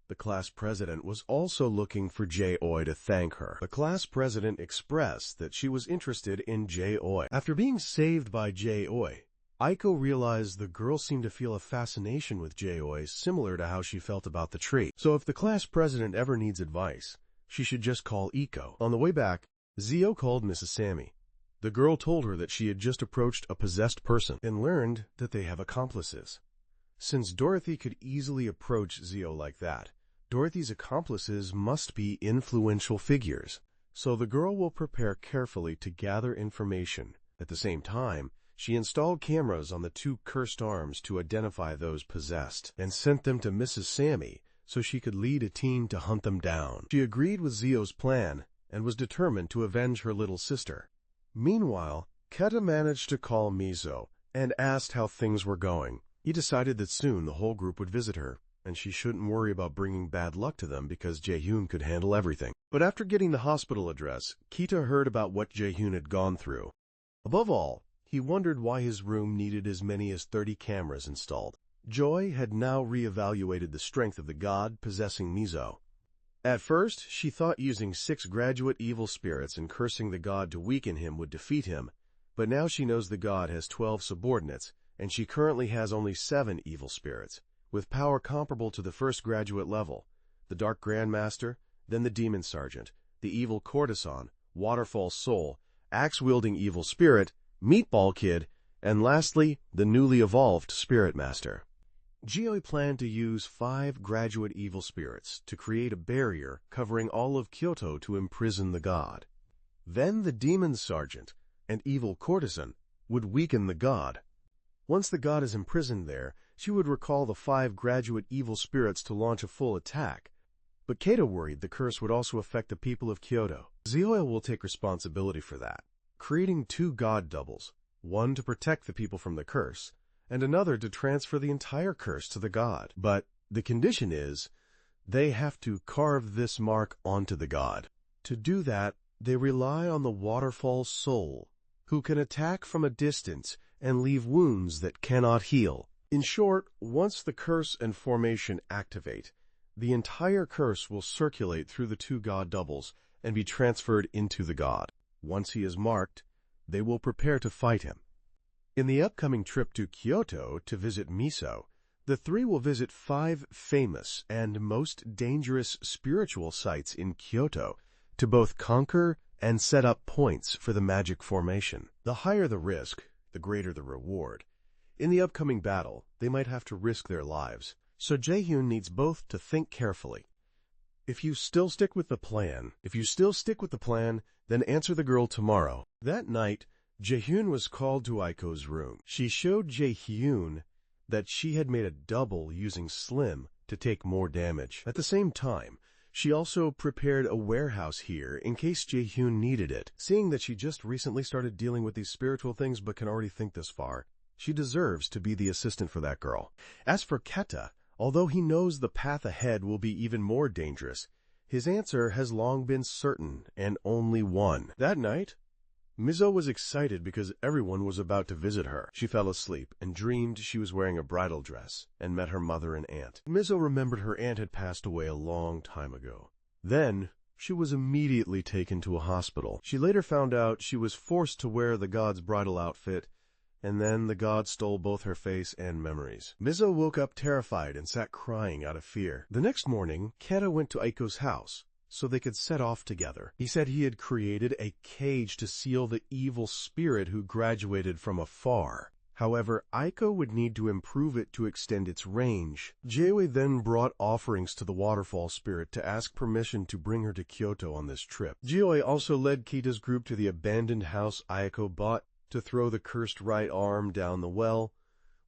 The class president was also looking for Yaoi to thank her. The class president expressed that she was interested in Yaoi. After being saved by Yaoi, Aiko realized the girl seemed to feel a fascination with Yaoi similar to how she felt about the tree. So if the class president ever needs advice, she should just call Iko. On the way back, Zio called Mrs. Sammy. The girl told her that she had just approached a possessed person and learned that they have accomplices. Since Dorothy could easily approach Zio like that, Dorothy's accomplices must be influential figures. So the girl will prepare carefully to gather information. At the same time, she installed cameras on the two cursed arms to identify those possessed and sent them to Mrs. Sammy so she could lead a team to hunt them down. She agreed with Zio's plan and was determined to avenge her little sister. Meanwhile, Keta managed to call Mizo and asked how things were going. He decided that soon the whole group would visit her, and she shouldn't worry about bringing bad luck to them because Jaehyun could handle everything. But after getting the hospital address, Kita heard about what Jaehyun had gone through. Above all, he wondered why his room needed as many as 30 cameras installed. Joy had now re-evaluated the strength of the god possessing Mizo. At first, she thought using 6 graduate evil spirits and cursing the god to weaken him would defeat him, but now she knows the god has 12 subordinates, and she currently has only 7 evil spirits, with power comparable to the first graduate level, the Dark Grandmaster, then the Demon Sergeant, the Evil Courtesan, Waterfall Soul, Axe-wielding Evil Spirit, Meatball Kid, and lastly, the newly evolved Spirit Master. Jioi planned to use 5 graduate evil spirits to create a barrier covering all of Kyoto to imprison the god. Then the Demon Sergeant and Evil Courtesan would weaken the god. Once the god is imprisoned there, she would recall the 5 graduate evil spirits to launch a full attack. But Kato worried the curse would also affect the people of Kyoto. Zioil will take responsibility for that, creating 2 god doubles, one to protect the people from the curse, and another to transfer the entire curse to the god. But the condition is, they have to carve this mark onto the god. To do that, they rely on the Waterfall Soul, who can attack from a distance and leave wounds that cannot heal. In short, once the curse and formation activate, the entire curse will circulate through the 2 god doubles and be transferred into the god. Once he is marked, they will prepare to fight him. In the upcoming trip to Kyoto to visit Miso, the 3 will visit 5 famous and most dangerous spiritual sites in Kyoto to both conquer and set up points for the magic formation. The higher the risk, the greater the reward. In the upcoming battle, they might have to risk their lives, so Jaehyun needs both to think carefully. If you still stick with the plan, then answer the girl tomorrow. That night, Jaehyun was called to Aiko's room. She showed Jaehyun that she had made a double using Slim to take more damage. At the same time, she also prepared a warehouse here in case Jaehyun needed it. Seeing that she just recently started dealing with these spiritual things but can already think this far, she deserves to be the assistant for that girl. As for Keta, although he knows the path ahead will be even more dangerous, his answer has long been certain and only one. That night, Mizo was excited because everyone was about to visit her. She fell asleep and dreamed she was wearing a bridal dress and met her mother and aunt. Mizo remembered her aunt had passed away a long time ago. Then, she was immediately taken to a hospital. She later found out she was forced to wear the god's bridal outfit, and then the god stole both her face and memories. Mizo woke up terrified and sat crying out of fear. The next morning, Keta went to Aiko's house so they could set off together. He said he had created a cage to seal the evil spirit who graduated from afar. However, Aiko would need to improve it to extend its range. Jaewi then brought offerings to the waterfall spirit to ask permission to bring her to Kyoto on this trip. Jioi also led Kita's group to the abandoned house Aiko bought to throw the cursed right arm down the well,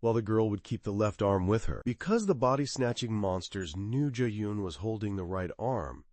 while the girl would keep the left arm with her. Because the body-snatching monsters knew Jaehyun was holding the right arm,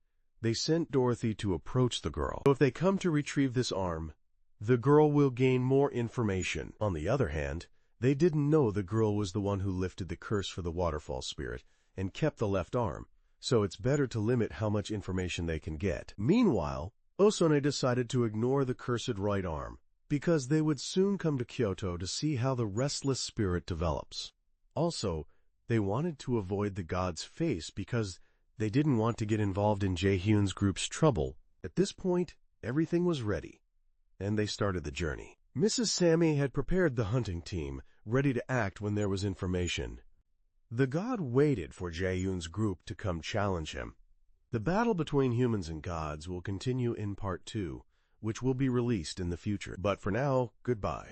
they sent Dorothy to approach the girl. So if they come to retrieve this arm, the girl will gain more information. On the other hand, they didn't know the girl was the one who lifted the curse for the waterfall spirit and kept the left arm, so it's better to limit how much information they can get. Meanwhile, Osone decided to ignore the cursed right arm, because they would soon come to Kyoto to see how the restless spirit develops. Also, they wanted to avoid the god's face because they didn't want to get involved in Jaehyun's group's trouble. At this point, everything was ready, and they started the journey. Mrs. Sammy had prepared the hunting team, ready to act when there was information. The god waited for Jaehyun's group to come challenge him. The battle between humans and gods will continue in Part 2, which will be released in the future. But for now, goodbye.